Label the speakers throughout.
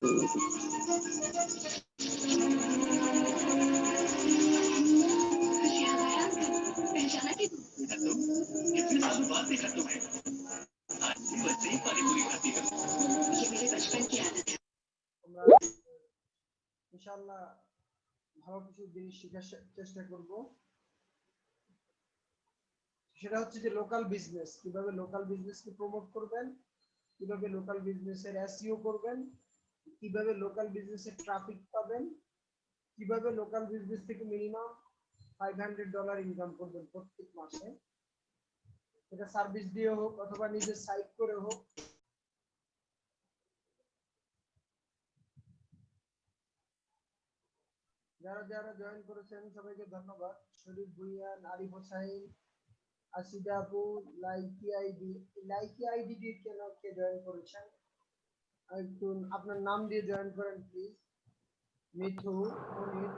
Speaker 1: ইনশাআল্লাহ ভালো কিছু জিনিস শেখার চেষ্টা করব। সেটা হচ্ছে যে লোকাল বিজনেস, কিভাবে লোকাল বিজনেসকে প্রমোট করবেন, কিভাবে লোকাল বিজনেসের এসইও করবেন, কিভাবে লোকাল বিজনেসের ট্রাফিক পাবেন, কিভাবে লোকাল বিজনেস থেকে মিনিমাম $500 ইনকাম করবেন প্রত্যেক মাসে, এটা সার্ভিস দিয়ে হোক অথবা নিজের সাইট করে হোক। যারা যারা জয়েন করেছেন সবাইকে ধন্যবাদ। শরীফ ভুইয়ান, আরিফ হোসাইন, আসিদা আপু, লাইকি আইডি দিয়ে কেন কে জয়েন করেছেন একটু আপনার নাম দিয়ে জয়েন করেন প্লিজ। মিঠু, মনির,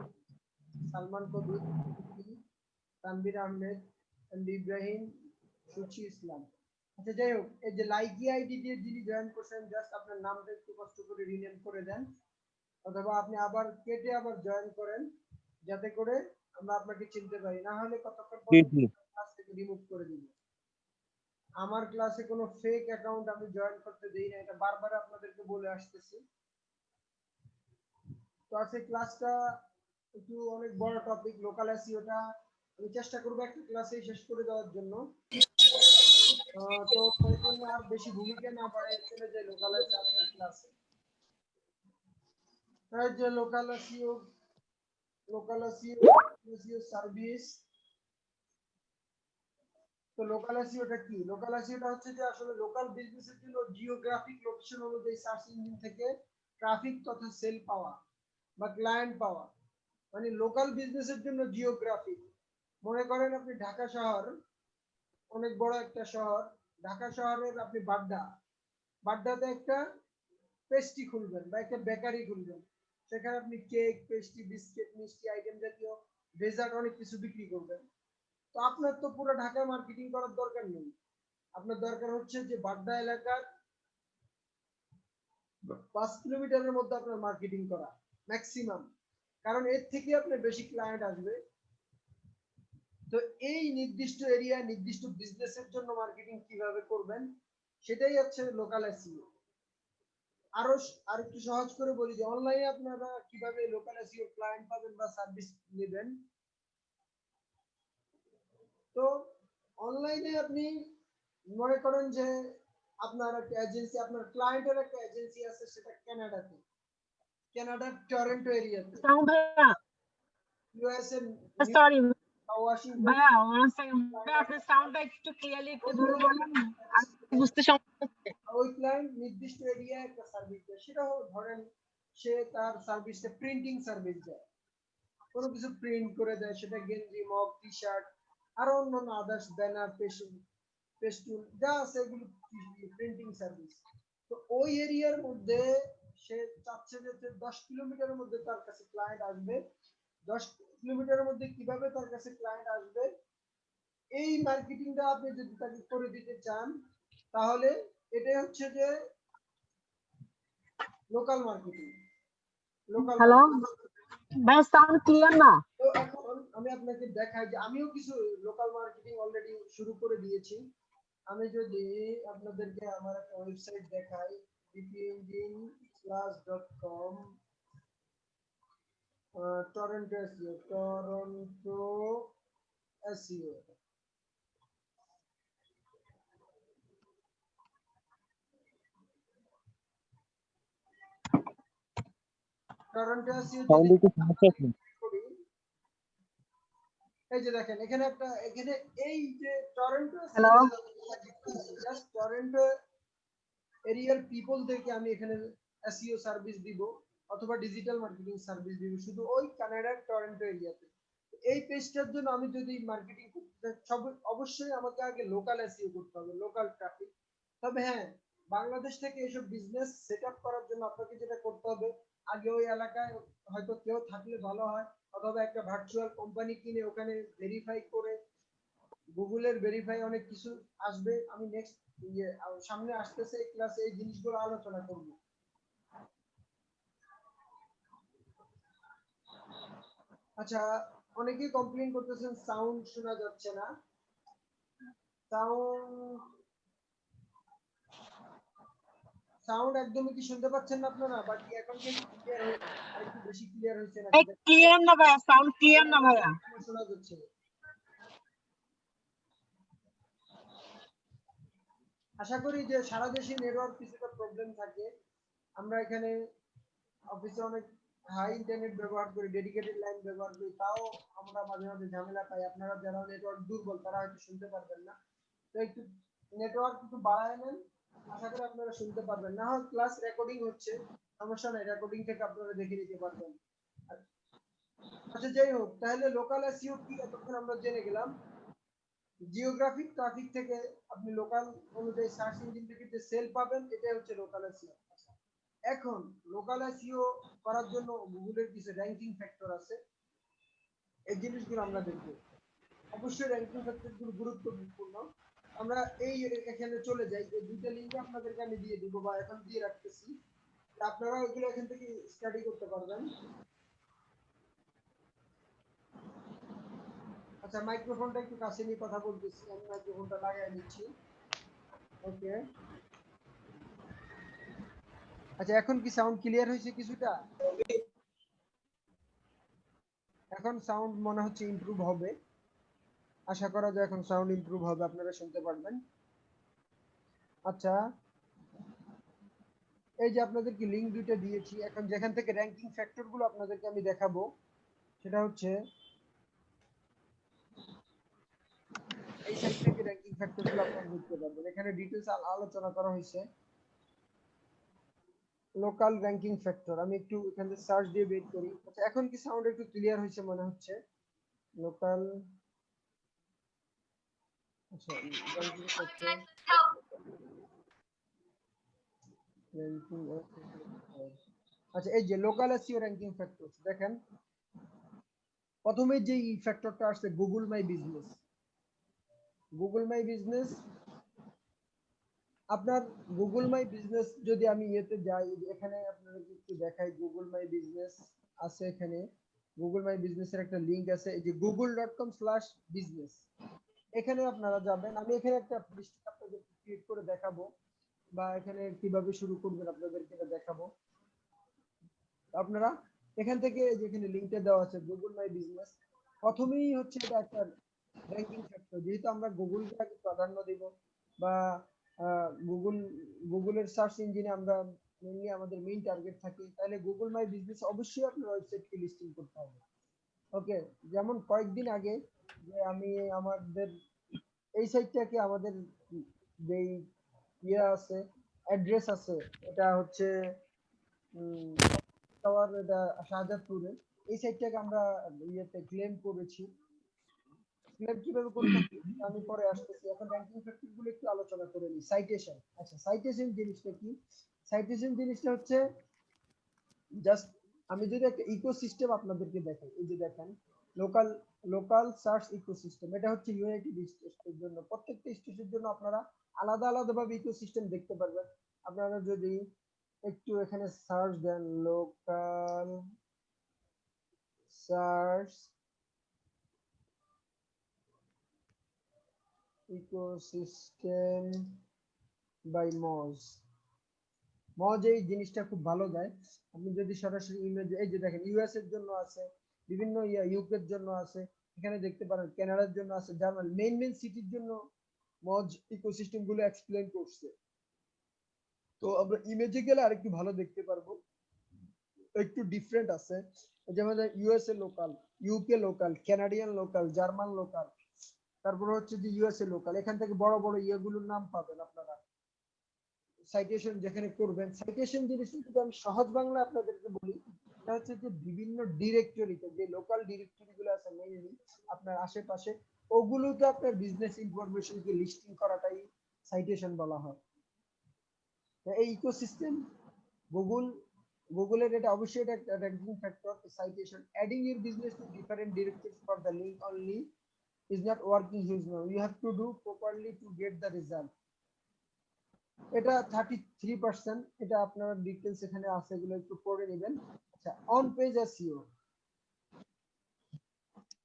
Speaker 1: সালমান কবির, তানভীর আহমেদ, ইব্রাহিম, সুচি ইসলাম। আচ্ছা যাই হোক, এই যে লাইকি আইডি দিয়ে যিনি জয়েন করছেন জাস্ট আপনার নামটা একটু কষ্ট করে রিনেম করে দেন, অথবা আপনি আবার কেটে আবার জয়েন করেন যাতে করে আমরা আপনাকে চিনতে পারি, না হলে কতক্ষণ পরে ক্লাস থেকে রিমুভ করে দিব। আমার ক্লাসে কোনো ফেক অ্যাকাউন্ট আমি জয়েন করতে দেই না, এটা বারবার আপনাদেরকে বলে আসতেছি। তো আজকে ক্লাসটা একটু অনেক বড় টপিক, লোকাল এসইওটা আমি চেষ্টা করবো একটা ক্লাসেই শেষ করে দেওয়ার জন্য। তো এই জন্য আর বেশি ভূমিকা না বাড়ায় চলে যায় লোকাল এসইও ক্লাসে। তাই যে লোকাল এসইও সার্ভিস। তো লোকাল এসইওটা কি? লোকাল এসইওটা হচ্ছে যে আসলে লোকাল বিজনেসের জন্য জিওগ্রাফিক লোকেশন অনুযায়ী সার্চ ইঞ্জিন থেকে ট্রাফিক তথা সেল পাওয়া বা ক্লায়েন্ট পাওয়া, মানে লোকাল বিজনেসের জন্য জিওগ্রাফিক। মনে করেন আপনি ঢাকা শহর, অনেক বড় একটা শহর, ঢাকা শহরের আপনি বাড্ডাতে একটা পেস্ট্রি খুলবেন বা একটা বেকারি খুলবেন, সেখানে আপনি কেক, পেস্ট্রি, বিস্কিট, মিষ্টি আইটেম জাতীয় ডেজার্ট অনেক কিছু বিক্রি করবেন। তো আপনার তো পুরো ঢাকায় মার্কেটিং করার দরকার নেই, আপনার দরকার হচ্ছে যে বাড্ডা এলাকার 5 কিলোমিটারের মধ্যে আপনার মার্কেটিং করা ম্যাক্সিমাম, কারণ এর থেকে আপনার বেশি ক্লায়েন্ট আসবে। তো এই নির্দিষ্ট এরিয়া নির্দিষ্ট বিজনেসের জন্য মার্কেটিং কিভাবে করবেন সেটাই হচ্ছে লোকাল এসইও। আর একটু সহজ করে বলি যে অনলাইনে আপনারা কিভাবে লোকাল এসইও ক্লায়েন্ট পাবেন বা সার্ভিস নেবেন। তো অনলাইনে আপনি মনে করেন যে আপনার একটা এজেন্সি, আপনার ক্লায়েন্টের একটা এজেন্সি আছে, সেটা কানাডাতে, কানাডার টরন্টো এরিয়াতে, ইউএসএ,
Speaker 2: সরি
Speaker 1: ওয়াশিংটন।
Speaker 2: ভাইয়া, ওয়ান সেকেন্ড ভাইয়া, আপনার সাউন্ডটা একটু ক্লিয়ারলি একটু জোরে বলেন, বুঝতে সমস্যা হচ্ছে।
Speaker 1: ওই ক্লায়েন্ট নির্দিষ্ট এরিয়ায় একটা সার্ভিস দেয়, সেটা ধরেন সে তার সার্ভিসে প্রিন্টিং সার্ভিস দেয়, কোনো কিছু প্রিন্ট করে দেয়, সেটা গেঞ্জি, মগ, টি শার্ট, আরো অন্যান্য আদার্স, ব্যানার, পেস্টুন যা আছে এগুলো প্রিন্টিং সার্ভিস। তো ওই এরিয়ার মধ্যে সে চাচ্ছে যে 10 কিলোমিটারের মধ্যে তার কাছে ক্লায়েন্ট আসবে। 10 কিলোমিটারের মধ্যে কিভাবে তার কাছে ক্লায়েন্ট আসবে, এই মার্কেটিংটা আপনি যদি তাকে করে দিতে চান, তাহলে এটাই হচ্ছে যে লোকাল মার্কেটিং।
Speaker 2: হ্যালো ভাই, সাউন্ড ক্লিয়ার না।
Speaker 1: তো এখন আমি আপনাকে দেখাই যে আমিও কিছু লোকাল মার্কেটিং অলরেডি শুরু করে দিয়েছি। আমি যদি আপনাদেরকে আমার একটা ওয়েবসাইট দেখাই, bpengine+.com, Toronto SEO. Toronto SEO এই যে দেখেন এখানে এই যে টরন্টো এরিয়ার পিপলদেরকে আমি এখানে এসইও সার্ভিস দিব অথবা ডিজিটাল মার্কেটিং সার্ভিস দিব শুধু ওই কানাডার টরন্টো এরিয়াতে। এই পেজটার জন্য আমি যদি মার্কেটিং করতে চাই, অবশ্যই আমাকে আগে লোকাল এসইও করতে হবে, লোকাল ট্রাফিক। তবে হ্যাঁ, বাংলাদেশ থেকে এসব বিজনেস সেটআপ করার জন্য আপনাকে যেটা করতে হবে, আগে ওই এলাকায় হয়তো কেউ থাকলে ভালো হয়, অথবা একটা ভার্চুয়াল কোম্পানি কিনে ওখানে ভেরিফাই করে, গুগলের ভেরিফাই অনেক কিছু আসবে। আমি নেক্সট সামনে আসতেছে এই ক্লাসে এই জিনিসগুলো আলোচনা করব। আচ্ছা, অনেকেই কমপ্লেইন করতেছেন সাউন্ড শোনা যাচ্ছে না। সাউন্ড সাউন্ড একদমই কি শুনতে পাচ্ছেন না আপনারা? বা কি এখন কি ক্লিয়ার হয়েছে? আর একটু বেশি ক্লিয়ার হয়েছে নাকি?
Speaker 2: ক্লিয়ার না ভাইয়া, সাউন্ড ক্লিয়ার না ভাইয়া।
Speaker 1: শোনা যাচ্ছে। আশা করি যে সারা দেশে নেটওয়ার্ক কিছুটা প্রবলেম থাকে। আমরা এখানে অফিসে অনেক হাই ইন্টারনেট ব্যবহার করি, ডেডিকেটেড লাইন ব্যবহার করি, তাও আমরা মাঝে মাঝে ঝামেলা পাই। আপনারা যারা নেটওয়ার্ক দুর্বল তারা হয়তো শুনতে পারবেন না। তো একটু নেটওয়ার্ক একটু বাড়ায় নেন, আশা করি আপনারা শুনতে পারবেন। না হয় ক্লাস রেকর্ডিং হচ্ছে, সমস্যা নাই, রেকর্ডিং থেকে আপনারা দেখে নিতে পারবেন। আচ্ছা যাই হোক, তাহলে লোকাল এসইও কি এতক্ষণ আমরা জেনে গেলাম। জিওগ্রাফিক ট্রাফিক থেকে আপনি লোকাল অনুযায়ী সার্চ ইঞ্জিন থেকে যে সেল পাবেন, এটাই হচ্ছে লোকাল এসইও। এখন লোকাল এসইও করার জন্য গুগলের কিছু র্যাঙ্কিং ফ্যাক্টর আছে, এই জিনিসগুলো আমরা দেখব। অবশ্যই র্যাঙ্কিং ফ্যাক্টরগুলো গুরুত্বপূর্ণ। আমরা এই এখানে চলে যাই, এই দুইটা লিংক আপনাদেরকে আমি দিয়ে দিব বা এখন দিয়ে রাখতেছি, আপনারা ওইগুলো এখান থেকে স্টাডি করতে পারবেন। আচ্ছা, মাইক্রোফোনটা একটু কাছে নিয়ে কথা বলতেছি, আমি মাইক্রোফোনটা লাগাই নিচ্ছি। ওকে, আচ্ছা এখন কি সাউন্ড ক্লিয়ার হয়েছে কিছুটা? এখন সাউন্ড মনে হচ্ছে ইমপ্রুভ হবে, আশা করা যায় এখন সাউন্ড ইমপ্রুভ হবে, আপনারা শুনতে পারবেন। আচ্ছা, এই যে আপনাদেরকে লিংক দুইটা দিয়েছি, এখন যেখান থেকে র্যাঙ্কিং ফ্যাক্টর গুলো আপনাদেরকে আমি দেখাবো, সেটা হচ্ছে এই সাইট থেকে র্যাঙ্কিং ফ্যাক্টর গুলো আপনারা দেখতে পারবেন। এখানে ডিটেইলস আলোচনা করা হয়েছে। লোকাল র্যাঙ্কিং ফ্যাক্টর, আমি একটু এখানে সার্চ দিয়ে বের করি। আচ্ছা, এখন কি সাউন্ড একটু ক্লিয়ার হয়েছে মনে হচ্ছে? লোকাল, আচ্ছা র্যাঙ্কিং ফ্যাক্টর, র্যাঙ্কিং, আচ্ছা এই যে লোকাল এসইও র্যাঙ্কিং ফ্যাক্টর দেখেন, প্রথমে যে ফ্যাক্টরটা আসছে Google my business. Google my business, আপনার গুগল মাই বিজনেস যদি আমি ইয়েতে যাই, এখানে আপনাদেরকে একটু দেখাই, গুগল মাই বিজনেস আছে এখানে। গুগল মাই বিজনেসের একটা লিংক আছে, এই যে google.com/business, এখানে আপনারা যাবেন। আমি এখানে একটা লিস্ট আপনাদের ক্রিয়েট করে দেখাবো, বা এখানে কিভাবে শুরু করবেন আপনাদেরকে এটা দেখাবো। আপনারা এখান থেকে যেখানে লিংকটা দেওয়া আছে গুগল মাই বিজনেস, প্রথমেই হচ্ছে এটা একটা র্যাঙ্কিং ফ্যাক্টর, যেহেতু আমরা গুগলকে আগে প্রাধান্য দেব, বা গুগলের সার্চ ইঞ্জিনে আমরা মেইনলি আমাদের মেইন টার্গেট থাকে, তাহলে গুগল মাই বিজনেস অবশ্যই আপনার ওয়েবসাইটকে লিস্টিং করতে হবে। ওকে, যেমন কয়েকদিন আগে যে আমি আমাদের এই সাইটটাকে আমাদের যেই ইয়ে আছে, অ্যাড্রেস আছে, এটা হচ্ছে টাওয়ার, এটা শাহজাদপুরে, এই সাইটটাকে আমরা ইয়েতে ক্লেম করেছি। ক্লেম কিভাবে করতে হবে আমি পরে আসতেছি, এখন র্যাঙ্কিং ফ্যাক্টর গুলো একটু আলোচনা করে নিই। সাইটেশন, আচ্ছা সাইটেশন জিনিসটা কি? সাইটেশন জিনিসটা হচ্ছে জাস্ট, আমি যদি একটা ইকোসিস্টেম আপনাদেরকে দেখাই, এই যে দেখেন লোকাল লোকাল সার্চ ইকোসিস্টেম, এটা হচ্ছে ইউনাইটেড স্টেটের জন্য। প্রত্যেকটা স্টেটের জন্য আপনারা আলাদা আলাদা ভাবে ইকোসিস্টেম দেখতে পারবেন। আপনারা যদি একটু এখানে সার্চ দেন, local search ecosystem by Moz, Moz এই জিনিসটা খুব ভালো দেয়। আপনি যদি সরাসরি ইমেজ, এই যে দেখেন ইউএস এর জন্য আছে, বিভিন্ন ইউকে এর জন্য আছে, এখানে দেখতে পারেন কানাডার জন্য আছে, জার্মান মেইন মেইন সিটির জন্য মজ ইকোসিস্টেম গুলো এক্সপ্লেইন করছে। তো আমরা ইমেজে গেলে আরেকটু ভালো দেখতে পারবো, একটু ডিফারেন্ট আছে। যেমন USA local, UK local, Canadian local, German local, তারপরে হচ্ছে যে ইউএসএ লোকাল, এখান থেকে বড় বড় ইয়েগুলোর নাম পাবেন আপনারা সাইটেশন যেখানে করবেন। সাইটেশন জিনিসটা যদি আমি সহজ বাংলা আপনাদেরকে বলি, এটা হচ্ছে যে বিভিন্ন ডিরেক্টরিতে যে লোকাল ডিরেক্টরি গুলো আছে মেইনলি আপনার আশেপাশে, ওগুলোতে আপনার বিজনেস ইনফরমেশনকে লিস্টিং করাটাই সাইটেশন বলা হয়। এই ইকোসিস্টেম গুগল, গুগলের এটা অবশ্যই এটা একটা ranking factor. Citation, adding your business to different directories for the link only is not working huge now, you have to do properly to get the result, এটা 33%। এটা আপনারা ডিটেইলস এখানে আছে, এগুলো একটু পড়ে নেবেন। আচ্ছা, অন পেজ এসইও,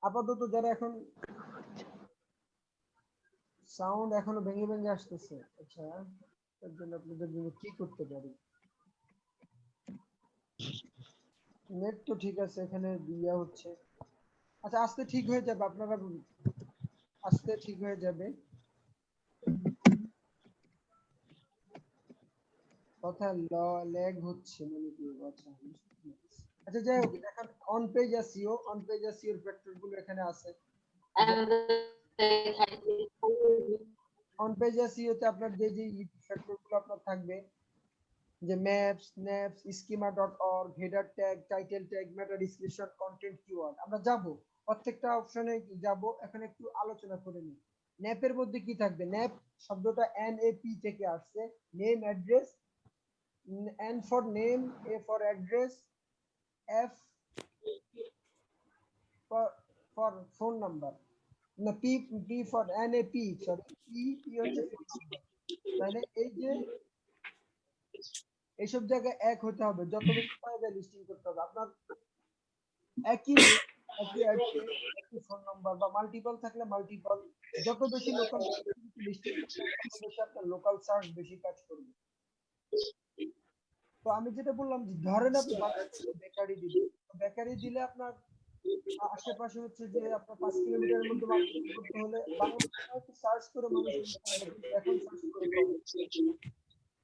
Speaker 1: আপাতত যারা এখন সাউন্ড এখনো ভেঙে ভেঙে আসতেছে, আচ্ছা তার জন্য আপনাদের জন্য কি করতে পারি? নেট তো ঠিক আছে, এখানে দিয়া হচ্ছে। আচ্ছা আস্তে ঠিক হয়ে যাবে, আপনারা আস্তে ঠিক হয়ে যাবে। কথা ল্যাগ হচ্ছে মানে কি? আচ্ছা আচ্ছা যাই হোক, এখন on page SEO, on page SEO এর ফ্যাক্টর গুলো এখানে আছে। অন পেজ এসইও তে আপনার যে যে ফ্যাক্টর গুলো আপনার থাকবে, যে maps, snaps, schema.org, header tag, title tag, meta description, content keyword, আমরা যাব প্রত্যেকটা অপশনে যাব। এখন একটু আলোচনা করে নিই। ন্যাপের মধ্যে কি থাকবে? ন্যাপ শব্দটা এনএপি থেকে আসছে, name address, N for name, A for address, F for phone number, না P, P for NAP, sorry P, P হচ্ছে ফোন নাম্বার। তাহলে এই যে এইসব জায়গায় এক হতে হবে, যত বেশি পাওয়া যায় লিস্টিং করতে হবে। আপনার একই একই অ্যাড্রেস, একই ফোন নাম্বার বা মাল্টিপল থাকলে মাল্টিপল, যত বেশি লোকাল লিস্টিং করবেন তত বেশি আপনার লোকাল সার্চ বেশি কাজ করবে। তো আমি যেটা বললাম যে ধরেন আপনি বেকারি দিবেন, বেকারি দিলে আপনার আশেপাশে হচ্ছে যে আপনার 5 কিলোমিটারের মধ্যে মার্কেটিং করতে হলে বাংলাদেশে সার্চ করে মানুষ এখন সার্চ করে পাবে।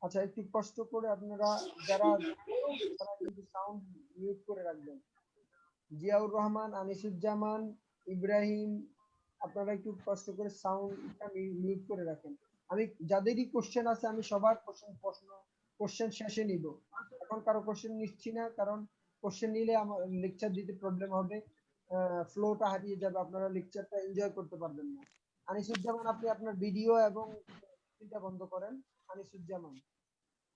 Speaker 1: আচ্ছা একটু কষ্ট করে আপনারা যারা তারা কিন্তু সাউন্ড মিউট করে রাখবেন। জিয়াউর রহমান, আনিসুজ্জামান, ইব্রাহিম, আপনারা একটু কষ্ট করে সাউন্ডটা মিউট করে রাখেন। আমি যাদেরই কোশ্চেন আছে আমি সবার কোশ্চেন শেষে নিব। এখন কারো কোশ্চেন নিচ্ছি না, কারণ কোশ্চেন নিলে আমার লেকচার দিতে প্রবলেম হবে, ফ্লোটা হারিয়ে যাবে, আপনারা লেকচারটা এনজয় করতে পারবেন না। আনিসুজ্জামান আপনি আপনার ভিডিও এবং স্ক্রিনটা বন্ধ করেন। আনিসুজ্জামান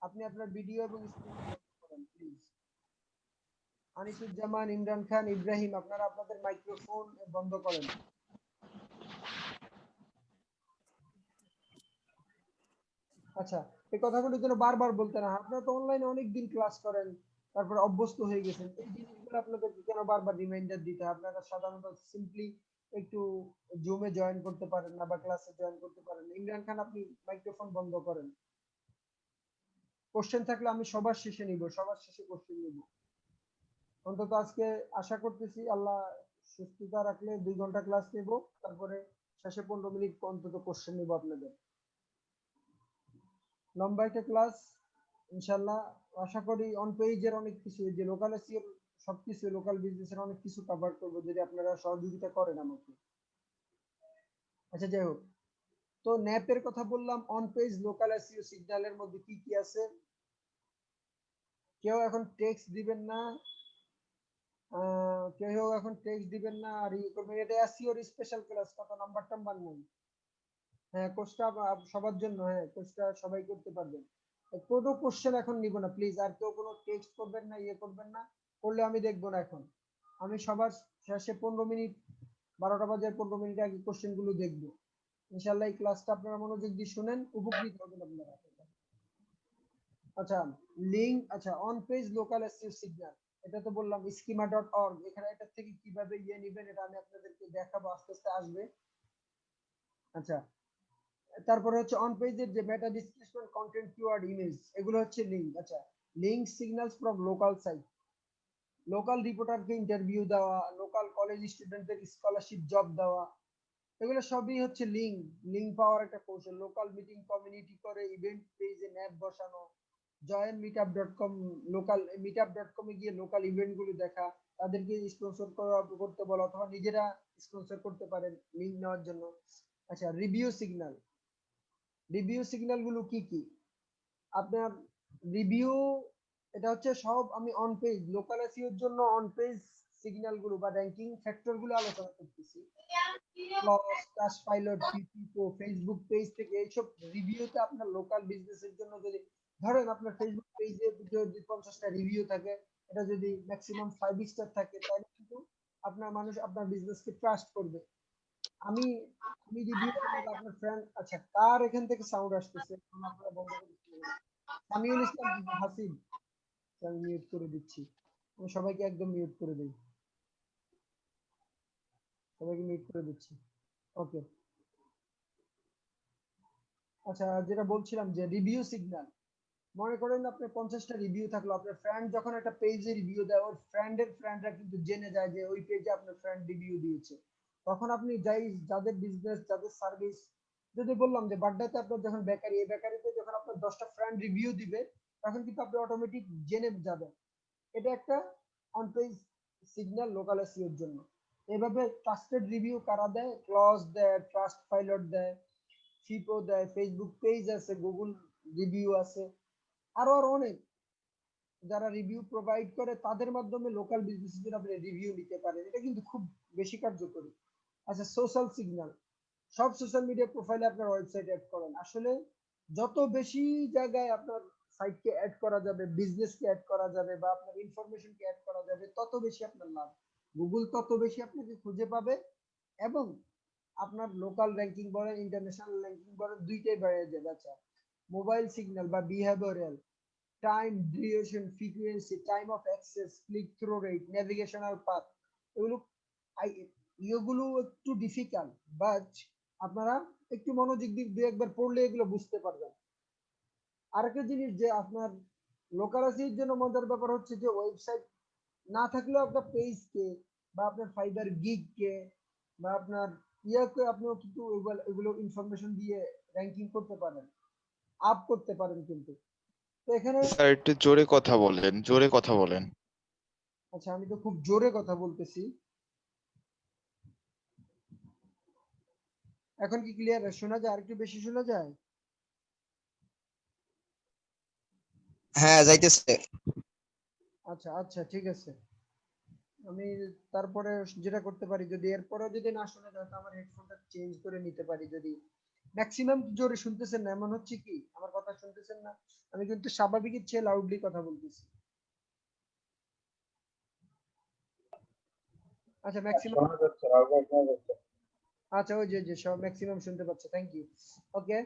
Speaker 1: আপনি আপনার ভিডিও এবং স্ক্রিনটা বন্ধ করেন প্লিজ। আনিসুজ্জামান, ইমরান খান, ইব্রাহিম আপনারা আপনাদের মাইক্রোফোন বন্ধ করেন। আচ্ছা এই কথাগুলো যেন বারবার বলতে না, আপনারা তো অনলাইনে অনেকদিন ক্লাস করেন, তারপরে অভ্যস্ত হয়ে গেছেন, এই জিনিসগুলো আপনাদেরকে কেন বারবার রিমাইন্ডার দিতে হয়? আপনারা সাধারণত সিম্পলি একটু জুমে জয়েন করতে পারেন না বা ক্লাসে জয়েন করতে পারেন। ইমরান খান আপনি মাইক্রোফোন বন্ধ করেন। কোশ্চেন থাকলে আমি সবার শেষে নিব, সবার শেষে কোশ্চেন নিব। অন্তত আজকে আশা করতেছি আল্লাহ সুস্থতা রাখলে 2 ঘন্টা ক্লাস নেব, তারপরে শেষে 15 মিনিট অন্তত কোশ্চেন নিব আপনাদের। লম্বা একটা ক্লাস ইনশাল্লাহ। আশা করি অন পেজের অনেক কিছু, যে লোকাল এসইও সবকিছু, লোকাল বিজনেসের অনেক কিছু কভার করবো যদি আপনারা সহযোগিতা করেন আমাকে। আচ্ছা যাই হোক, তো ন্যাপের কথা বললাম, অন পেজ লোকাল এসইও সিগন্যালের মধ্যে কি কি আছে? কেউ এখন টেক্সট দিবেন না, কেউ এখন টেক্সট দিবেন না আর ইয়ে করবেন, এটা এসইওর স্পেশাল ক্লাস, কত নাম্বার টাম্বার নেই। হ্যাঁ কোর্সটা সবার জন্য, হ্যাঁ কোর্সটা সবাই করতে পারবেন। কোনো কোশ্চেন এখন নিব না প্লিজ, আর কেউ কোনো টেক্সট করবেন না, ইয়ে করবেন না, করলে আমি দেখবো না। এখন আমি সবার শেষে 15 মিনিট, 12টা বাজে 15 মিনিট আগে কোশ্চেন গুলো দেখবো। ইনশাল্লাহ এই ক্লাসটা আপনারা মনোযোগ দিয়ে শুনেন, উপকৃত হবেন আপনারা। আচ্ছা লিংক, আচ্ছা on page local SEO signal, এটা তো বললাম schema.org, এখানে এটা থেকে কিভাবে ইয়ে নেবেন এটা আমি আপনাদেরকে দেখাবো, আস্তে আস্তে আসবে। আচ্ছা তারপরে হচ্ছে অন পেজের যে meta description, content keyword, image, এগুলো হচ্ছে লিংক। আচ্ছা link signals from local site, local রিপোর্টারকে ইন্টারভিউ দেওয়া, লোকাল কলেজ স্টুডেন্টদের স্কলারশিপ জব দেওয়া, এগুলো সবই হচ্ছে লিংক। লিংক পাওয়ার একটা কৌশল। লোকাল মিটিং কমিউনিটি করে ইভেন্ট পেজে ন্যাপ বসানো, জয়েন মিটআপ.com, লোকাল মিটআপ.com এ গিয়ে লোকাল ইভেন্ট গুলো দেখা, তাদেরকে স্পন্সর করতে বলা অথবা নিজেরা স্পন্সর করতে পারেন লিংক নেওয়ার জন্য। আচ্ছা রিভিউ সিগন্যাল, রিভিউ সিগন্যাল গুলো কি কি? আপনার রিভিউ, এটা হচ্ছে সব আমি অন পেজ লোকাল এসইওর জন্য অন পেজ সিগন্যাল গুলো বা র‍্যাঙ্কিং ফ্যাক্টর গুলো আলোচনা করতেছি। ক্লাস পাইলট, পিপিও, ফেসবুক পেজ থেকে এইসব রিভিউতে আপনার লোকাল বিজনেসের জন্য, যদি ধরেন আপনার ফেসবুক পেজে যদি 50টা রিভিউ থাকে, এটা যদি ম্যাক্সিমাম 5 স্টার থাকে, তাহলে কিন্তু আপনার মানুষ আপনার বিজনেসকে ট্রাস্ট করবে। আমি আমি রিভিউ আপনার ফ্রেন্ড, আচ্ছা কার এখান থেকে সাউন্ড আসতেছে আপনারা বন্ধ করে দিচ্ছেন? সামিউল ইসলাম হাসিব, আমি মিউট করে দিচ্ছি, আমি সবাইকে একদম মিউট করে দিই। সবাইকে মিট করে দিচ্ছি। ওকে, আচ্ছা যেটা বলছিলাম যে রিভিউ সিগন্যাল, মনে করেন আপনার 50টা রিভিউ থাকলো, আপনার ফ্রেন্ড যখন একটা পেজে রিভিউ দেয়, ওর ফ্রেন্ডের ফ্রেন্ডরা কিন্তু জেনে যায় যে ওই পেজে আপনার ফ্রেন্ড রিভিউ দিয়েছে। তখন আপনি যাই যাদের বিজনেস যাদের সার্ভিস, যদি বললাম যে বাড্ডাতে আপনার যখন বেকারি, এই বেকারিতে যখন আপনার 10টা ফ্রেন্ড রিভিউ দিবে, তখন কিন্তু আপনি অটোমেটিক জেনে যাবেন। এটা একটা অন পেজ সিগন্যাল লোকাল এসইওর জন্য। এভাবে ট্রাস্টেড রিভিউ কারা দেয়? ক্লজ দেয়, ট্রাস্ট পাইলট দেয়, ফিপো দেয়, ফেসবুক পেজ আছে, গুগল রিভিউ আছে, আরো অনেক যারা রিভিউ প্রোভাইড করে, তাদের মাধ্যমে লোকাল বিজনেসের জন্য আপনি রিভিউ নিতে পারেন। এটা কিন্তু খুব বেশি কার্যকরী। আচ্ছা সোশ্যাল সিগন্যাল, সব সোশ্যাল মিডিয়া প্রোফাইলে আপনার ওয়েবসাইট অ্যাড করেন। আসলে যত বেশি জায়গায় আপনার সাইটকে অ্যাড করা যাবে, বিজনেসকে অ্যাড করা যাবে, বা আপনার ইনফরমেশনকে অ্যাড করা যাবে, তত বেশি আপনার লাভ। গুগল তত বেশি আপনাকে খুঁজে পাবে, এবং আপনার লোকাল র্যাঙ্কিং বলেন ইন্টারন্যাশনাল র্যাঙ্কিং বলেন, দুইটাই বেড়ে যাবে। আচ্ছা মোবাইল সিগন্যাল বা behavioural, time duration, frequency, time of access, click through rate, navigational path, এগুলো এগুলো একটু ডিফিকাল্ট, বাট আপনারা একটু মনোযোগ দিয়ে দু একবার পড়লে এগুলো বুঝতে পারবেন। আরেকটা জিনিস যে আপনার লোকাল এসইওর জন্য মজার ব্যাপার হচ্ছে যে ওয়েবসাইট না থাকলেও আপনার পেজকে বা আপনার ফাইবার গিগকে বা আপনার ইয়াকে আপনিও কিন্তু এগুলো ইনফরমেশন দিয়ে র্যাঙ্কিং করতে পারেন, আপ করতে পারেন কিন্তু। তো এখানে
Speaker 3: স্যার একটু জোরে কথা বলেন, জোরে কথা বলেন।
Speaker 1: আচ্ছা আমি তো খুব জোরে কথা বলতেছি, এখন কি ক্লিয়ার শোনা যায়? আরেকটু বেশি শোনা যায়?
Speaker 4: হ্যাঁ যাইতেছে।
Speaker 1: আচ্ছা আচ্ছা ঠিক আছে। আমি তারপরে যেটা করতে পারি, যদি এরপরেও যদি না শোনা যায়, তো আমার হেডফোনটা চেঞ্জ করে নিতে পারি। যদি ম্যাক্সিমাম জোরে শুনতেছেন না, এমন হচ্ছে কি আমার কথা শুনতেছেন না? আমি কিন্তু স্বাভাবিকের চেয়ে লাউডলি কথা বলতেছি। আচ্ছা ম্যাক্সিমাম,
Speaker 5: শোনা যাচ্ছে, হালকা শোনা যাচ্ছে।
Speaker 1: আচ্ছা ওই যে যে সব ম্যাক্সিমাম শুনতে পাচ্ছে, থ্যাংক ইউ। ওকে,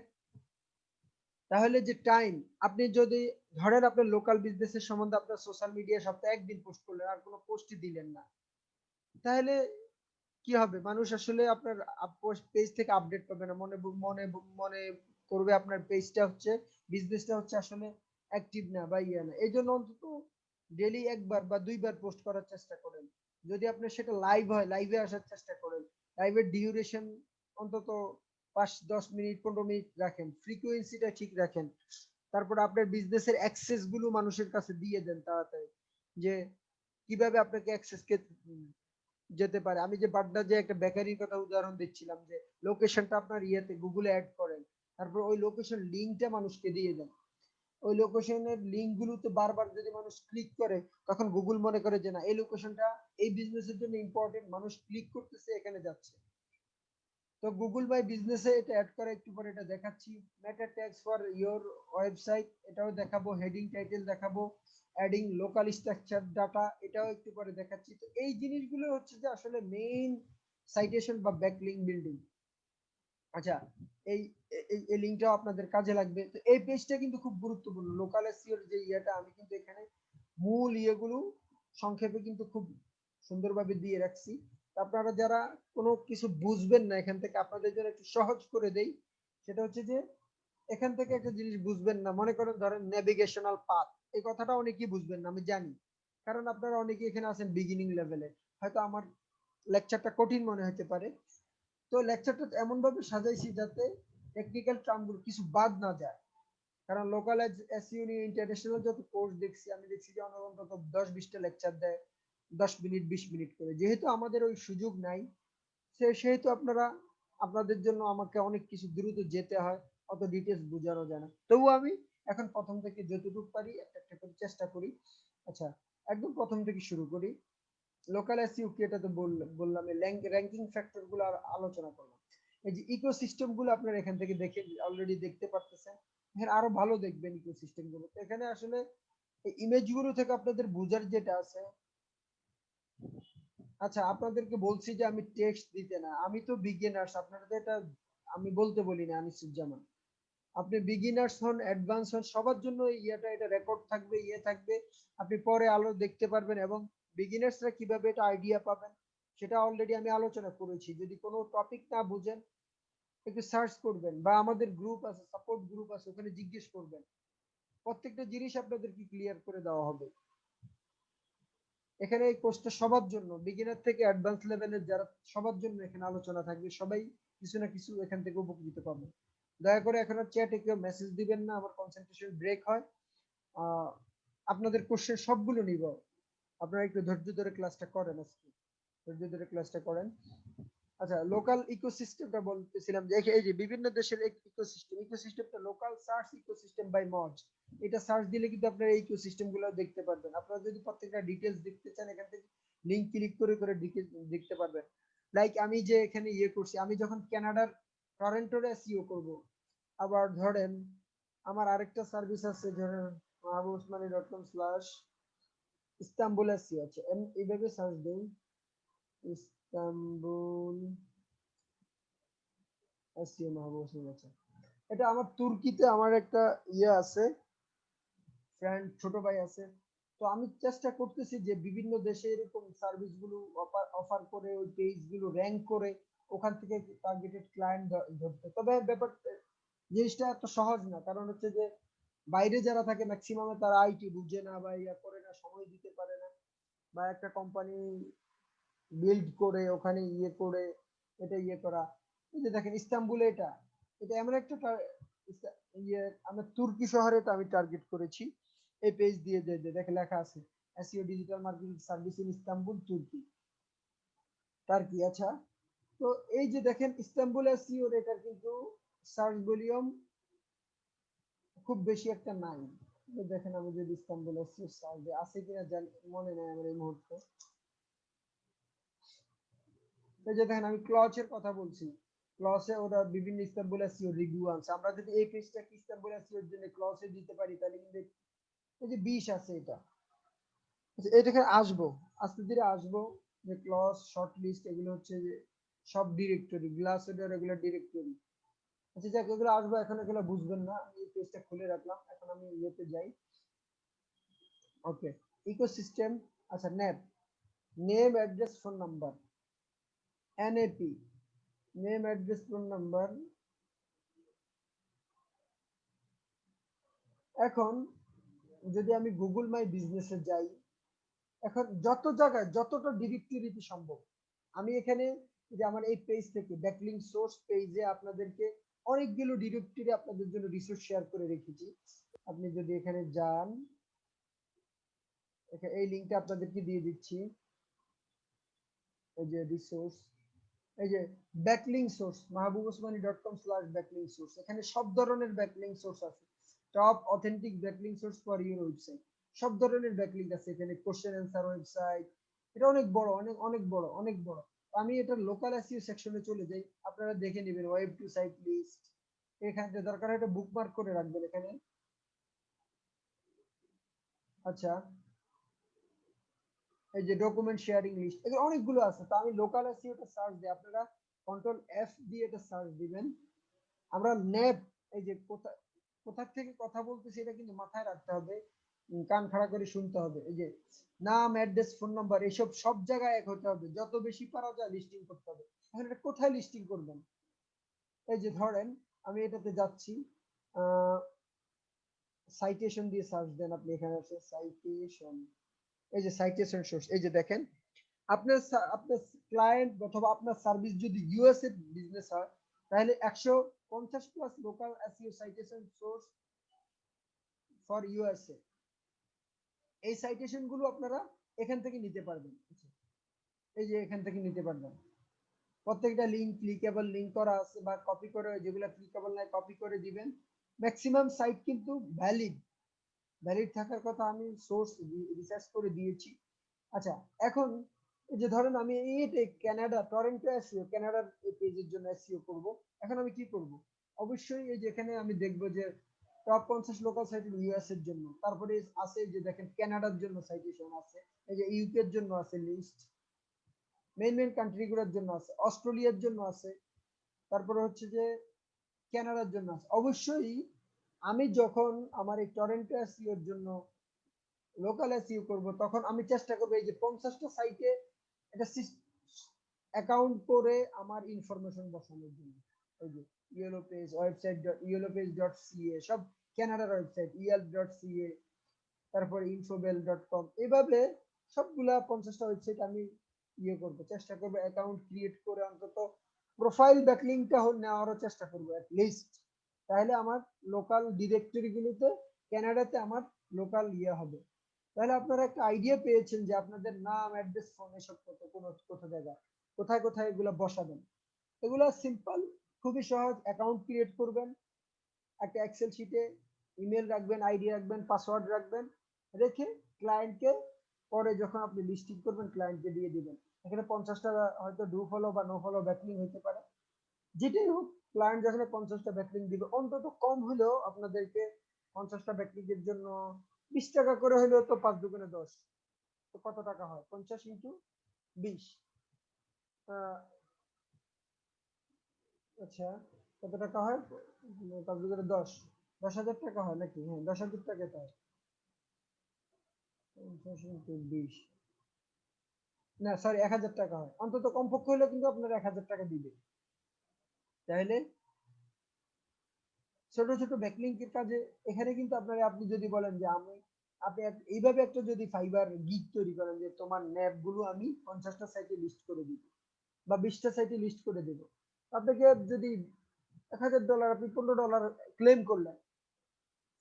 Speaker 1: তাহলে যে টাইম, আপনি যদি ধরেন আপনার লোকাল বিজনেসের সম্বন্ধে আপনার সোশ্যাল মিডিয়া সপ্তাহে একদিন পোস্ট করলেন, আর কোনো পোস্টই দিলেন না, তাহলে কি হবে? মানুষ আসলে আপনার পেজ থেকে আপডেট পাবে না, মনে করবে আপনার পেজটা হচ্ছে, বিজনেসটা হচ্ছে আসলে অ্যাক্টিভ না বা ইয়ে না। এই জন্য অন্তত ডেলি একবার বা দুইবার পোস্ট করার চেষ্টা করেন। যদি আপনার সেটা লাইভ হয়, লাইভে আসার চেষ্টা করেন। লাইভের ডিউরেশন অন্তত 5-10 মিনিট 15 মিনিট রাখেন, ফ্রিকোয়েন্সিটা ঠিক রাখেন। তারপর আপনার বিজনেসের অ্যাক্সেস গুলো মানুষের কাছে দিয়ে দেন তাড়াতাড়ি, যে কিভাবে আপনাকে অ্যাক্সেস যেতে পারে। আমি যে বাড্ডা যে একটা বেকারির কথা উদাহরণ দিচ্ছিলাম, যে লোকেশনটা আপনার ইয়েতে গুগলে অ্যাড করেন, তারপর ওই লোকেশন লিঙ্কটা মানুষকে দিয়ে দেন। ওই লোকেশনের লিঙ্ক গুলোতে বারবার যদি মানুষ ক্লিক করে, তখন গুগল মনে করে যে না, এই লোকেশনটা এই বিজনেসের জন্য ইম্পর্টেন্ট, মানুষ ক্লিক করতেছে, এখানে যাচ্ছে। তো গুগল বাই বিজনেসে এটা অ্যাড করা, একটু পরে এটা দেখাচ্ছি। মেটা ট্যাগস ফর ইওর ওয়েবসাইট, এটাও দেখাবো। হেডিং টাইটেল দেখাবো। অ্যাডিং লোকাল স্ট্রাকচার ডাটা, এটাও একটু পরে দেখাচ্ছি। তো এই জিনিসগুলো হচ্ছে যে আসলে মেইন সাইটেশন বা ব্যাকলিঙ্ক বিল্ডিং। আচ্ছা এই এই লিঙ্কটাও আপনাদের কাজে লাগবে। তো এই পেজটা কিন্তু খুব গুরুত্বপূর্ণ লোকাল এসইওর যে ইয়েটা, আমি কিন্তু এখানে মূল ইয়েগুলো সংক্ষেপে কিন্তু খুব সুন্দরভাবে দিয়ে রাখছি। আপনারা যারা কোনো কিছু বুঝবেন না, এখান থেকে আপনাদের জন্য একটু সহজ করে দেই। সেটা হচ্ছে যে এখান থেকে একটা জিনিস বুঝবেন না, মনে করেন ধরেন নেভিগেশনাল পাথ, এই কথাটা অনেকেই বুঝবেন না, আমি জানি। কারণ আপনারা অনেকেই এখানে আছেন বিগিনিং লেভেলে, হয়তো আমার লেকচারটা কঠিন মনে হতে পারে। তো লেকচারটা এমন ভাবে সাজাইছি যাতে টেকনিক্যাল টার্মগুলো কিছু বাদ না যায়। কারণ লোকাল এসইও নিয়ে ইন্টারন্যাশনাল যত কোর্স দেখছি, আমি দেখছি যে অন্তত 10-20টা লেকচার দেয় 10 মিনিট 20 মিনিট করে। যেহেতু আমাদের ওই সুযোগ নাই, সেহেতু আপনারা, আপনাদের জন্য আমাকে অনেক কিছু দ্রুত যেতে হয়, অত ডিটেলস বোঝানো যায় না। তবু আমি এখন প্রথম থেকে যতটুকু পারি একটা একটা করে চেষ্টা করি। আচ্ছা একদম প্রথম থেকে শুরু করি। লোকাল এসইও কি, এটা তো বললাম। র্যাঙ্কিং ফ্যাক্টর গুলো আলোচনা করলাম। এই যে ইকোসিস্টেম গুলো আপনারা এখান থেকে দেখে অলরেডি দেখতে পারতেছেন। এখানে আরো ভালো দেখবেন ইকোসিস্টেম গুলো। তো এখানে আসলে ইমেজ গুলো থেকে আপনাদের বোঝার যেটা আছে। আচ্ছা আপনাদেরকে বলছি যে আমি টেক্সট দিতে না, আমি তো বিগিনার্স, আপনারা তো এটা আমি বলতে বলি না আনিসুজ্জামান। আপনি বিগিনার্স হন অ্যাডভান্স হন, সবার জন্য ইয়েটা, এটা রেকর্ড থাকবে, ইয়ে থাকবে, আপনি পরে আলো দেখতে পারবেন। এবং বিগিনার্সরা কিভাবে এটা আইডিয়া পাবেন, সেটা অলরেডি আমি আলোচনা করেছি। যদি কোনো টপিক না বুঝেন একটু সার্চ করবেন, বা আমাদের গ্রুপ আছে, সাপোর্ট গ্রুপ আছে, ওখানে জিজ্ঞেস করবেন। প্রত্যেকটা জিনিস আপনাদেরকে ক্লিয়ার করে দেওয়া হবে। এখানে এই কোর্সটা সবার জন্য, বিগিনার থেকে অ্যাডভান্স লেভেলের যারা, সবার জন্য এখানে আলোচনা থাকবে। সবাই কিছু না কিছু এখান থেকে উপকৃত পাবে। দয়া করে এখন আর চ্যাটে কেউ মেসেজ দিবেন না, আমার কনসেন্ট্রেশন ব্রেক হয়। আপনাদের কোর্সের সবগুলো নিব, আপনারা একটু ধৈর্য ধরে ক্লাসটা করেন, আজকে ধৈর্য ধরে ক্লাসটা করেন। আচ্ছা, লোকাল ইকোসিস্টেমটা বলতেছিলাম যে এই যে বিভিন্ন দেশের ইকোসিস্টেমটা লোকাল সার্চ ইকোসিস্টেম বাই মজ। এটা সার্চ দিলে কিন্তু আপনারা এই ইকোসিস্টেম গুলো দেখতে পারবেন। আপনারা যদি প্রত্যেকটা ডিটেলস দেখতে চান, এখান থেকে লিংক ক্লিক করে করে দেখতে পারবেন। লাইক আমি যে এখানে ইয়ে করছি, আমি যখন কানাডার টরন্টোরে এসইও করব, আবার ধরেন আমার আরেকটা সার্ভিস আছে, ধরেন mahabusmani.com/ ইস্তাম্বুল এসইও আছে, এইভাবে সার্চ দেই ইস্তাম্বুল এসইও মাহবুব আছে। এটা আমার তুর্কিতে আমার একটা ইয়ে আছে, ফ্রেন্ড, ছোট ভাই আছে। তো আমি চেষ্টা করতেছি যে বিভিন্ন দেশে এরকম সার্ভিস গুলো অফার করে ওই পেজ গুলো র‍্যাঙ্ক করে ওখান থেকে টার্গেটেড ক্লায়েন্ট ধরতে। তবে ব্যাপার জিনিসটা এত সহজ না, কারণ হচ্ছে যে বাইরে যারা থাকে ম্যাক্সিমামে তারা আইটি বুঝে না, বা ইয়া করে না, সময় দিতে পারে না, বা একটা কোম্পানি বিল্ড করে ওখানে ইয়ে করে এটা ইয়ে করা। এই যে দেখেন ইস্তাম্বুলে এটা এটা এমন একটা ইয়ে, আমরা তুর্কি শহরে এটা আমি টার্গেট করেছি। এই পেজ দিয়ে দেখে লেখা আছে SEO digital marketing service in Istanbul তুর্কি, টার্কি। আচ্ছা, তো এই যে দেখেন ইস্তাম্বুল এসইও, এটার কিন্তু সার্চ ভলিউম খুব বেশি একটা নাই। দেখেন আমি যদি ইস্তাম্বুল এসইও সার্চ দিই, আছে কিনা জানি, মনে নাই আমার এই মুহূর্তে। এই যে দেখেন আমি ক্লচের কথা বলছি, ক্লচে ওরা বিভিন্ন ইস্তাম্বুল এসইও রিভিউ আছে। আমরা যদি এই পেজটা ইস্তাম্বুল এসইওর জন্য ক্লচে দিতে পারি, তাহলে কিন্তু এই যে 20 আছে এটা। আচ্ছা, এটাকে আসবো, আস্তে ধীরে আসবো, যে ক্লজ, শর্ট লিস্ট, এগুলো হচ্ছে যে সব ডিরেক্টরি, গ্লাস ওডার, এগুলো ডিরেক্টরি। আচ্ছা যাক, এগুলো আসবো, এখন এগুলো বুঝবেন না। আমি এই পেজটা খুলে রাখলাম, এখন আমি ইয়েতে যাই। ওকে, ইকোসিস্টেম। আচ্ছা, name address phone number, NAP, name address phone number. এখন যদি আমি গুগল মাই বিজনেসে যাই, এখন যত জায়গায় যতটা ডিরেক্টরিতে সম্ভব, আমি এখানে যে আমার এই পেজ থেকে ব্যাকলিংক সোর্স পেজে আপনাদেরকে অনেকগুলো ডিরেক্টরি আপনাদের জন্য রিসোর্স শেয়ার করে রেখেছি। আপনি যদি এখানে যান, এই লিংকটা আপনাদেরকে দিয়ে দিচ্ছি। এই যে রিসোর্স, এই যে ব্যাকলিংক সোর্স, mahabubosmani.com/ব্যাকলিংক সোর্স। এখানে সব ধরনের ব্যাকলিংক সোর্স আছে, top authentic backlink source for your website. সব ধরনের ব্যাকলিংক আছে এখানে, কোশ্চেন অ্যান্সার ওয়েবসাইট। এটা অনেক বড়, অনেক বড়, অনেক বড়। আমি এটা লোকাল এসইও সেকশনে চলে যাই, আপনারা দেখে নেবেন ওয়েব টু সাইট লিস্ট। এখানে দরকার হয় এটা বুকমার্ক করে রাখবেন এখানে। আচ্ছা, এই যে ডকুমেন্ট শেয়ারিং লিস্ট, এগুলো অনেকগুলো আছে। তো আমি লোকাল এসইওটা সার্চ দিই, আপনারা কন্ট্রোল এফ দিয়ে এটা সার্চ দিবেন। আমরা নেপ, এই যে কোথা থেকে কথা বলতেছি এটা কিন্তু মাথায় রাখতে হবে, কান খাড়া করে শুনতে হবে। এই যে নাম, অ্যাড্রেস, ফোন নাম্বার, এসব সব জায়গায় এক হতে হবে, যত বেশি পারা যায় লিস্টিং করতে হবে। এখন এটা কোথায় লিস্টিং করবেন? এই যে ধরেন আমি এটাতে যাচ্ছি, সাইটেশন দিয়ে সার্চ দেন আপনি, এখানে আছে সাইটেশন। এই যে সাইটেশন সোর্স, এই যে দেখেন আপনার আপনার ক্লায়েন্ট অথবা আপনার সার্ভিস যদি ইউএস এর বিজনেস হয়, তাহলে 150+ local SEO citation source for USA. এই সাইটেশন গুলো আপনারা এখান থেকে নিতে পারবেন। এই যে এখান থেকে নিতে পারবেন, প্রত্যেকটা লিংক ক্লিকেবল লিংক করা আছে, বা কপি করে, যেগুলো ক্লিকেবল নাই কপি করে দিবেন। ম্যাক্সিমাম সাইট কিন্তু ভ্যালিড থাকার কথা, আমি সোর্স রিসার্চ করে দিয়েছি। আচ্ছা, এখন এই যে ধরেন আমি এই কানাডা টরন্টো এসইও, কানাডার এই পেজের জন্য এসইও করব। এখন আমি কি করব? অবশ্যই এই যে এখানে আমি দেখব যে টপ 50 লোকাল সাইট ইউএস এর জন্য, তারপরে আছে যে দেখেন কানাডার জন্য সাইটেশন আছে, এই যে ইউকে এর জন্য আছে লিস্ট, মেইন কান্ট্রিগুলোর জন্য আছে, অস্ট্রেলিয়ার জন্য আছে, তারপরে হচ্ছে যে কানাডার জন্য আছে। অবশ্যই আমি যখন আমার এই টরন্টো এসইওর জন্য লোকাল এসইও করব, তখন আমি চেষ্টা করব এই যে 50টা সাইটে এটা অ্যাকাউন্ট করে আমার ইনফরমেশন বসানোর জন্য। এই যে ইয়েলো পেজ ওয়েবসাইট yellowpage.ca সব কানাডার ওয়েবসাইট yelp.ca, তারপরে infobel.com, এভাবে সবগুলা 50টা ওয়েবসাইট আমি করব, চেষ্টা করব অ্যাকাউন্ট ক্রিয়েট করে অন্তত প্রোফাইল ব্যাকলিংটা নেওয়ারও চেষ্টা করব অ্যাট লিস্ট। তাহলে আমার লোকাল ডিরেক্টরি গুলোতে কানাডাতে আমার লোকাল হবে। তাহলে আপনারা একটা আইডিয়া পেয়েছেন যে আপনাদের নাম, অ্যাড্রেস, ফোন এসব কোথা জায়গায় কোথায় কোথায় এগুলো বসাবেন। এগুলো সিম্পল, খুবই সহজ। অ্যাকাউন্ট ক্রিয়েট করবেন, একটা এক্সেল শিটে ইমেল রাখবেন, আইডি রাখবেন, পাসওয়ার্ড রাখবেন, রেখে ক্লায়েন্টকে পরে যখন আপনি লিস্টিং করবেন ক্লায়েন্টকে দিয়ে দিবেন। এখানে 50টা হয়তো ডু ফলো বা নো ফলো ব্যাকলিং হতে পারে, যেটাই হোক ক্লায়েন্ট যখন 50টা ব্যাকলিং দিবে, অন্তত কম হলেও আপনাদেরকে 50টা ব্যাকলিং এর জন্য 20 টাকা করে হলেও তো 5 দুগুণে 10, তো কত টাকা হয় 50 ইন্টু 20, আচ্ছা কত টাকা হয় 5 দুগুণে 10, 10,000 টাকা হয় নাকি? হ্যাঁ 10,000 টাকা তো হয়। 50 ইন্টু 20, না সরি 1,000 টাকা হয়, অন্তত কমপক্ষে হলেও কিন্তু আপনার 1,000 টাকা দিবে। তাহলে ছোট ছোট ব্যাকলিংকের কাজে এখানে কিন্তু আপনি যদি বলেন যে আপনি এইভাবে একটা যদি ফাইবার গিগ তৈরি করেন যে তোমার ন্যাপ গুলো আমি 50টা সাইটে লিস্ট করে দিব বা 20টা সাইটে লিস্ট করে দেব, আপনাকে যদি $1,000 আপনি $15 ক্লেম করলেন,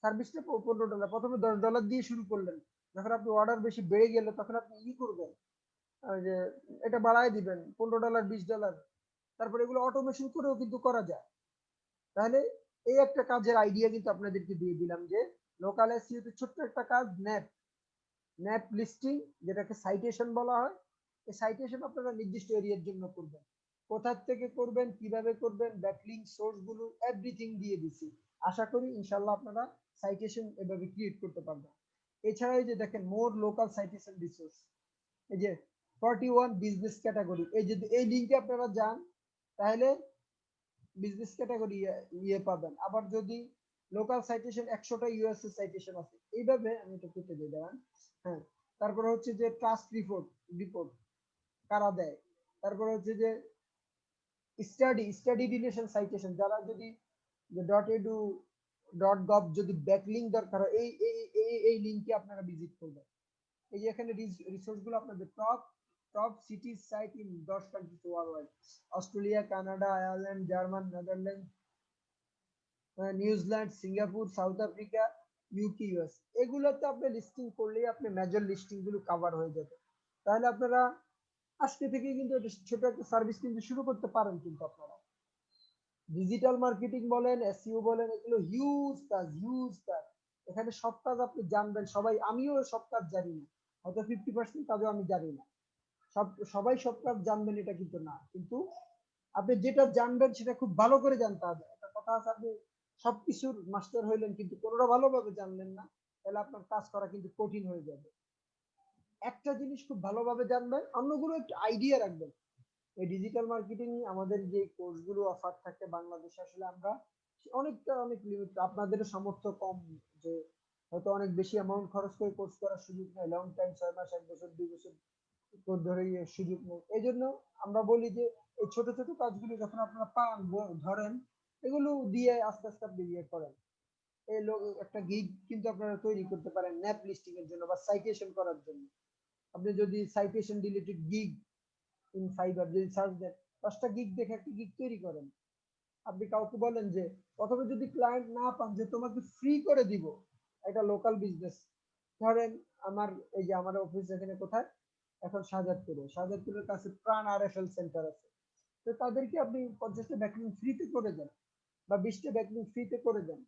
Speaker 1: সার্ভিসটা $15, প্রথমে $10 দিয়ে শুরু করলেন, যখন আপনি অর্ডার বেশি বেড়ে গেলে তখন আপনি করবেন যে এটা বাড়ায় দিবেন $15, $20, তারপরে এগুলো অটোমেশন করেও কিন্তু করা যায়। তাহলে এই একটা কাজের আইডিয়া কিন্তু আপনাদেরকে দিয়ে দিলাম যে লোকাল এসইওতে ছোট্ট একটা কাজ, ন্যাপ লিস্টিং, যেটাকে সাইটেশন বলা হয়। এই সাইটেশন আপনারা নির্দিষ্ট এরিয়ার জন্য করবেন, কোথা থেকে করবেন, কিভাবে করবেন, ব্যাকলিং সোর্স গুলো এভরিথিং দিয়ে দিছি। আশা করি ইনশাআল্লাহ আপনারা সাইটেশন এভাবে ক্রিয়েট করতে পারবেন। এছাড়া এই যে দেখেন মোর লোকাল সাইটেশন রিসোর্স, এই যে 41 বিজনেস ক্যাটাগরি, এই যদি এই লিংকে আপনারা যান তাহলে বিজনেস ক্যাটাগরি পাবেন। আবার যদি লোকাল সাইটেশন 100টা ইউএসএ সাইটেশন আছে, এইভাবে আমি এটা কেটে দিয়ে দাঁড়ান। হ্যাঁ, তারপরে হচ্ছে যে ট্রাস্ট রিপোর্ট কারা দেয়, তারপরে হচ্ছে যে স্টাডি রিলেশন সাইটেশন, যারা যদি .edu .gov যদি ব্যাকলিংক দরকার হয় এই লিংকে আপনারা ভিজিট করবেন। এই যে এখানে রিসোর্স গুলো আপনাদের top cities site in 10 countries world, Australia, Canada, Ireland, German, Netherland, New Zealand, Singapore, South Africa, UK, US, এগুলোতে আপনি লিস্টিং করলেই আপনি মেজর লিস্টিং গুলো কভার হয়ে যাবে। তাহলে আপনারা আজকে থেকে কিন্তু ছোট একটা সার্ভিস কিন্তু শুরু করতে পারেন। কিন্তু আপনারা ডিজিটাল মার্কেটিং বলেন, এসইও বলেন, এগুলো হিউজ কাজ। এখানে সব কাজ আপনি জানবেন সবাই, আমিও সব কাজ জানি না, হয়তো 50% কাজও আমি জানি না। সবাই সব কাজ জানবেন এটা কিন্তু না, কিন্তু আপনি যেটা জানবেন সেটা খুব ভালো করে জানতে হবে। একটা কথা আছে, আপনি সবকিছুর মাস্টার হইলেন কিন্তু কোনোটা ভালোভাবে জানলেন না, তাহলে আপনার কাজ করা কিন্তু কঠিন হয়ে যাবে। একটা জিনিস খুব ভালোভাবে জানবেন, অন্যগুলো একটু আইডিয়া রাখবেন। এই ডিজিটাল মার্কেটিং আমাদের যে কোর্সগুলো অফার থাকে বাংলাদেশে, আসলে আমরা অনেক লিমিট, আপনাদের সামর্থ্য কম, যে হয়তো অনেক বেশি অ্যামাউন্ট খরচ করে কোর্স করার সুযোগ নেই, লং টাইম 6 মাস, 1 বছর, 2 বছর ধরে সুযোগ নেই। এই জন্য আমরা বলি যে এই ছোট ছোট কাজগুলো যখন আপনারা পান, ধরেন, এগুলো দিয়ে আস্তে আস্তে আপনি করেন। এই একটা গিগ কিন্তু আপনারা তৈরি করতে পারেন ন্যাপ লিস্টিং এর জন্য বা সাইটেশন করার জন্য। আপনি যদি citation related gig in fibre যদি সার্চ দেন, 10টা গিগ দেখে একটা গিগ তৈরি করেন। আপনি কাউকে বলেন যে প্রথমে যদি ক্লায়েন্ট না পান যে তোমাকে ফ্রি করে দিব, এটা লোকাল বিজনেস, ধরেন এই যে আমার অফিস এখানে কোথায়, এখন শাহজাদপুরের কাছে প্রাণ আরএফএল সেন্টার আছে, তো তাদেরকে আপনি 50টা ব্যাকলিং ফ্রিতে করে দেন বা 20টা ব্যাকলিং ফ্রিতে করে দেন,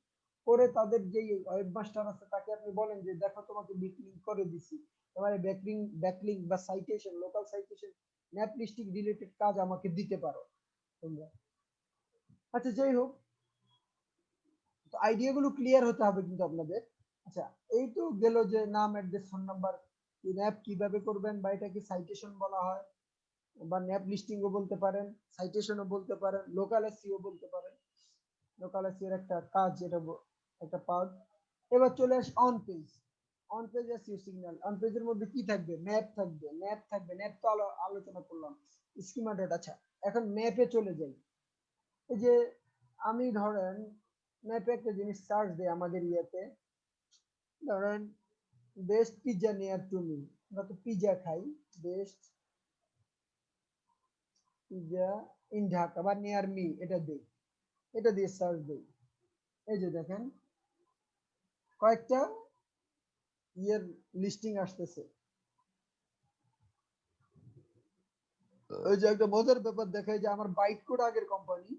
Speaker 1: করে তাদের যে ওয়েবমাস্টার আছে তাকে আপনি বলেন যে দেখো তোমাকে ব্যাকলিং করে দিছি, তোমার ব্যাকলিং বা citation, local citation, nap listing related কাজ আমাকে দিতে পারো তোমরা। আচ্ছা যাই হোক, আইডিয়া গুলো ক্লিয়ার হতে হবে কিন্তু আপনাদের। আচ্ছা, এই তো গেল যে নাম, অ্যাড্রেস, ফোন নাম্বার, ন্যাপ কিভাবে করবেন, বা এটাকে সাইটেশন বলা হয়, বা ন্যাপ লিস্টিং ও বলতে পারেন, সাইটেশনও বলতে পারেন, লোকাল এসইও বলতে পারেন। লোকাল এসইও এর একটা কাজ, এটা একটা পার্ট। এবার চলে আসি on page. On page SEO signal, on পেজের মধ্যে কি থাকবে? ম্যাপ থাকবে, ম্যাপ তো আলোচনা করলাম, স্কিমা ডট। আচ্ছা, এখন ম্যাপে চলে যাই। এই যে আমি ধরেন ম্যাপে একটা জিনিস সার্চ দেই আমাদের ইয়েতে, ধরেন best pizza near to me, আমরা তো পিজ্জা খাই, বেস্ট পিজ্জা ইন ঢাকা বা নিয়ার মি, এটা দেই, এটা দিয়ে সার্চ দেই। এই যে দেখেন কয়েকটা ইয়ের লিস্টিং আসতেছে। ওই যে একটা মজার ব্যাপার দেখায় যে আমার বাইট কোড আগের কোম্পানি,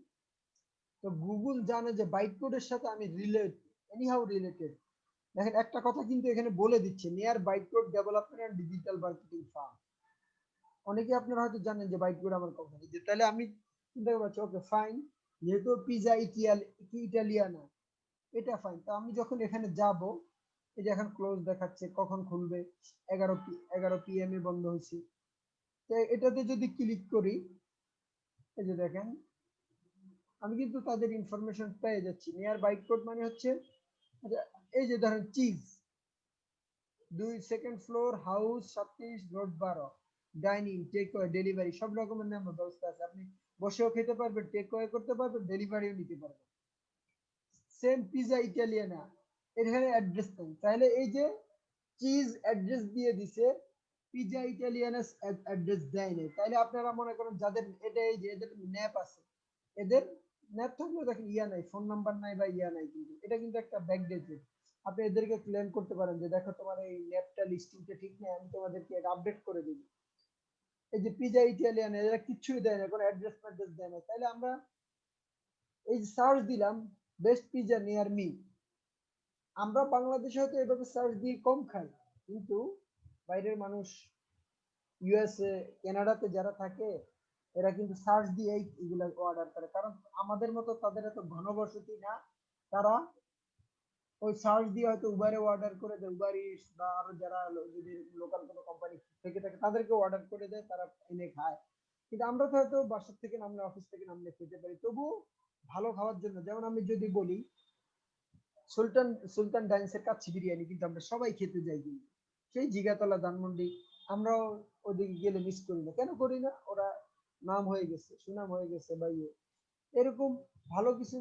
Speaker 1: তো গুগল জানে যে বাইট কোডের সাথে আমি এনিহাউ রিলেটেড। দেখেন একটা কথা কিন্তু এখানে বলে দিচ্ছে, near byte code development and digital marketing firm. অনেকে আপনারা হয়তো জানেন যে বাইট কোড আমার কোম্পানি, যে তাহলে আমি চিন্তা করছি ওকে ফাইন, যেহেতু পিজা ইটালিয়ানা, এটা ফাইন। তো আমি যখন এখানে যাব, এই যে এখন ক্লোজ দেখাচ্ছে, কখন খুলবে, 11 PM এ বন্ধ হয়েছে। তো এটাতে যদি ক্লিক করি, এই যে দেখেন আমি কিন্তু তাদের ইনফরমেশন পেয়ে যাচ্ছি। নিয়ার বাইট কোড মানে হচ্ছে, আচ্ছা, এই যে ধরেন cheese 2 floor house 37 road 12, dining, take away, delivery, সব রকমের নাম ব্যবস্থা আছে। আপনি বসেও খেতে পারবেন, টেক ওয়ে করতে পারবেন, ডেলিভারিও নিতে পারবেন। সেম পিজা ইটালিয়ানা, এখানে অ্যাড্রেস নেই, তাহলে এই যে চিজ অ্যাড্রেস দিয়ে দিছে, পিজা ইটালিয়ানাস অ্যাড্রেস দেয় নাই। তাহলে আপনারা মনে করেন যাদের এটা, এই যে এদের ম্যাপ আছে, এদের ম্যাপ থাকলেও দেখেন ইয়া নাই, ফোন নাম্বার নাই বা ইয়া নাই, কিন্তু এটা কিন্তু একটা ব্যাকডেটেড। আপনি এদেরকে ক্লেম করতে পারেন যে দেখো তোমার এই ম্যাপটা লিস্টিংটা ঠিক নেই, আমি তোমাদেরকে এটা আপডেট করে দিই। এই যে পিজা ইটালিয়ান, এরা কিছুই দেয় না, কোনো অ্যাড্রেস ফ্যাড্রেস দেয় না। তাহলে আমরা এই যে সার্চ দিলাম বেস্ট পিজা নিয়ার মি, আমরা বাংলাদেশে হয়তো এভাবে সার্চ দিয়ে কম খাই, কিন্তু বাইরের মানুষ, ইউএসএ, কানাডাতে যারা থাকে, এরা কিন্তু সার্চ দিয়ে এগুলা অর্ডার করে, কারণ আমাদের মতো তাদের এত ঘনবসতি না। তারা ওই সার্চ দিয়ে হয়তো উবারে অর্ডার করে দেয়, উবার ইটস বা আরো যারা যদি লোকাল কোনো কোম্পানি থেকে থাকে তাদেরকে অর্ডার করে দেয়, তারা এনে খায়। কিন্তু আমরা তো হয়তো বাসা থেকে নামলে, অফিস থেকে নামলে খেতে পারি, তবু ভালো খাওয়ার জন্য। যেমন আমি যদি বলি সুলতান সুলতান ডাইন্সের কাচ্চি বিরিয়ানি কিন্তু আমরা সবাই খেতে যাই, কিন্তু সেই জিগাতলা ধানমন্ডি আমরাও ওদিকে গেলে মিস করি না। কেন করি না? ওরা নাম হয়ে গেছে, সুনাম হয়ে গেছে বা ইয়ে, এরকম ভালো কিছু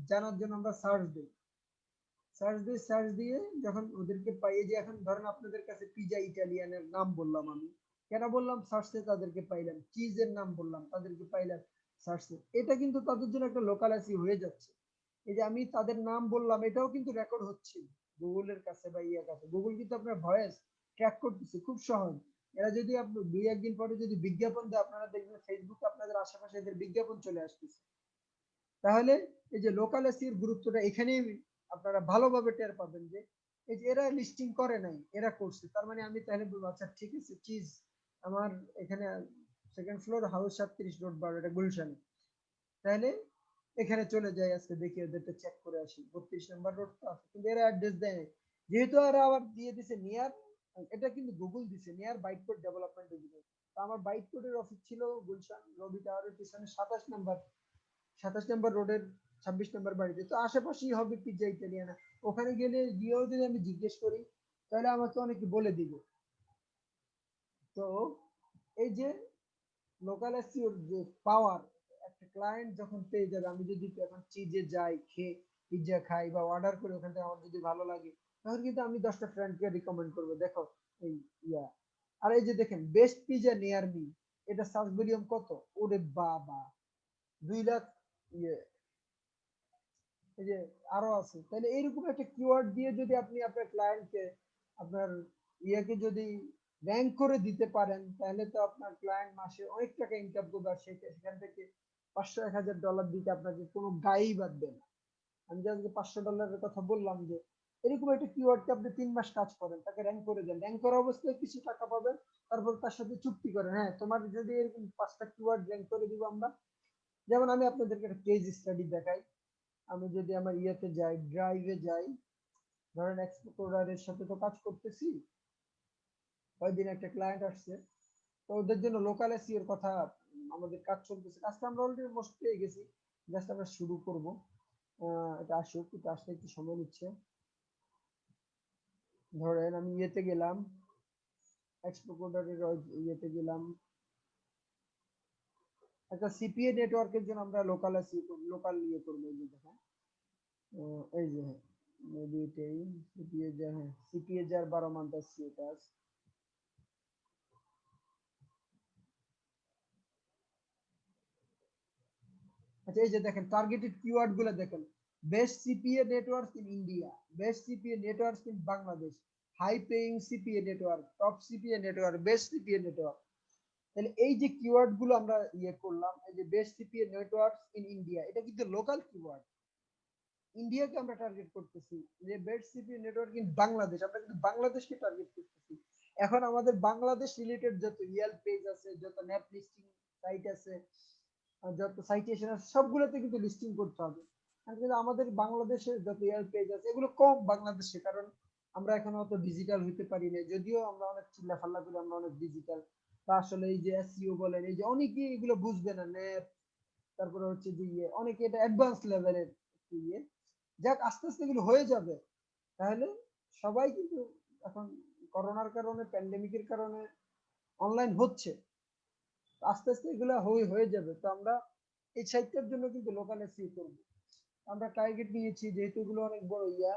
Speaker 1: জানার জন্য আমরা সার্চ দিয়ে যখন ওদেরকে পাই, যে এখন ধরেন আপনাদের কাছে পিজা ইটালিয়ানের নাম বললাম আমি, কেন বললাম? সার্চে তাদেরকে পাইলাম, চিজের নাম বললাম তাদেরকে পাইলাম সার্চে। এটা কিন্তু তাদের জন্য একটা লোকালাইজি হয়ে যাচ্ছে। এই যে আমি তাদের নাম বললাম, এটাও কিন্তু রেকর্ড হচ্ছে গুগলের কাছে বা ইয়ার কাছে। গুগল কিন্তু আপনার ভয়েস ট্র্যাক করতেছে খুব সহজ। এরা যদি আপনি 2-1 দিন পরে যদি বিজ্ঞাপন দেয়, আপনারা দেখবেন ফেসবুকে আপনাদের আশেপাশে এদের বিজ্ঞাপন চলে আসতেছে। তাহলে এই যে লোকাল এসির গুরুত্বটা এখানেই আপনারা ভালোভাবে টের পাবেন, যে এই যে এরা লিস্টিং করে নাই, এরা করছে। তার মানে আমি তাহলে বলবো আচ্ছা ঠিক আছে, চিজ আমার এখানে 2 ফ্লোর হাউস 37 রোড 12, এটা গুলশান, তাহলে এখানে চলে যাই, আজকে দেখি ওদেরটা চেক করে আসি। 32 নম্বর রোড তো আছে, কিন্তু এরা অ্যাড্রেস দেয় নাই। যেহেতু এরা আবার দিয়ে দিছে নিয়ার, এটা কিন্তু গুগল দিছে near byte code development engineer. তো আমার বাইট কোডের অফিস ছিল গুলশান রবি টাওয়ারের পিছনে 27 নম্বর রোডের 26 নম্বর বাড়িতে, তো আশেপাশেই হবে পিজ্জা ইটালিয়ানা। ওখানে গিয়েও যদি আমি জিজ্ঞেস করি, তাহলে আমাকে অনেকে বলে দিবে। তো এই যে লোকাল এসইওর যে পাওয়ার, একটা ক্লায়েন্ট যখন পেয়ে যাবে, আমি যদি এখন চিজে যাই, খেয়ে পিজ্জা খাই বা অর্ডার করি ওখান থেকে, আমার যদি ভালো লাগে, তখন কিন্তু আমি 10টা ফ্রেন্ডকে রিকমেন্ড করবো, দেখো এই ইয়া। আর এই যে দেখেন বেস্ট পিজ্জা নিয়ার মি, এটা সার্চ ভলিউম কত? ওরে বাবা, 2 লাখ, ইয়ে, এই যে আরো আছে। তাহলে এইরকম একটা কিওয়ার্ড দিয়ে যদি আপনি আপনার ক্লায়েন্টকে, আপনার ইয়াকে যদি র্যাঙ্ক করে দিতে পারেন, তাহলে তো আপনার ক্লায়েন্ট মাসে অনেক টাকা ইনকাম করবে, আর সেখান থেকে $500-1000 দিতে আপনাকে কোনো গায়েই বাঁধবে না। আমি যে আজকে $500 কথা বললাম, যে এরকম একটা কিওয়ার্ডকে আপনি 3 মাস কাজ করেন, তাকে র্যাঙ্ক করে দেন, র্যাঙ্ক করা অবস্থায় কিছু টাকা পাবেন, তারপর তার সাথে চুক্তি করেন, হ্যাঁ তোমার যদি এরকম 5টা কিওয়ার্ড র্যাঙ্ক করে দিব আমরা। যেমন আমি আপনাদেরকে একটা কেস স্টাডি দেখাই। আমি যদি আমার ইয়েতে যাই, ড্রাইভে যাই, ধরেন এক্সপ্লোরারের সাথে তো কাজ করতেছি, কয়েকদিন একটা ক্লায়েন্ট আসছে, তো ওদের জন্য লোকাল এসইওর কথা আমাদের কাজ চলতেছে। কাজটা আমরা অলরেডি মোস্ট পেয়ে গেছি, জাস্ট আমরা শুরু করব। এটা আসুক, এটা আসতে একটু সময় নিচ্ছে। ধরেন আমি ইয়েতে গেলাম, এক্সপো কোডারের ইয়েতে গেলাম, একটা সিপিএ নেটওয়ার্কের জন্য আমরা লোকাল ইয়ে করবো। এই যে দেখেন, এই যে হ্যাঁ, মেবি এটাই সিপিএ যার, হ্যাঁ সিপিএ যার 12 মান্থ আসছে এটা আছে। আচ্ছা এই যে দেখেন টার্গেটেড কিওয়ার্ড গুলো দেখেন, best CPA network in India, best CPA network in Bangladesh, high paying CPA network, top CPA network, best CPA network. তাহলে এই যে কিওয়ার্ড গুলো আমরা ইয়ে করলাম, এই যে best CPA network in India, এটা কিন্তু লোকাল কিওয়ার্ড, ইন্ডিয়াকে আমরা টার্গেট করতেছি। যে best CPA network in Bangladesh, আমরা কিন্তু বাংলাদেশকে টার্গেট করতেছি। এখন আমাদের বাংলাদেশ রিলেটেড যত ইয়েল পেজ আছে, যত ন্যাপ লিস্টিং সাইট আছে, যত সাইটেশন আছে, সবগুলোতে কিন্তু লিস্টিং করতে হবে। কিন্তু আমাদের বাংলাদেশের যত ইয়েল পেজ আছে এগুলো কম বাংলাদেশে, কারণ আমরা এখন অত ডিজিটাল হইতে পারি না, যদিও আমরা অনেক চিল্লাফাল্লা করি আমরা অনেক ডিজিটাল। বা আসলে এই যে এসইও বলেন, এই যে অনেকে এগুলো বুঝবে না, ন্যাপ, তারপরে হচ্ছে যে ইয়ে, অনেকে এটা অ্যাডভান্স লেভেলের ইয়ে। যাক আস্তে আস্তে এগুলো হয়ে যাবে। তাহলে সবাই কিন্তু এখন করোনার কারণে, প্যান্ডেমিকের কারণে অনলাইন হচ্ছে, আস্তে আস্তে এগুলো হয়ে যাবে। তো আমরা এই সাইটটার জন্য কিন্তু লোকাল এসইও করব। আমরা টার্গেট নিয়েছি যেহেতু এগুলো অনেক বড় ইয়া,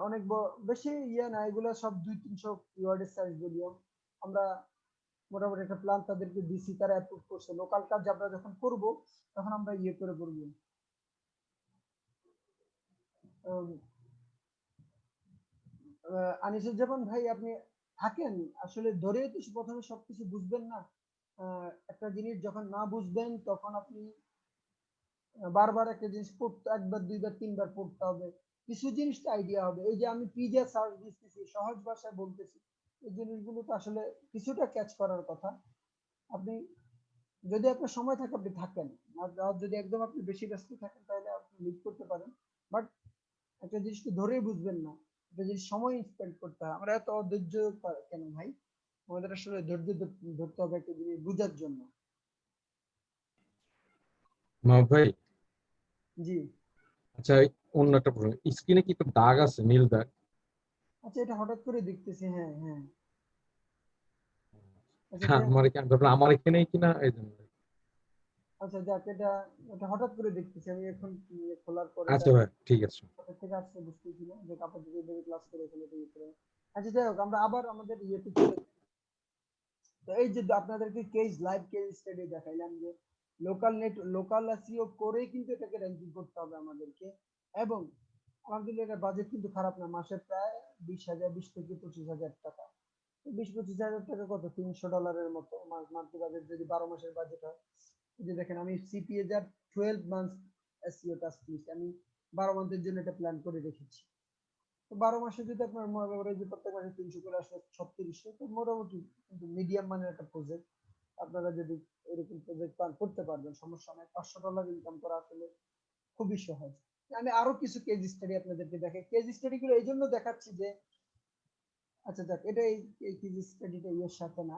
Speaker 1: অনেক বেশি ইয়া না, এগুলো সব 200-300 কিওয়ার্ডের সার্চ ভলিউম। আমরা মোটামুটি একটা প্ল্যান তাদেরকে দিছি, তারা অ্যাপ্রুভ করছে। লোকাল কাজ আমরা যখন করব তখন আমরা ইয়ে করে করব। আনিসুজ্জামান ভাই আপনি থাকেন, আসলে ধরে তো প্রথমে সবকিছু বুঝবেন না। একটা জিনিস যখন না বুঝবেন তখন আপনি বারবার একটা জিনিস পড়তে, একবার দুইবার তিনবার পড়তে হবে, কিছু জিনিস তো আইডিয়া হবে। এই যে আমি পিজে সার্চ দিতেছি, সহজ ভাষায় বলতেছি, এই জিনিসগুলো তো আসলে কিছুটা ক্যাচ করার কথা। আপনি যদি আপনার সময় থাকে আপনি থাকেন, আর যদি একদম আপনি বেশি ব্যস্ত থাকেন তাহলে আপনি লিড করতে পারেন। বাট একটা জিনিসকে ধরেই বুঝবেন না, একটা জিনিস সময় স্পেন্ড করতে হয়। আমরা এত অধৈর্য কেন ভাই? আমাদের আসলে ধৈর্য ধরতে হবে একটা জিনিস বুঝার জন্য।
Speaker 5: মাহবুব ভাই,
Speaker 1: জি।
Speaker 5: আচ্ছা অন্য একটা প্রশ্ন, স্ক্রিনে কি একটা দাগ আছে, নীল দাগ?
Speaker 1: আচ্ছা এটা হঠাৎ করে দেখতেছি, হ্যাঁ হ্যাঁ। আচ্ছা
Speaker 5: হ্যাঁ,
Speaker 1: দেখ,
Speaker 5: আমার এখানে ভাবলাম আমার এখানেই কিনা, এই জন্য।
Speaker 1: আচ্ছা যাক, এটা এটা হঠাৎ করে দেখতেছি আমি এখন, খোলার পরে এটা
Speaker 5: আচ্ছা ভাই, ঠিক আছে।
Speaker 1: কোথা থেকে আসছে বুঝতেছি না, যে কাপড় দিয়ে ক্লাস করে এখানে ইয়ে করে। আচ্ছা যাই হোক, আমরা আবার আমাদের ইয়েতে চলে যাই। তো এই যে আপনাদেরকে লাইভ কেস স্টাডি দেখাইলাম যে লোকাল এসইও করেই কিন্তু এটাকে র্যাঙ্কিং করতে হবে আমাদেরকে। এবং আলহামদুলিল্লাহ এটা বাজেট কিন্তু খারাপ না, মাসে প্রায় 20,000, 20 থেকে 25,000 টাকা। 20-25,000 টাকা কত, $300 মতো মান্থলি বাজেট, যদি 12 মাসের বাজেট হয়। এই যে দেখেন আমি সিপিএ যার 12 মান্থ এসইও টাস্ক লিস্ট আমি 12 মান্থের জন্য এটা প্ল্যান করে রেখেছি। তো 12 মাসে যদি আপনার যে প্রত্যেক মাসে 300 করে আসে 3600, তো মোটামুটি কিন্তু মিডিয়াম মানের একটা প্রজেক্ট। আপনারা যদি এরকম প্রজেক্ট পান করতে পারবেন, সমস্যা নাই। $500 ইনকাম করা আসলে খুবই সহজ। আমি আরো কিছু কেস স্টাডি আপনাদেরকে দেখাই। কেস স্টাডি গুলো এই জন্য দেখাচ্ছি যে, আচ্ছা দেখ এটা এই কেস স্টাডিটা ইয়ের সাথে না,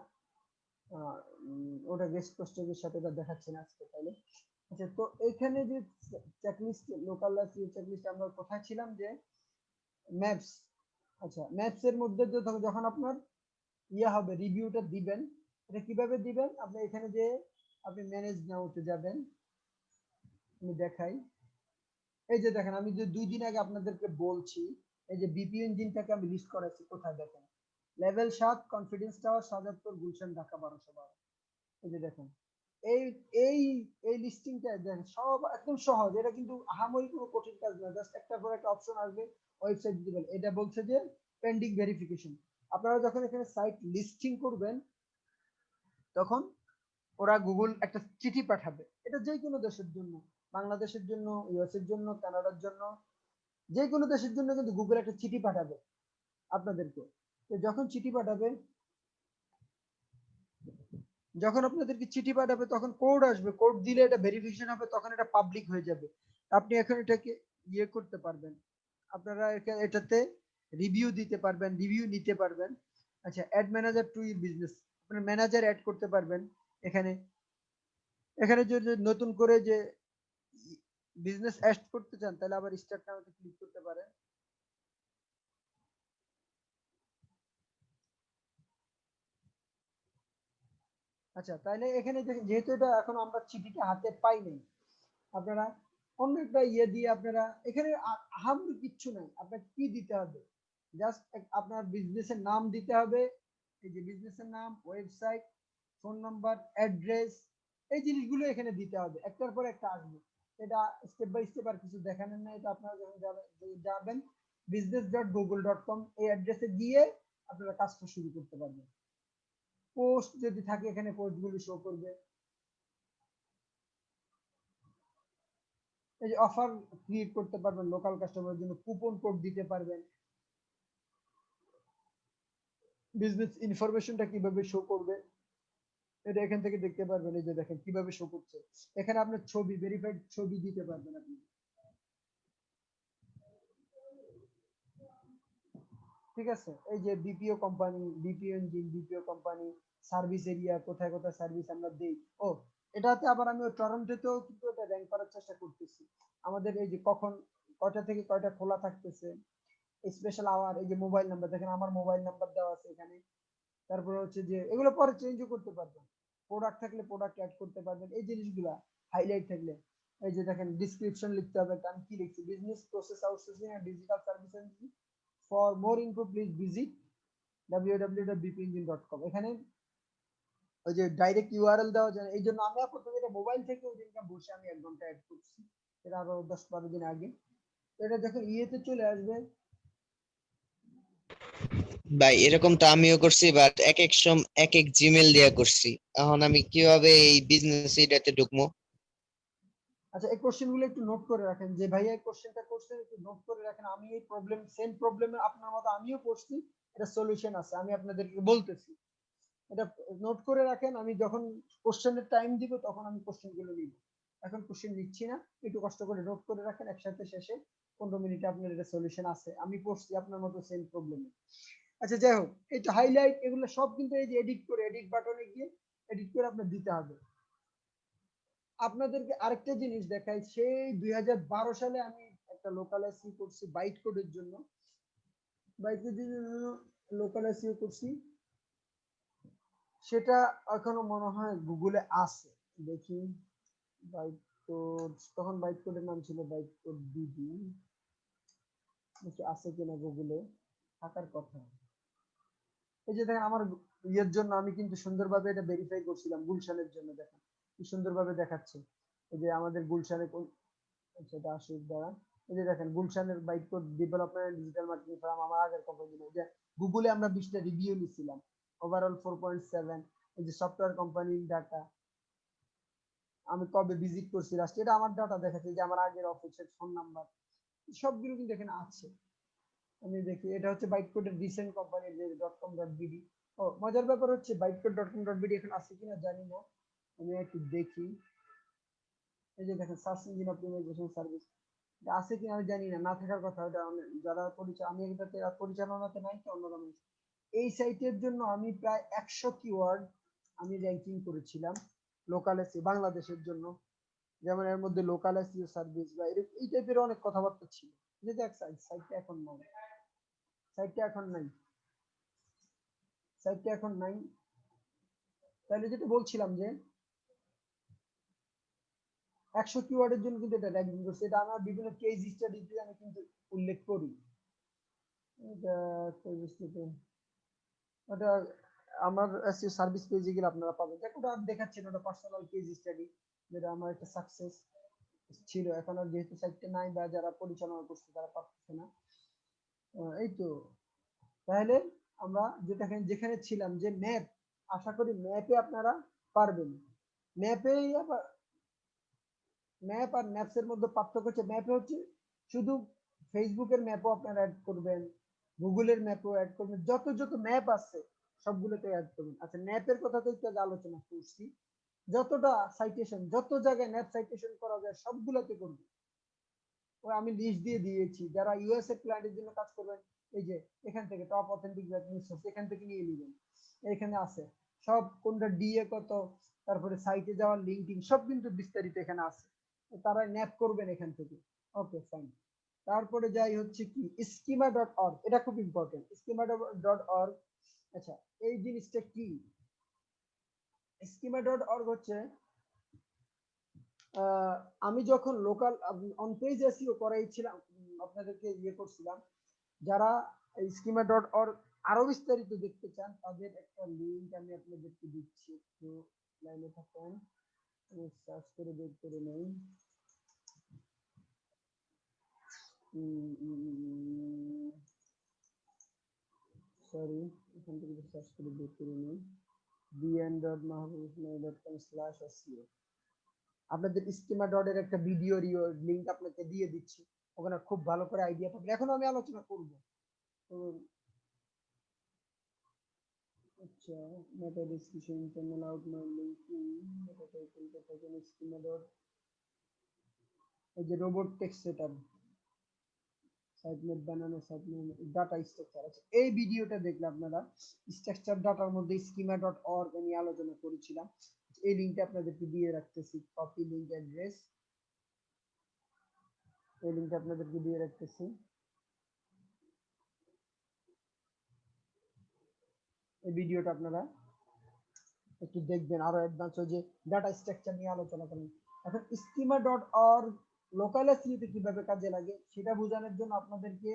Speaker 1: ওটা গেস্ট পোস্টের সাথে এটা দেখাচ্ছি না আজকে তাইলে। আচ্ছা তো এখানে যে চেকলিস্ট, লোকাল চেকলিস্ট আমরা কোথায় ছিলাম, যে ম্যাপস। আচ্ছা ম্যাপস এর মধ্যে যখন আপনার ইয়া হবে, রিভিউটা দিবেন, এটা কিভাবে দিবেন? আপনি এখানে যে আপনি ম্যানেজ নাওতে যাবেন, আমি দেখাই। এই যে দেখেন আমি যে 2 দিন আগে আপনাদেরকে বলছি, এই যে বিপি ইঞ্জিনটাকে আমি লিস্ট করেছি কোথায় দেখেন, level 7 confidence tower, Shahjadpur, Gulshan, Dhaka 1212। এই যে দেখেন এই এই এই লিস্টিংটা দেখেন, সব একদম সহজ। এটা কিন্তু আহামরি কোনো কঠিন কাজ না, জাস্ট একটার পর একটা অপশন আসবে, ওয়েবসাইট দিবেন। এটা বলছে যে পেন্ডিং ভেরিফিকেশন। আপনারা যখন এখানে সাইট লিস্টিং করবেন তখন ওরা গুগল একটা চিঠি পাঠাবে, এটা যে কোনো দেশের জন্য, বাংলাদেশের জন্য, ইউএস এর জন্য, কানাডার জন্য, যে কোনো দেশের জন্য কিন্তু গুগল একটা চিঠি পাঠাবে আপনাদেরকে। তো যখন চিঠি পাঠাবে, যখন আপনাদেরকে চিঠি পাঠাবে তখন কোড আসবে, কোড দিলে এটা ভেরিফিকেশন হবে, তখন এটা পাবলিক হয়ে যাবে। আপনি এখন এটাকে ইয়ে করতে পারবেন, আপনারা এটাতে রিভিউ দিতে পারবেন, রিভিউ নিতে পারবেন। আচ্ছা add manager to your business, আপনার ম্যানেজার অ্যাড করতে পারবেন এখানে। এখানে যদি নতুন করে যে বিজনেস অ্যাড করতে চান তাহলে আবার স্টার্ট নাও ক্লিক করতে পারেন। আচ্ছা, তাহলে এখানে যেহেতু এটা এখন আমরা চিঠিটা হাতে পাই নাই, আপনারা অন্য একটা ইয়ে দিয়ে আপনারা এখানে আহামরি কিচ্ছু নাই, আপনার কি দিতে হবে, জাস্ট আপনার বিজনেসের নাম দিতে হবে, এই যে বিজনেসের নাম, ওয়েবসাইট, ফোন নাম্বার, অ্যাড্রেস, এই জিনিসগুলো এখানে দিতে হবে, একটার পর একটা আসবে। এটা স্টেপ বাই স্টেপ আর কিছু দেখানোর না, এটা আপনারা যখন যাবেন business.google.com এই অ্যাড্রেসে গিয়ে আপনারা কাজটা শুরু করতে পারবেন। পোস্ট যদি থাকে এখানে পোস্টগুলো শো করবে, এই যে অফার ক্রিয়েট করতে পারবেন, লোকাল কাস্টমারের জন্য কুপন কোড দিতে পারবেন, বিজনেস ইনফরমেশনটা কিভাবে শো করবে এটা এখান থেকে দেখতে পারবেন। এই যে দেখেন কিভাবে শো করছে, এখানে আপনার ছবি, ভেরিফাইড ছবি দিতে পারবেন আপনি। ঠিক আছে, এই যে BPO company, BPO engine, BPO company, service area, কোথায় কোথায় সার্ভিস আমরা দেই। ও এটাতে আবার আমি টরন্টোতেও কিন্তু এটা র্যাঙ্ক করার চেষ্টা করতেছি। আমাদের এই যে কখন কয়টা থেকে কয়টা খোলা থাকতেছে, স্পেশাল আওয়ার, এই যে মোবাইল নাম্বার দেখেন, আমার মোবাইল নাম্বার দেওয়া আছে এখানে। তারপরে হচ্ছে যে এগুলো পরে চেঞ্জও করতে পারবেন, প্রোডাক্ট থাকলে প্রোডাক্ট অ্যাড করতে পারবেন, এই জিনিসগুলা হাইলাইট থাকলে। এই যে দেখেন ডিসক্রিপশন লিখতে হবে, আমি কি লিখছি, business process outsourcing and digital services, for more info please visit www.bpengine.com। এখানে ওই যে ডাইরেক্ট ইউআরএল দেওয়া যায়, এই জন্য আমি প্রথমে এটা মোবাইল থেকে ওই দিনটা বসে আমি 1 ঘন্টা অ্যাড করছি, এটা আরো 10-12 দিন আগে। এটা যখন ইয়েতে চলে আসবে,
Speaker 4: ভাই এরকম তো আমিও করছি, বাট এক এক এক এক জিমেল দিয়া করছি। এখন আমি কিভাবে এই বিজনেস এটাতে ঢুকবো?
Speaker 1: আচ্ছা এই কোশ্চেন গুলো একটু নোট করে রাখেন, যে ভাইয়া এই কোশ্চেনটা করছেন একটু নোট করে রাখেন, আমি এই প্রবলেম, সেম প্রবলেমে আপনার মতো আমিও পড়ছি, এটা সলিউশন আছে, আমি আপনাদেরকে বলতেছি, এটা নোট করে রাখেন। আমি যখন কোশ্চেনের টাইম দিব তখন আমি কোশ্চেন গুলো নিব, এখন কোশ্চেন নিচ্ছি না, একটু কষ্ট করে নোট করে রাখেন, একসাথে শেষে 15 মিনিটে আপনার এটা সলিউশন আছে, আমি পড়ছি আপনার মতো সেম প্রবলেমে। আচ্ছা যাই হোক, এই যে হাইলাইট এগুলো সব কিন্তু এই যে এডিট করে, এডিট বাটনে গিয়ে এডিট করে আপনার দিতে হবে। আপনাদেরকে আরেকটা জিনিস দেখাই, সেই 2012 সালে আমি একটা লোকাল এসইও করছি বাইট কোডের জন্য, বাইট কোডের জন্য লোকাল এসইও করছি, সেটা এখনো মনে হয় গুগলে আছে, দেখি বাইট কোড, তখন বাইট কোডের নাম ছিল বাইট কোড বিডি, দেখি আছে কিনা গুগলে, থাকার কথা। এই যে দেখেন আমার ইয়ের জন্য আমি কিন্তু সুন্দরভাবে এটা ভেরিফাই করছিলাম, গুলশানের জন্য দেখেন কি সুন্দরভাবে দেখাচ্ছে, এই যে আমাদের গুলশানে সেটা আসুক দ্বারা, এই যে দেখেন গুলশানের byte code development digital marketing firm, আমার আগের কোম্পানি, যে গুগলে আমরা 20টা রিভিউ নিছিলাম, ওভারঅল 4.7, এই যে সফটওয়্যার কোম্পানির ডাটা, আমি কবে ভিজিট করছি লাস্ট, এটা আমার ডাটা দেখাচ্ছে, যে আমার আগের অফিসের ফোন নাম্বার সবগুলো কিন্তু এখানে আছে। আমি দেখি এটা হচ্ছে বাইট কোডের রিসেন্ট কোম্পানির যে .com.bd। ও মজার ব্যাপার হচ্ছে বাইট কোড .com.bd এখন আছে কিনা জানি না, আমি একটু দেখি। এই যে দেখেন সার্চ ইঞ্জিন অপটিমাইজেশন সার্ভিস, এটা আছে কিনা আমি জানি না, না থাকার কথা, ওটা যারা আমি এটাতে পরিচালনাতে নাই তো অন্যরকম। এই সাইটের জন্য আমি প্রায় 100 কিওয়ার্ড আমি র্যাঙ্কিং করেছিলাম লোকাল এসি বাংলাদেশের জন্য, যেমন এর মধ্যে লোকাল এসিও সার্ভিস বা এই টাইপের অনেক কথাবার্তা ছিল। যে দেখ সাইটটা এখন নাই, সাইটটা এখন নাই, সাইটটা এখন নাই। তাহলে যেটা বলছিলাম যে 100 কিওয়ার্ডের জন্য কিন্তু এটা র্যাঙ্কিং করছে, এটা আমার বিভিন্ন কেস স্টাডিতে আমি কিন্তু উল্লেখ করি। এটা কেস স্টাডি, ওটা আমার এসইও সার্ভিস পেজে গেলে আপনারা পাবেন, দেখো ওটা দেখাচ্ছেন, ওটা পার্সোনাল কেস স্টাডি, যেটা আমার একটা সাকসেস ছিল, এখন আর যেহেতু সাইটটা নাই বা যারা পরিচালনা করছে তারা পারতেছে না। এই তো, তাহলে আমরা যেখানে ছিলাম যে ম্যাপ, আশা করি ম্যাপে আপনারা পারবেন। ম্যাপেই আবার ম্যাপ আর ম্যাপস এর মধ্যে পার্থক্য হচ্ছে, ম্যাপে হচ্ছে শুধু ফেসবুকের ম্যাপও আপনারা অ্যাড করবেন, গুগলের ম্যাপও অ্যাড করবেন, যত যত ম্যাপ আছে সবগুলোতে অ্যাড করবেন। আচ্ছা ম্যাপের কথা তো একটু আলোচনা করছি, যতটা সাইটেশন, যত জায়গায় ম্যাপ সাইটেশন করা যায় সবগুলোতে করবেন। ওই আমি লিস্ট দিয়ে দিয়েছি, যারা ইউএস এর ক্লায়েন্টের জন্য কাজ করবেন, এই যে এখান থেকে টপ অথেন্টিক নিউজ সোর্স এখান থেকে নিয়ে নেবেন, এখানে আছে সব, কোনটা ডিএ কত, তারপরে সাইটে যাওয়ার লিঙ্কিং সব কিন্তু বিস্তারিত এখানে আছে, তারা ন্যাপ করবেন এখান থেকে। ওকে ফাইন, তারপরে যাই হচ্ছে কি schema.org, এটা খুব ইম্পর্টেন্ট, schema.org। আচ্ছা এই জিনিসটা কি, schema.org হচ্ছে আমি যখন লোকাল অন পেজ এসইও করাইছিলাম, আপনাদেরকে ইয়ে করছিলাম, যারা schema.org আরো বিস্তারিত দেখতে চান তাদের একটা লিংক আমি আপনাদেরকে দিচ্ছি, একটু লাইনে থাকুন, আমি সার্চ করে বের করে নেই। সরি, এখান থেকে সার্চ করে বের করে নেই। bn.mahbubismail.com/seo আপনাদের schema.org এর একটা ভিডিও লিংক আপনাকে দিয়ে দিচ্ছি, ওখানে খুব ভালো করে আইডিয়া পাবেন। এখন আমি আলোচনা করব। আচ্ছা, মেটা ডিসক্রিপশন, ইন্টারনাল আউটলাইন, লিংকিং, এটা টাইটেল থাকেন schema.org, এই যে রোবট টেক্সট সেটআপ, সাইটম্যাপ বানানো, সাইটম্যাপ ডাটা স্ট্রাকচার আছে। এই ভিডিওটা দেখলে আপনারা স্ট্রাকচার ডাটার মধ্যে schema.org নিয়ে আলোচনা করেছিলাম। এই লিংকটা আপনাদেরকে দিয়ে রাখতেছি, কপি লিংক অ্যাড্রেস, এই লিংকটা আপনাদেরকে দিয়ে রাখতেছি। এই ভিডিওটা আপনারা একটু দেখবেন, আরো অ্যাডভান্স হয়ে যে ডাটা স্ট্রাকচার নিয়ে আলোচনা করেন। এখন schema.org লোকাল এসইওতে কিভাবে কাজে লাগে সেটা বোঝানোর জন্য আপনাদেরকে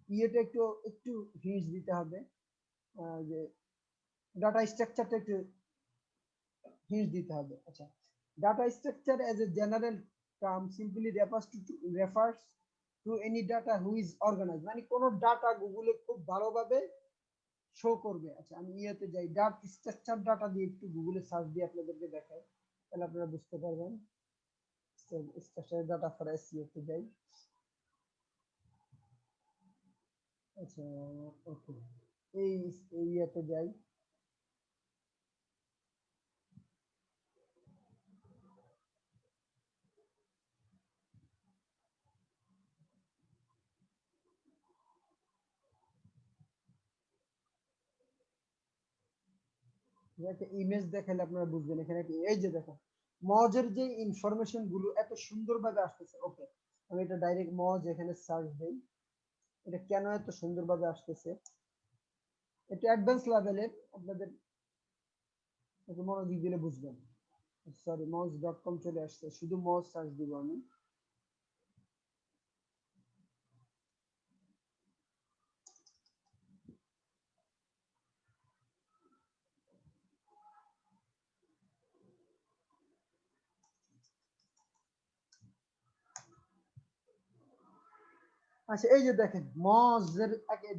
Speaker 1: ইয়েটা একটু একটু হিন্টস দিতে হবে, যে ডাটা স্ট্রাকচারটা একটু হিন্টস দিতে হবে। আচ্ছা, data structure as a general term simply refers to any data who is organized, মানে কোন ডাটা গুগলে খুব ভালোভাবে শো করবে। আচ্ছা, আমি ইয়েতে যাই, ডাটা স্ট্রাকচার ডাটা দিয়ে একটু গুগলে সার্চ দিয়ে আপনাদেরকে দেখাই, তাহলে আপনারা বুঝতে পারবেন। স্ট্রাকচার ডাটা ফর এসইও তে যাই। আচ্ছা, ওকে, এই ইয়েতে যাই। একটা ইমেজ দেখালে আপনারা বুঝবেন। এখানে এই যে দেখো, মজের যে ইনফরমেশন গুলো এত সুন্দরভাবে আসতেছে। ওকে, আমি এটা ডাইরেক্ট মজ এখানে সার্চ দেই, এটা কেন এত সুন্দরভাবে আসতেছে, এটা অ্যাডভান্স লেভেলের, আপনাদের একটু মনোযোগ দিলে বুঝবেন। সরি, moj.com চলে আসছে, শুধু মজ সার্চ দিব আমি। আচ্ছা, এই যে দেখেন মজের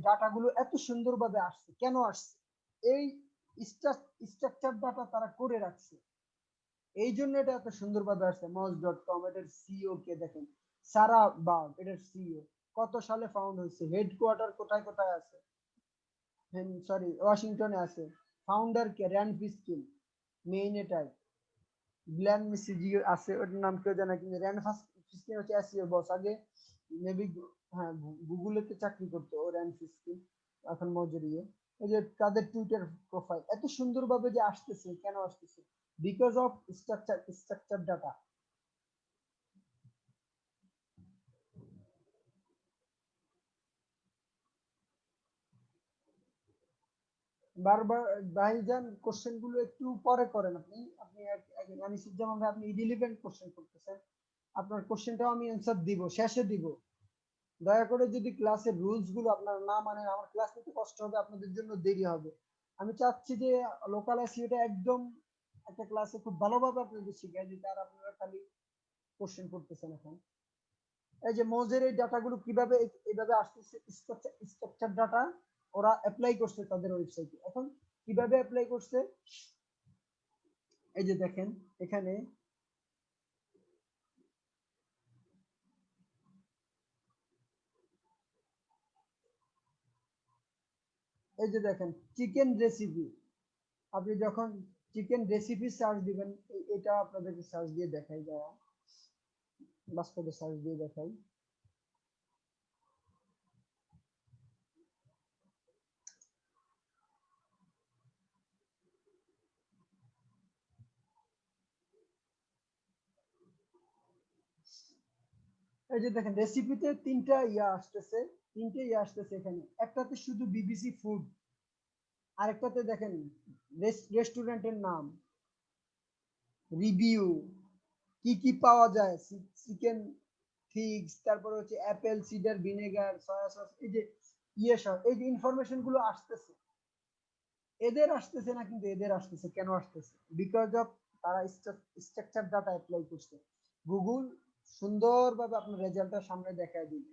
Speaker 1: ডাটাগুলো এত সুন্দরভাবে আসছে, কেন আসছে? এই স্ট্রাকচার ডাটা তারা করে রাখছে, এই জন্য এটা এত সুন্দরভাবে আসছে। moj.com, এটার সিইও কে দেখেন, সারা বাগ, এটার সিইও কত সালে ফাউন্ড হয়েছে, হেডকোয়ার্টার কোথায় কোথায় আছে, সরি ওয়াশিংটনে আছে, ফাউন্ডার কে র্যান্ড ফিস্কিন, মেইন এটাই, গ্ল্যান মিসিজি আছে, ওটার নাম কেউ জানে, কিন্তু র্যান্ড ফিস্কিন হচ্ছে এসইও বস, আগে মেবি হ্যাঁ গুগলেতে চাকরি করতো ও র্যান্ড ফিস্কিন, এখন মজুরিয়ে। এই যে তাদের টুইটার প্রোফাইল এত সুন্দরভাবে যে আসতেছে, কেন আসতেছে? Because of structure data. বারবার ভাইজান কোশ্চেন গুলো একটু পরে করেন, আপনি আপনি আনিসুজ্জামান ভাই, আপনি ইরিলেভেন্ট কোশ্চেন করতেছেন, আপনার কোশ্চেনটাও আমি অ্যান্সার দিব, শেষে দিব। দয়া করে যদি ক্লাসের রুলস গুলো আপনারা না মানেন, আমার ক্লাস নিতে কষ্ট হবে, আপনাদের জন্য দেরি হবে। আমি চাচ্ছি যে লোকাল এসইওটা একদম একটা ক্লাসে খুব ভালোভাবে আপনাদের শিখিয়ে দিতে, আর আপনারা খালি কোশ্চেন করতেছেন। এখন এই যে মজের এই ডাটাগুলো কিভাবে এইভাবে আসতেছে, স্ট্রাকচার ডাটা ওরা অ্যাপ্লাই করছে তাদের ওয়েবসাইটে। এখন কিভাবে অ্যাপ্লাই করছে, এই যে দেখেন এখানে এই যে দেখেন চিকেন রেসিপি, আপনি যখন চিকেন রেসিপি সার্চ দিবেন, এটা আপনাদেরকে সার্চ দিয়ে দেখাই, যারা বাস্তবে সার্চ দিয়ে দেখাই। এই যে দেখেন রেসিপিতে তিনটা ইয়া আসতেছে, এখানে একটাতে শুধু বিবিসি ফুড, আরেকটাতে দেখেন রেস্টুরেন্টের নাম, রিভিউ, কি কি পাওয়া যায়, চিকেন ফিক্স, তারপরে হচ্ছে Apple cider vinegar, soya sauce, এই যে সব এই যে ইনফরমেশন গুলো আসতেছে, এদের আসতেছে না, কিন্তু এদের আসতেছে। কেন আসতেছে? বিকজ অফ তারা স্ট্রাকচার ডাটা অ্যাপ্লাই করছে। গুগল সুন্দরভাবে আপনার রেজাল্টটা সামনে দেখায় দিবে।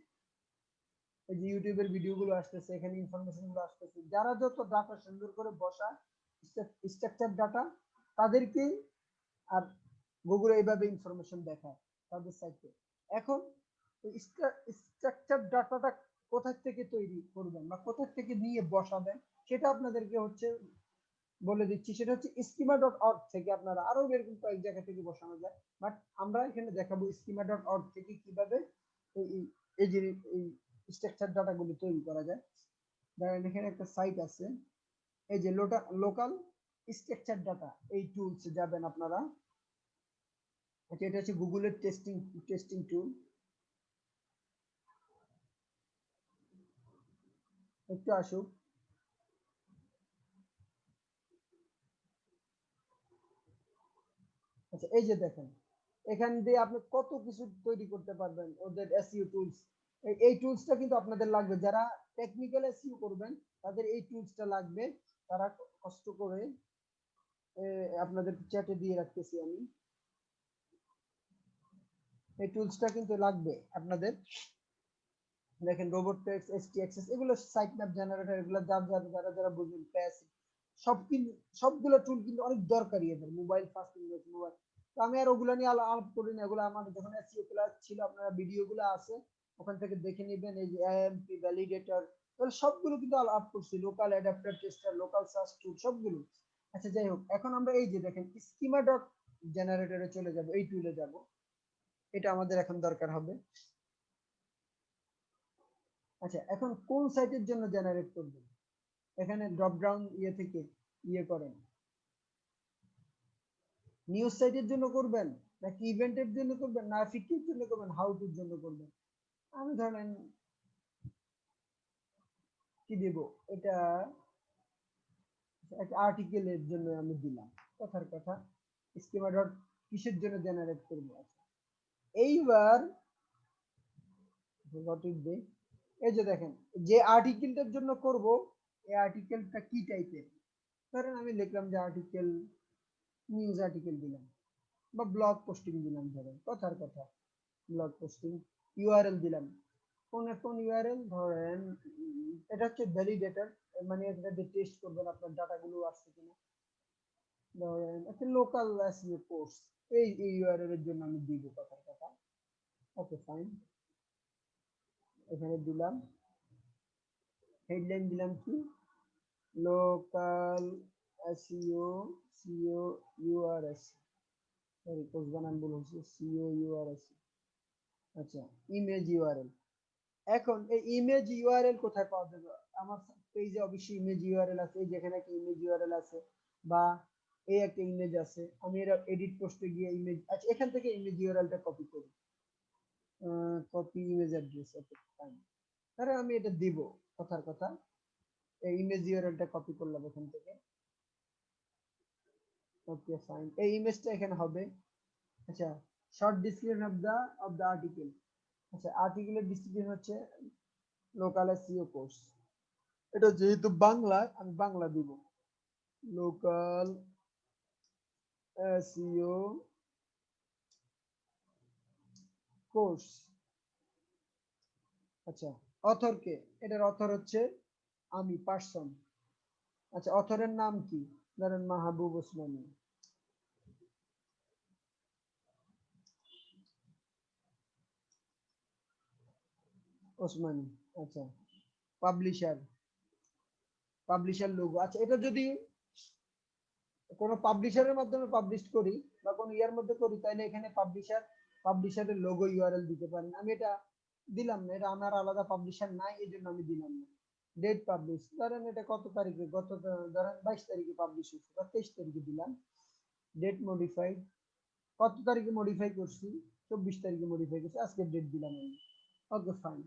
Speaker 1: এই যে ইউটিউবের ভিডিওগুলো আসতেছে, এখানে ইনফরমেশন গুলো আসতেছে, যারা যত ডাটা সুন্দর করে বসা স্ট্রাকচার ডাটা, তাদেরকে আর গুগল এইভাবে ইনফরমেশন দেখায় তাদের সাইটে। এখন স্ট্রাকচার ডাটাটা কোথা থেকে তৈরি করবেন বা কোথা থেকে নিয়ে বসাবেন, সেটা আপনাদেরকে হচ্ছে বলে দিচ্ছি। সেটা হচ্ছে schema.org থেকে আপনারা আরো এরকম কয়েক জায়গা থেকে বসানো যায়, বাট আমরা এখানে দেখাবো schema.org থেকে কিভাবে এই যে এই স্ট্রাকচার ডাটাগুলি তৈরি করা যায়। দেখেন এখানে একটা সাইট আছে, এই যে লোকাল স্ট্রাকচার ডাটা, এই টুলসে যাবেন আপনারা। আচ্ছা, এটা হচ্ছে গুগলের টেস্টিং টুল। একটু আসুক। আচ্ছা, এই যে দেখেন, এখান দিয়ে আপনি কত কিছু তৈরি করতে পারবেন। ওদের এসইও টুলস, এই টুলসটা কিন্তু আপনাদের লাগবে। যারা টেকনিক্যাল এসইও করবেন তাদের এই টুলসটা লাগবে। তারা কষ্ট করে আপনাদের চ্যাটে দিয়ে রাখতেছি আমি। এই টুলসটা কিন্তু লাগবে আপনাদের। দেখেন রোবট টেক্সট, এসটিএক্সএস, এগুলো সাইট ম্যাপ জেনারেটর, এগুলো যারা যারা বুঝবেন, প্যাস, সবগুলো টুল কিন্তু অনেক দরকারি এদের মোবাইল ফার্স্ট ইংলিশ মোবাইল। তো আমি আর ওগুলো নিয়ে আলাপ করি না, এগুলো আমার যখন এসইও ক্লাস ছিল আপনারা ভিডিওগুলো আছে ওখান থেকে দেখে নেবেন। এই যে এএমপি ভ্যালিডেটর, এগুলো সবগুলো কিন্তু আলাপ করছি, local adapter tester, local search টুল, সবগুলো। আচ্ছা, যাই হোক, এখন আমরা এই যে দেখেন স্কিমা ডট জেনারেটরে চলে যাব, এই টুলে যাব, এটা আমাদের এখন দরকার হবে। আচ্ছা, এখন কোন সাইটের জন্য জেনারেট করবেন, এখানে ড্রপ ডাউন থেকে করেন। নিউজ সাইটের জন্য করবেন, নাকি ইভেন্টের জন্য করবেন, না ফিক্সের জন্য করবেন, হাউ টুর জন্য করবেন। আমি ধরেন কি দেব, এটা একটা আর্টিকেলের জন্য আমি দিলাম, কথার কথা। স্কিমা ডট কিসের জন্য জেনারেট করব। এইবার এই যে দেখেন, যে আর্টিকেলটার জন্য করব, এই আর্টিকেলটা কি টাইপের। ধরেন আমি লিখলাম যে আর্টিকেল, নিউজ আর্টিকেল দিলাম, বা ব্লগ পোস্টিং দিলাম, ধরেন কথার কথা ব্লগ পোস্টিং। ইউআরএল দিলাম, কোন ইউআরএল, ধরেন এটা হচ্ছে ভ্যালিডেটর, মানে এটা দিয়ে টেস্ট করবেন আপনার ডাটাগুলো আসছে কিনা। ধরেন একটা লোকাল এসইও কোর্স, এই ইউআরএল এর জন্য আমি দিব, কথার কথা। ওকে, ফাইন, এখানে দিলাম। হেডলাইন দিলাম কি, local SEO SEO URS, sorry course বানান ভুল হচ্ছে, সিও ইউআরএস। আচ্ছা, ইমেজ ইউআরএল। এখন এই ইমেজ ইউআরএল কোথায় পাওয়া যাবে? আমার পেজে অবশ্যই ইমেজ ইউআরএল আছে, এই যেখানে একটা ইমেজ ইউআরএল আছে, বা এই একটা ইমেজ আছে। আমি এর এডিট পোস্টে গিয়ে ইমেজ, আচ্ছা এখান থেকে ইমেজ ইউআরএলটা কপি করি, কপি ইমেজ অ্যাড্রেস। ওকে, ফাইন, তাহলে আমি এটা দিব, কথার কথা। এই ইমেজ ইউআরএলটা কপি করলাম এখান থেকে। ওকে, ফাইন, এই ইমেজটা এখানে হবে। আচ্ছা, short description of the article. আচ্ছা, আর্টিকেলের ডিসক্রিপশন হচ্ছে লোকাল এসইও কোর্স। এটা যেহেতু বাংলা, আমি বাংলা দিব, লোকাল এসইও কোর্স। আচ্ছা, অথর কে? এটার অথর হচ্ছে আমি, পার্সন। আচ্ছা, অথরের নাম কি? ধরেন মাহবুব ওসমানী। ওসমানী, আচ্ছা। Publisher logo. আচ্ছা, এটা যদি কোনো পাবলিশারের মাধ্যমে পাবলিশ করি বা কোনো ইয়ার মধ্যে করি, তাহলে এখানে পাবলিশারের লোগো ইউআরএল দিতে পারেন। আমি এটা দিলাম না, এটা আমার আলাদা পাবলিশার নাই, এই জন্য আমি দিলাম না। ডেট পাবলিশ, ধরেন এটা কত তারিখে, ধরেন 22 তারিখে পাবলিশ হয়েছে, বা 23 তারিখে দিলাম। ডেট মডিফাইড, কত তারিখে মডিফাই করছি, 24 তারিখে মডিফাই করছি, আজকের ডেট দিলাম আমি। ওকে, ফাইন।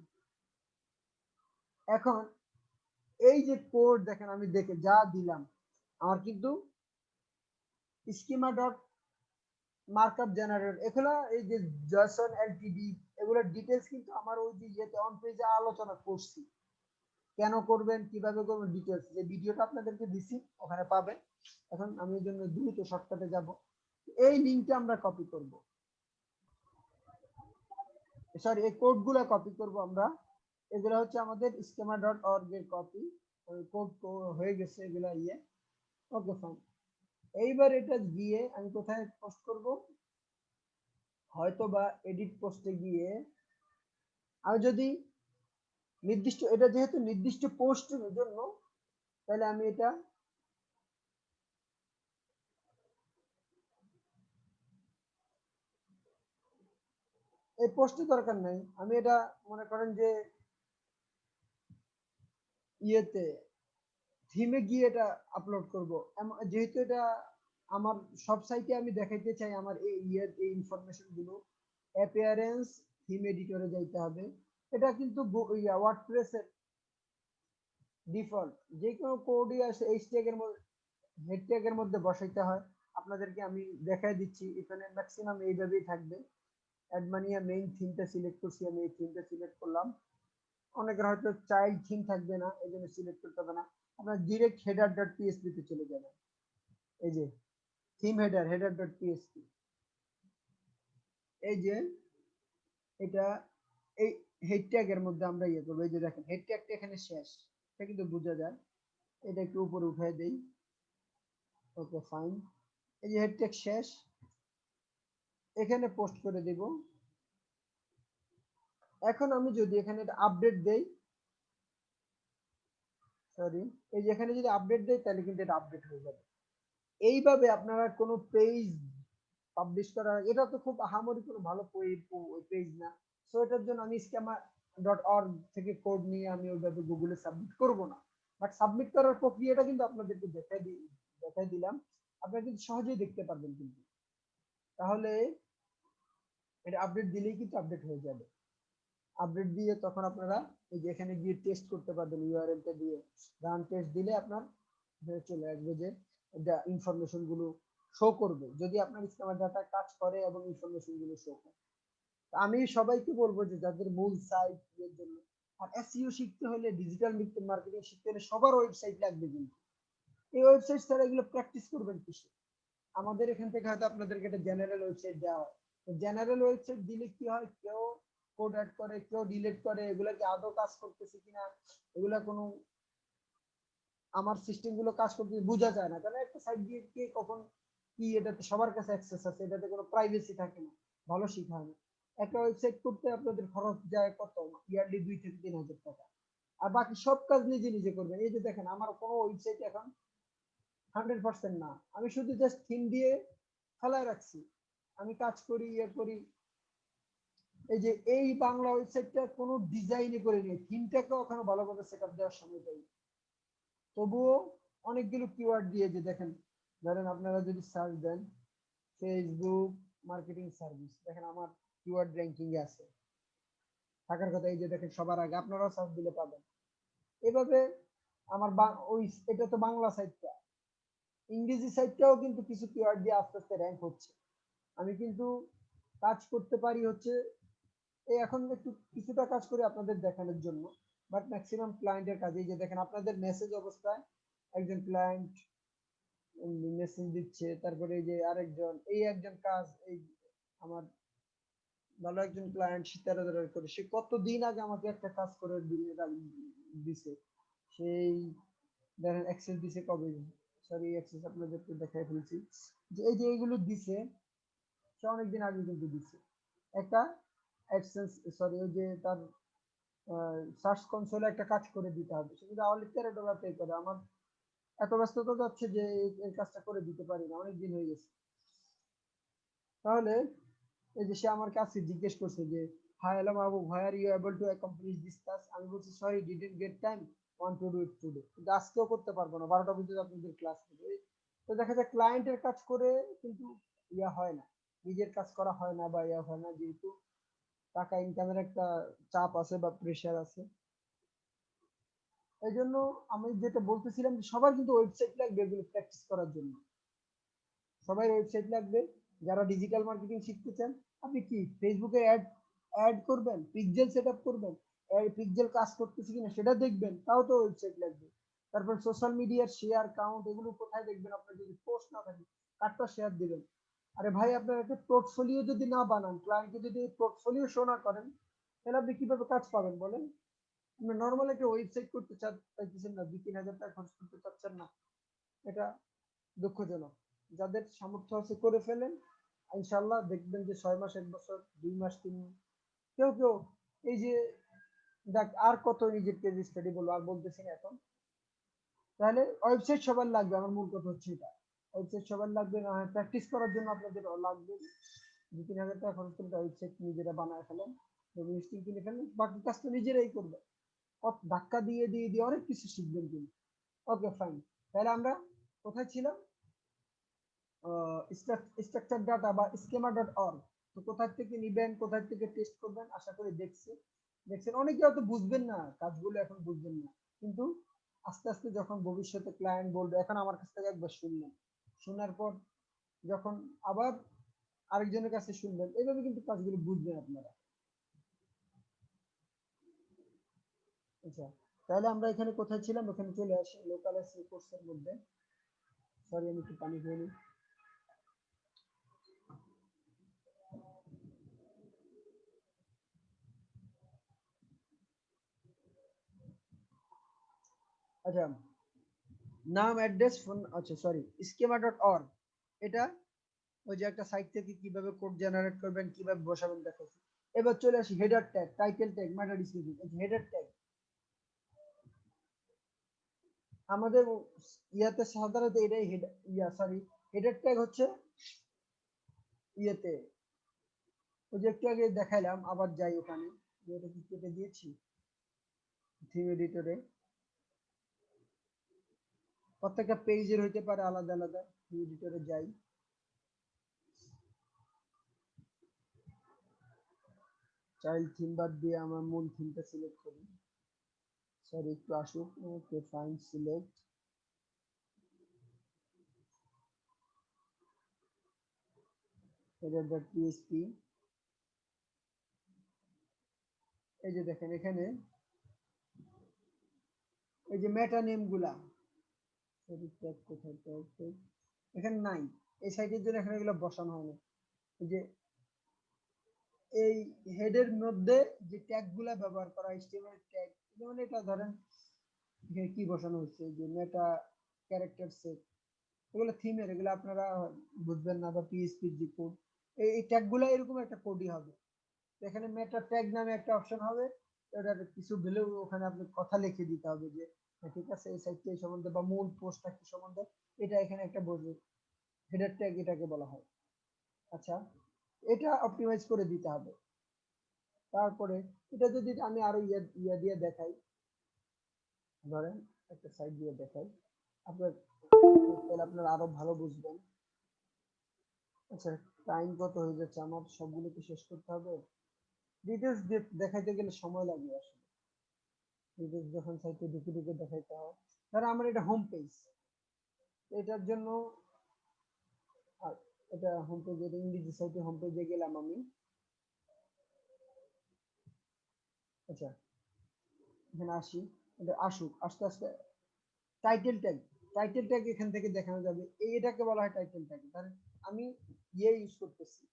Speaker 1: এখন এই যে কোড দেখেন আমি দেখে যা দিলাম, আমার কিন্তু স্কিমা ডট মার্কআপ জেনারেটর এগুলা এই যে জয়সন এলটিডি এগুলোর ডিটেলস কিন্তু আমার ওই যে ইয়েতে অন পেজে আলোচনা করছি, কেন করবেন কিভাবে করবেন ডিটেলস যে ভিডিওটা আপনাদেরকে দিছি ওখানে পাবেন। এখন আমি এর জন্য দ্রুত শর্টকাটে যাব, এই লিংকটা আমরা কপি করব, সরি এই কোডগুলো কপি করব আমরা। এগুলো হচ্ছে আমাদের schema.org এর কপি, ওই কোড হয়ে গেছে এগুলা ইয়ে। ওকে ফাইন, এইবার এটা গিয়ে আমি কোথায় পোস্ট করব, হয়তো বা এডিট পোস্টে গিয়ে আমি যদি নির্দিষ্ট, এটা যেহেতু নির্দিষ্ট পোস্টের জন্য তাহলে আমি এটা এই পোস্টের দরকার নাই, আমি এটা মনে করেন যে ইয়েতে থিমে গিয়ে এটা আপলোড করব, যেহেতু এটা আমার সব সাইটে আমি দেখাইতে চাই আমার এই ইয়ের এই ইনফরমেশন গুলো। অ্যাপিয়ারেন্স থিম এডিটরে যাইতে হবে, এটা কিন্তু ওয়ার্ডপ্রেসের ডিফল্ট যে কোনো কোডই আসে এই ট্যাগের মধ্যে হেড ট্যাগের মধ্যে বসাইতে হয়। আপনাদেরকে আমি দেখাই দিচ্ছি, এখানে ম্যাক্সিমাম এইভাবেই থাকবে। অ্যাডমানিয়া মেইন থিমটা সিলেক্ট করছি, আমি এই থিমটা সিলেক্ট করলাম। অনেকের হয়তো চাইল্ড থিম থাকবে না, এই জন্য সিলেক্ট করতে হবে না, আপনার ডিরেক্ট হেডার ডট পিএসপি তে চলে যাবেন। এই যে theme header, header dot PSP, এই যে এটা এই হেড ট্যাগের মধ্যে আমরা ইয়ে করবো। এই যে দেখেন হেড ট্যাগটা এখানে শেষ, এটা কিন্তু বোঝা যায়, এটা একটু উপরে উঠাই দেই। ওকে ফাইন, এই যে হেড ট্যাগ শেষ, এখানে পোস্ট করে দিব। এখন আমি যদি এখানে এটা আপডেট দেই, সরি এই যে এখানে যদি আপডেট দেই তাহলে কিন্তু এটা আপডেট হয়ে যাবে। এইভাবে আপনারা কোনো পেজ পাবলিশ করা, এটা তো খুব আহামরি কোনো ভালো পেজ না, সো এটার জন্য আমি schema.org থেকে কোড নিয়ে আমি ওইভাবে গুগলে সাবমিট করব না, বাট সাবমিট করার প্রক্রিয়াটা কিন্তু আপনাদেরকে দেখাই দিলাম, আপনারা কিন্তু সহজেই দেখতে পারবেন কিন্তু। তাহলে এটা আপডেট দিলেই কিন্তু আপডেট হয়ে যাবে। আপডেট দিয়ে তখন আপনারা এই যে এখানে গিয়ে টেস্ট করতে পারবেন, ইউআরএলটা দিয়ে রান টেস্ট দিলে আপনার চলে আসবে যে ইনফরমেশন গুলো শো করবে, যদি আপনার স্ক্যামার ডাটা কাজ করে এবং ইনফরমেশন গুলো শো করে। আমি সবাইকে বলবো যে যাদের মূল সাইট এর জন্য, আর এসইও শিখতে হলে, ডিজিটাল মার্কেটিং শিখতে হলে সবার ওয়েবসাইট লাগবে, কিন্তু এই ওয়েবসাইট ছাড়া এগুলো প্র্যাকটিস করবেন কিসে? আমাদের এখান থেকে হয়তো আপনাদেরকে একটা জেনারেল ওয়েবসাইট দেওয়া হয়, জেনারেল ওয়েবসাইট দিলে কি হয়, কেউ কোড অ্যাড করে কেউ ডিলিট করে, এগুলা কি আদৌ কাজ করতেছে কিনা, এগুলা কোনো আমার সিস্টেম গুলো কাজ করতে বোঝা যায় না, কারণ একটা সাইট দিয়ে কে কখন কি, এটাতে সবার কাছে অ্যাক্সেস আছে, এটাতে কোনো প্রাইভেসি থাকে না, ভালো শিখা হয় না। একটা ওয়েবসাইট করতে আপনাদের খরচ যায় কত, ইয়ারলি 2 থেকে 3 হাজার টাকা, আর বাকি সব কাজ নিজে নিজে করবেন। এই যে দেখেন আমার কোনো ওয়েবসাইট এখন 100% না, আমি শুধু জাস্ট থিম দিয়ে ফেলায় রাখছি, আমি কাজ করি ইয়ে করি। এই যে এই বাংলা ওয়েবসাইটটা কোনো ডিজাইনই করে নিয়ে থিমটাকেও ওখানে ভালোভাবে সেটআপ দেওয়ার সময় পাই, তবুও অনেকগুলো কিওয়ার্ড দিয়ে, যে দেখেন ধরেন আপনারা যদি সার্চ দেন ফেসবুক মার্কেটিং সার্ভিস, দেখেন আমার কিওয়ার্ড র্যাঙ্কিং এ আছে থাকার কথা, এই যে দেখেন সবার আগে, আপনারাও সার্চ দিলে পাবেন। এভাবে আমার ওই এটা তো বাংলা সাইটটা, ইংরেজি সাইটটাও কিন্তু কিছু কিওয়ার্ড দিয়ে আস্তে আস্তে র্যাঙ্ক হচ্ছে। আমি কিন্তু কাজ করতে পারি হচ্ছে এই এখন একটু কিছুটা কাজ করি আপনাদের দেখানোর জন্য, বাট ম্যাক্সিমাম ক্লায়েন্টের কাজে, যে দেখেন আপনাদের মেসেজ অবস্থায় একজন ক্লায়েন্ট মেসেজ দিচ্ছে, তারপরে এই যে আরেকজন, এই একজন কাজ, এই আমার ভালো একজন ক্লায়েন্ট সীতারা করে, সে কতদিন আগে আমাকে একটা কাজ করে দিছে, সেই ধরেন অ্যাক্সেস দিছে কবে, সরি অ্যাক্সেস আপনাদেরকে দেখাই ফেলছি, যে এই যে এইগুলো দিছে সে অনেকদিন আগে কিন্তু দিছে একটা অ্যাডসেন্স, সরি ওই যে তার সার্চ কনসোলে একটা কাজ করে দিতে হবে, সে যদি আওয়ারলি $13 পে করে, আমার এত ব্যস্ততা যাচ্ছে যে এই কাজটা করে দিতে পারি না, অনেকদিন হয়ে গেছে। তাহলে এই যে সে আমার কাছে জিজ্ঞেস করছে যে hi hello Mahbub, where are you able to accomplish this task, আমি বলছি sorry didn't get time, want to do it today, কিন্তু আজকেও করতে পারবো না, 12টা পর্যন্ত আপনাদের ক্লাস হবে। তো দেখা যায় ক্লায়েন্টের কাজ করে কিন্তু ইয়া হয় না, নিজের কাজ করা হয় না বা ইয়া হয় না, যেহেতু টাকা ইনকামের একটা চাপ আছে বা প্রেশার আছে। এই জন্য আমি যেটা বলতেছিলাম যে সবার কিন্তু ওয়েবসাইট লাগবে এগুলো প্র্যাকটিস করার জন্য। সবাই ওয়েবসাইট লাগবে। যারা ডিজিটাল মার্কেটিং শিখতে চান, আপনি কি ফেসবুকে অ্যাড অ্যাড করবেন, পিক্সেল সেটআপ করবেন, পিক্সেল কাজ করতেছে কিনা সেটা দেখবেন, তাও তো ওয়েবসাইট লাগবে। তারপর সোশ্যাল মিডিয়ার শেয়ার কাউন্ট এগুলো কোথায় দেখবেন, আপনার যদি পোস্ট না থাকে কারটা শেয়ার দিবেন। আরে ভাই আপনার একটা পোর্টফোলিও যদি না বানান, ক্লায়েন্টকে যদি পোর্টফোলিও শো না করেন, তাহলে আপনি কিভাবে কাজ পাবেন বলেন? আপনি নর্মাল একটা ওয়েবসাইট করতে চাইতেছেন না, 2-3 হাজার টাকা খরচ করতে চাচ্ছেন না, এটা দুঃখজনক। যাদের সামর্থ্য আছে করে ফেলেন, ইনশাল্লাহ দেখবেন যে 6 মাস, 1 বছর, 2 মাস, 3 মাস, কেউ কেউ এই যে দেখ আর কত নিজের কেস স্টাডি বলবো, আর বলতেছি না এখন। তাহলে ওয়েবসাইট সবার লাগবে, আমার মূল কথা হচ্ছে এটা। ওয়েবসাইট সবার লাগবে, না হয় প্র্যাকটিস করার জন্য আপনাদের লাগবে 2-3 হাজার টাকা খরচ করে ওয়েবসাইট নিজেরা বানায় ফেলেন, লিস্টিং কিনে ফেলেন, বাকি কাজ তো নিজেরাই করবে। ধাক্কা দিয়ে দিয়ে দিয়ে অনেক কিছু শিখবেন কিন্তু। ওকে ফাইন, তাহলে আমরা কোথায় ছিলাম? স্ট্রাকচার ডাটা বা schema.org। তো কোথায় থেকে নিবেন, কোথায় থেকে টেস্ট করবেন, আশা করি দেখছেন। অনেকে হয়তো বুঝবেন না, কাজগুলো এখন বুঝবেন না, কিন্তু আস্তে আস্তে যখন ভবিষ্যতে ক্লায়েন্ট বলবে, এখন আমার কাছ থেকে একবার শুনলেন, শোনার পর যখন আবার আরেকজনের কাছে শুনবেন, এইভাবে কিন্তু কাজগুলো বুঝবেন আপনারা। আচ্ছা, তাহলে আমরা এখানে কোথায় ছিলাম, ওখানে চলে আসি লোকাল এসইও কোর্সের মধ্যে। সরি, আমি একটু পানি খেয়ে নিই। আচ্ছা, নাম, অ্যাড্রেস, ফোন, আচ্ছা সরি, schema.org, এটা ওই যে একটা সাইট থেকে কিভাবে কোড জেনারেট করবেন, কিভাবে বসাবেন দেখাচ্ছি। এবার চলে আসি হেডার ট্যাগ, টাইটেল ট্যাগ, মেটা ডেসক্রিপশন। হেডার ট্যাগ আমাদের ইয়াতে সাধারণত এটাই হেডার ট্যাগ হচ্ছে ইয়েতে, ওই যে একটু আগে দেখাইলাম, আবার যাই ওখানে, এটা কি কেটে দিয়েছি থিম এডিটরে, প্রত্যেকটা পেজের হইতে পারে আলাদা আলাদা, থিম এডিটরে যাই, চাইল্ড থিম বাদ দিয়ে আমার মূল থিমটা সিলেক্ট করি। সরি, একটু আসুক। Okay fine, select header.php। এই যে দেখেন এখানে এই যে মেটা নেম গুলা, সরি ট্যাগ কোথায়, ট্যাগ এখানে নাই, এই সাইটের জন্য এখানে এগুলো বসানো হয়নি। এই যে এই হেডের মধ্যে যে ট্যাগ গুলা ব্যবহার করা, HTML ট্যাগ, যেমন এটা ধরেন এখানে কি বসানো হচ্ছে, যে মেটা ক্যারেক্টার সেট, এগুলো থিমের, এগুলো আপনারা বুঝবেন না, বা PHP যে কোড, এই ট্যাগ গুলা এরকম একটা কোডই হবে। এখানে মেটা ট্যাগ নামে একটা অপশন হবে, এটার কিছু ভ্যালু ওখানে আপনি কথা লিখে দিতে হবে যে হ্যাঁ, ঠিক আছে এই সাইটটা এই সম্বন্ধে বা মূল পোস্টটা কি সম্বন্ধে, এটা এখানে একটা বলবে, হেডার ট্যাগ এটাকে বলা হয়। আচ্ছা, এটা অপটিমাইজ করে দিতে হবে। তারপরে এটা যদি আমি আরো ইয়া দিয়ে দেখাই, ধরেন একটা সাইট দিয়ে দেখাই, আপনার তাহলে আপনারা আরো ভালো বুঝবেন। আচ্ছা, টাইম কত হয়ে যাচ্ছে আমার, সবগুলো কি শেষ করতে হবে? ডিটেলস দেখাইতে গেলে সময় লাগে আসলে, ডিটেলস যখন সাইটে ঢুকে ঢুকে দেখাইতে হয়। ধরো আমার এটা হোম পেজ, এটার জন্য আর এটা হোম পেজ, এটা ইংরেজি সাইটে হোম পেজে গেলাম আমি। আচ্ছা, এখানে আসি, এটা আসুক, আস্তে আস্তে টাইটেল ট্যাগ, টাইটেল ট্যাগ এখান থেকে দেখানো যাবে, এটাকে বলা হয় টাইটেল ট্যাগ। ধরেন আমি ইউজ করতেছি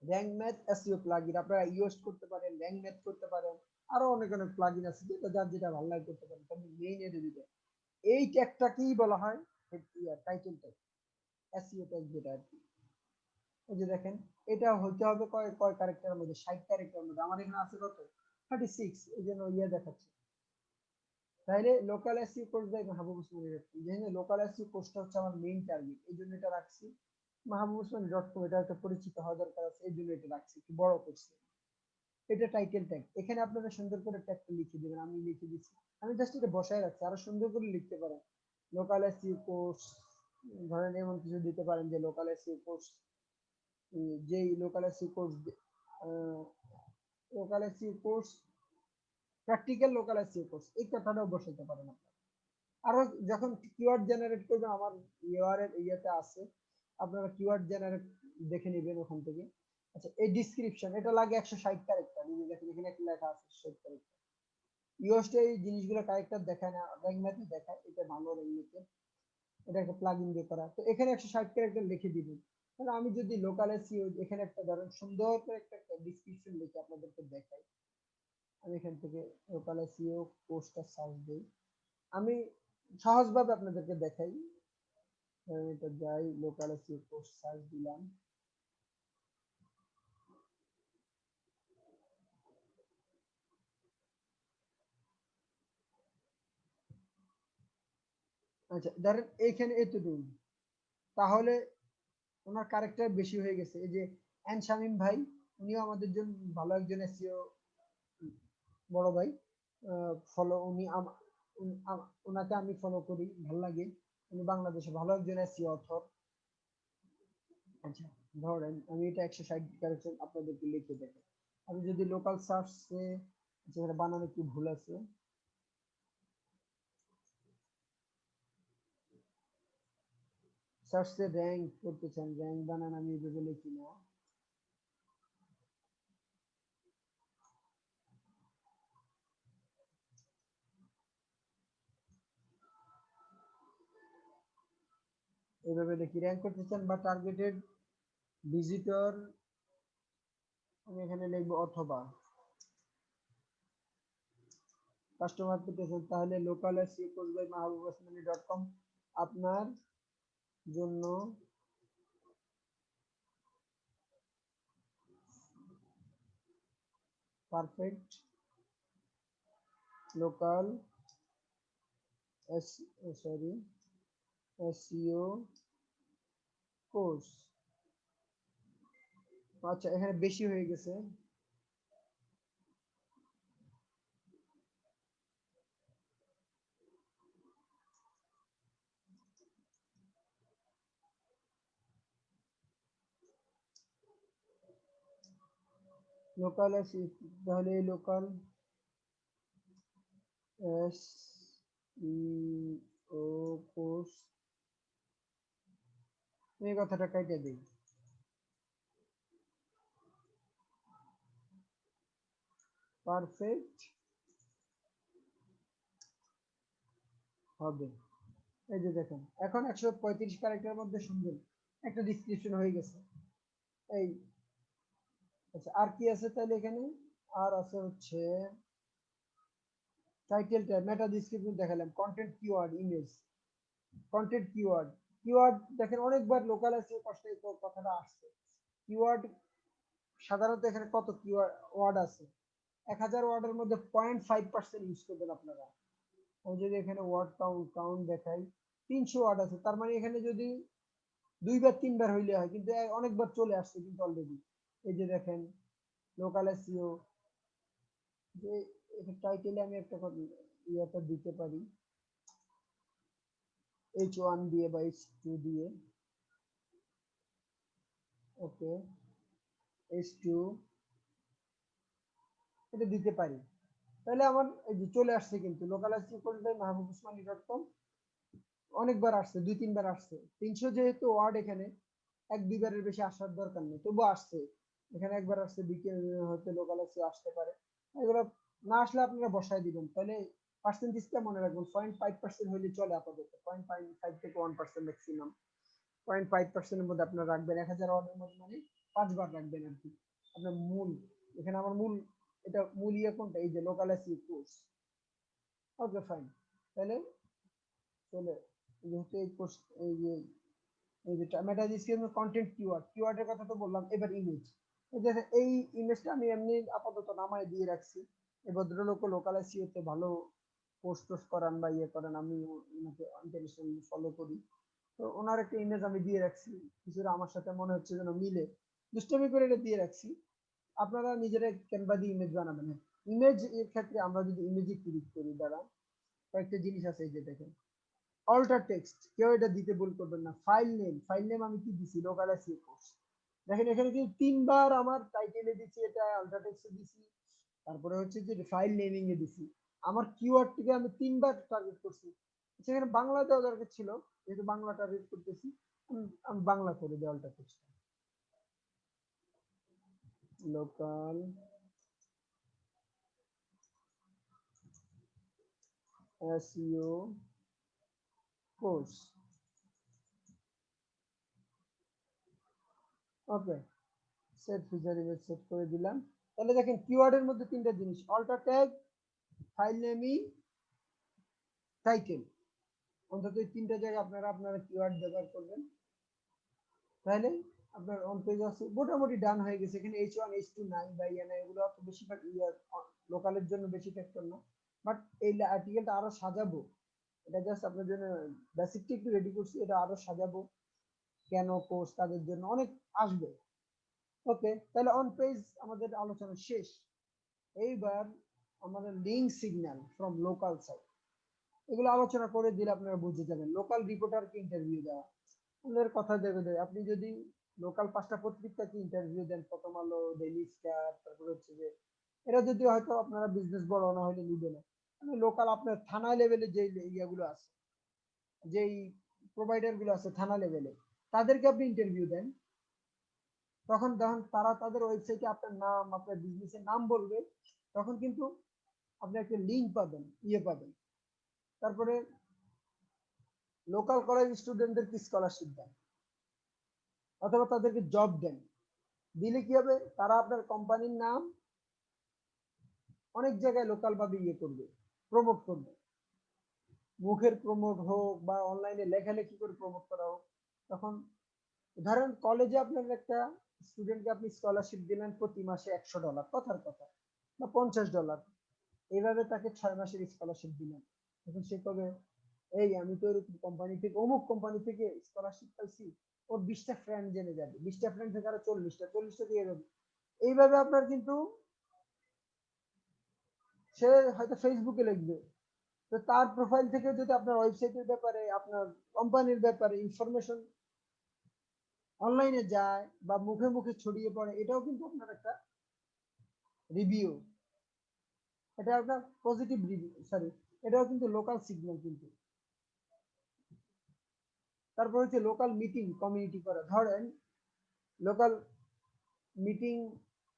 Speaker 1: র্যাঙ্ক ম্যাথ এসইও প্লাগইন, আপনারা ইউজ করতে পারেন, র্যাঙ্ক ম্যাথ করতে পারেন, আরো অনেক অনেক প্লাগইন আছে, যেটা যার যেটা ভালো লাগে করতে পারেন, তবে মেইন এর দিকে এই ট্যাগটাকেই বলা হয় টাইটেল ট্যাগ, এসইও ট্যাগ যেটা আর কি। এই যে দেখেন, এটা হইতে হবে কয় কয় ক্যারেক্টারের মধ্যে, 60 ক্যারেক্টারের মধ্যে, আমার এখানে আছে কত, 36, এই জন্য দেখাচ্ছে। তাইলে লোকাল এসইও কোর্স দেয় মাহবুব ওসমানী, যেখানে লোকাল এসইও কোর্সটা হচ্ছে আমার মেইন টার্গেট, এই জন্য এটা রাখছি। mahabubosmani.com, এটা একটা পরিচিত হওয়া দরকার আছে, এই জন্য এটা রাখছি, একটু বড় করছি। এটা টাইটেল ট্যাগ, এখানে আপনারা সুন্দর করে ট্যাগটা লিখে দিবেন, আমি লিখে দিচ্ছি, আমি জাস্ট এটা বসায় রাখছি, আরো সুন্দর করে লিখতে পারেন। লোকাল এসইও কোর্স, ধরেন এমন কিছু দিতে পারেন যে লোকাল এসইও কোর্স, যেই local SEO course, local SEO course practical local SEO course, এই কথাটাও বসাতে পারেন আপনারা। আরো যখন কিওয়ার্ড জেনারেট করবেন, আমার ইউআরএল ইয়েতে আছে, আপনারা কিওয়ার্ড জেনারেট দেখে নেবেন ওখান থেকে। আচ্ছা, এই ডিসক্রিপশন এটা লাগে 160 ক্যারেক্টার, এই যে দেখেন এখানে একটা লেখা আছে 60 ক্যারেক্টার। ইউএসটি এই জিনিসগুলো ক্যারেক্টার দেখায় না, র্যাঙ্ক ম্যাথে দেখায়, এটা ভালো র্যাঙ্ক ম্যাথে, এটা একটা প্লাগইন দিয়ে করা। তো এখানে 160 ক্যারেক্টার লিখে দিবেন। তাহলে আমি যদি লোকাল এসইও এখানে একটা ধরেন সুন্দর করে একটা ডিসক্রিপশন লিখে আপনাদেরকে দেখাই, আমি এখান থেকে লোকাল এসইও কোর্সটা সার্চ দিই, আমি সহজভাবে আপনাদেরকে দেখাই। এটা যাই, লোকাল এসইও কোর্স সার্চ দিলাম। আচ্ছা ধরেন এইখানে এতটুকু, তাহলে ওনার ক্যারেক্টার বেশি হয়ে গেছে। এই যে এন শামিম ভাই, উনিও আমাদের জন্য ভালো একজন এসইও বড় ভাই, ফলো উনি ওনাকে আমি ফলো করি, ভালো লাগে, উনি বাংলাদেশে ভালো একজন এসইও অথর। আচ্ছা ধরেন আমি এটা 160 ক্যারেক্টার আপনাদেরকে লিখে দেবো। আমি যদি লোকাল সার্চে, যেটা বানানো একটু ভুল আছে, সার্চে র্যাঙ্ক করতে চান, র্যাঙ্ক বানান, আমি এভাবে লিখি না, এভাবে লিখি র্যাঙ্ক করতে চান বা টার্গেটেড ভিজিটর, আমি এখানে লিখবো অথবা কাস্টমার পেতে চান, তাহলে local SEO course by mahabubosmani.com আপনার জন্য পারফেক্ট লোকাল এসইও কোর্স। আচ্ছা এখানে বেশি হয়ে গেছে, লোকাল এসইও, তাহলে লোকাল এসইও কোর্স, এই কথাটা কেটে দিই, পারফেক্ট হবে। এই যে দেখেন এখন 135 ক্যারেক্টারের মধ্যে সুন্দর একটা ডিসক্রিপশন হয়ে গেছে। এই আচ্ছা আর কি আছে তাহলে এখানে, আর আছে হচ্ছে টাইটেল ট্যাগ, মেটা ডেসক্রিপশন দেখালাম, content keyword, image, content keyword, keyword দেখেন অনেকবার লোকাল এসইও কষ্টে কথাটা আসছে। কিওয়ার্ড সাধারণত এখানে কত কিওয়ার্ড ওয়ার্ড আছে, 1000 ওয়ার্ডের মধ্যে 0.5% ইউজ করবেন আপনারা। আমি যদি এখানে ওয়ার্ড কাউন্ট দেখাই, 300 ওয়ার্ড আছে, তার মানে এখানে যদি 2 বার 3 বার হইলে হয়, কিন্তু অনেকবার চলে আসছে কিন্তু অলরেডি। এই যে দেখেন লোকাল এসইও, যে টাইটেলে আমি একটা ইয়েটা দিতে পারি H1 দিয়ে বা H2 দিয়ে, ওকে H2 এটা দিতে পারি, তাহলে আমার এই যে চলে আসছে কিন্তু local SEO course by mahabubosmani.com, অনেকবার আসছে, 2-3 বার আসছে। 300 যেহেতু ওয়ার্ড, এখানে 1-2 বারের বেশি আসার দরকার নেই, তবু আসছে। এখানে একবার আসছে, হয়তো লোকাল এসইও আসতে পারে। এগুলো না আসলে আপনারা বসায় দিবেন, তাহলে পার্সেন্টেজটা মনে রাখবেন, 0.5% হলে চলে আপাতত, 0.5 থেকে 1% ম্যাক্সিমাম, 0.5%-এর মধ্যে আপনারা রাখবেন। 1000 ওয়ার্ডের মধ্যে মানে 5 বার রাখবেন আর কি। আপনার মূল, এখানে আমার মূল, এটা মূল ইয়ে কোনটা, এই যে লোকাল এসইও কোর্স। ওকে ফাইন, তাহলে চলে, যেহেতু এই কোর্স, এই যে মেটা ডিসক্রিপশন, কন্টেন্ট কিওয়ার্ড, কিওয়ার্ডের কথা তো বললাম। এবার ইমেজ, এই যে এই ইমেজটা আমি এমনি আপাতত নামায় দিয়ে রাখছি। এই ভদ্রলোক লোকাল এসইও তে ভালো পোস্ট করান বা ইয়ে করেন, আমি ওনাকে ইন্টারন্যাশনালি ফলো করি, তো ওনার একটা ইমেজ আমি দিয়ে রাখছি, কিছুটা আমার সাথে মনে হচ্ছে যেন মিলে, দুষ্টামি করে এটা দিয়ে রাখছি। আপনারা নিজেরা ক্যানভা দিয়ে ইমেজ বানাবেন। ইমেজ এর ক্ষেত্রে আমরা যদি ইমেজে ক্লিক করি, দ্বারা কয়েকটা জিনিস আছে, এই যে দেখেন অল্টার টেক্সট, কেউ এটা দিতে ভুল করবেন না। ফাইল নেম আমি কি দিছি, লোকাল এসইও কোর্স। দেখেন এখানে কিন্তু 3 বার আমার টাইটেলে দিছি, এটা অল্টার টেক্সটে দিছি, তারপরে হচ্ছে যে ফাইল নেমিং এ দিছি। আমার কিওয়ার্ডটিকে আমি 3 বার টার্গেট করছি। সেখানে বাংলা দেওয়া দরকার ছিল, যেহেতু বাংলা টার্গেট করতেছি, আমি বাংলা করে দেওয়ালটা করছি। Local SEO course. Okay, set feature image set করে দিলাম। তাহলে দেখেন কিওয়ার্ডের মধ্যে 3টা জিনিস, alter tag, file naming, title. অন্তত এই 3টা জায়গায় আপনারা কিওয়ার্ড ব্যবহার করবেন, তাহলে আপনার অন পেজ আছে মোটামুটি ডান হয়ে গেছে। এখানে H1 H2 নাই বা ইয়ে নাই, এগুলো অত বেশিরভাগ লোকালের জন্য বেশি ফ্যাক্টর না। বাট এই আর্টিকেলটা আরো সাজাবো, এটা জাস্ট আপনার জন্য বেসিকটা একটু রেডি করছি, এটা আরো সাজাবো। কেন কোর্স তাদের জন্য অনেক আসবে। ওকে, তাহলে অন পেজ আমাদের আলোচনা শেষ। এইবার আমাদের link signal from local site, এগুলো আলোচনা করে দিলে আপনারা বুঝে যাবেন। লোকাল রিপোর্টারকে ইন্টারভিউ দেওয়া, আপনাদের কথা দেবে। আপনি যদি লোকাল 5টা পত্রিকাকে ইন্টারভিউ দেন, প্রথম আলো, ডেইলি স্টার, তারপরে হচ্ছে যে এরা যদি হয়তো আপনারা বিজনেস বড় না হলে নিবে না, মানে লোকাল আপনার থানা লেভেলে যে ইয়াগুলো আছে, যেই প্রোভাইডার গুলো আছে থানা লেভেলে, তাদেরকে আপনি ইন্টারভিউ দেন, তখন যখন তারা তাদের ওয়েবসাইটে আপনার নাম, আপনার বিজনেসের নাম বলবে, তখন কিন্তু আপনি একটা লিঙ্ক পাবেন, পাবেন। তারপরে লোকাল কলেজ স্টুডেন্টদেরকে স্কলারশিপ দেন অথবা তাদেরকে জব দেন। দিলে কি হবে, তারা আপনার কোম্পানির নাম অনেক জায়গায় লোকাল ভাবে করবে, প্রমোট করবে। মুখের প্রমোট হোক বা অনলাইনে লেখালেখি করে প্রমোট করা হোক। তখন ধরেন কলেজে আপনার একটা স্টুডেন্টকে আপনি স্কলারশিপ দিলেন প্রতি মাসে $100, কথার কথা, বা $50, এইভাবে তাকে 6 মাসের স্কলারশিপ দিলেন। এখন সে কবে, এই আমি তো এরকম কোম্পানি থেকে, অমুক কোম্পানি থেকে স্কলারশিপ পাইছি, ওর 20টা ফ্রেন্ড জেনে যাবে, 20টা ফ্রেন্ড থেকে আরো 40টা দিয়ে যাবে। এইভাবে আপনার কিন্তু সে হয়তো ফেসবুকে লিখবে, তো তার প্রোফাইল থেকে যদি আপনার ওয়েবসাইটের ব্যাপারে, আপনার কোম্পানির ব্যাপারে ইনফরমেশন অনলাইনে যায় বা মুখে মুখে ছড়িয়ে পড়ে, এটাও কিন্তু আপনার একটা রিভিউ, এটা আপনার পজিটিভ রিভিউ, সরি, এটাও কিন্তু লোকাল সিগন্যাল কিন্তু। তারপর হচ্ছে লোকাল মিটিং কমিউনিটি করা। ধরেন লোকাল মিটিং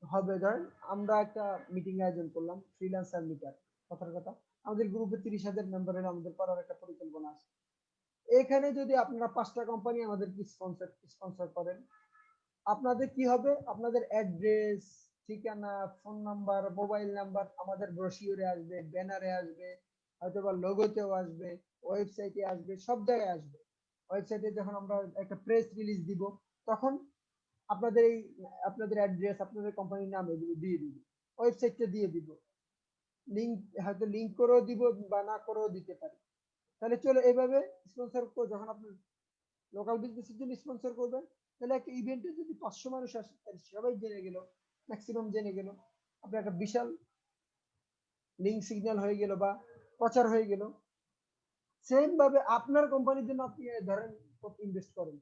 Speaker 1: হবে, ধরেন আমরা একটা মিটিং আয়োজন করলাম, ফ্রিল্যান্সার মিটার, কথার কথা, আমাদের গ্রুপে 30,000 মেম্বারের আমাদের করার একটা পরিকল্পনা আছে। এখানে যদি আপনারা 5টা কোম্পানি আমাদেরকে স্পন্সর করেন, আপনাদের কি হবে, আপনাদের অ্যাড্রেস, ঠিকানা, ফোন নাম্বার, মোবাইল নাম্বার আমাদের ব্রোশিওরে আসবে, ব্যানারে আসবে, হয়তো বা লোগোতেও আসবে, ওয়েবসাইটে আসবে, সব জায়গায় আসবে। ওয়েবসাইটে যখন আমরা একটা প্রেস রিলিজ দিব, তখন আপনাদের এই আপনাদের অ্যাড্রেস, আপনাদের কোম্পানির নাম এগুলো দিয়ে দিব, ওয়েবসাইটটা দিয়ে দিব, লিংক হয়তো লিংক করেও দিব বা না করেও দিতে পারি। তাহলে চলো এইভাবে স্পন্সর করে, যখন আপনি লোকাল বিজনেসের জন্য স্পন্সর করবেন, তাহলে একটা ইভেন্টে যদি 500 মানুষ আসে, তাহলে সবাই জেনে গেল, ম্যাক্সিমাম জেনে গেল, আপনার একটা বিশাল লিঙ্ক সিগন্যাল হয়ে গেল বা প্রচার হয়ে গেল। সেম ভাবে আপনার কোম্পানির জন্য আপনি ধরেন ইনভেস্ট করেন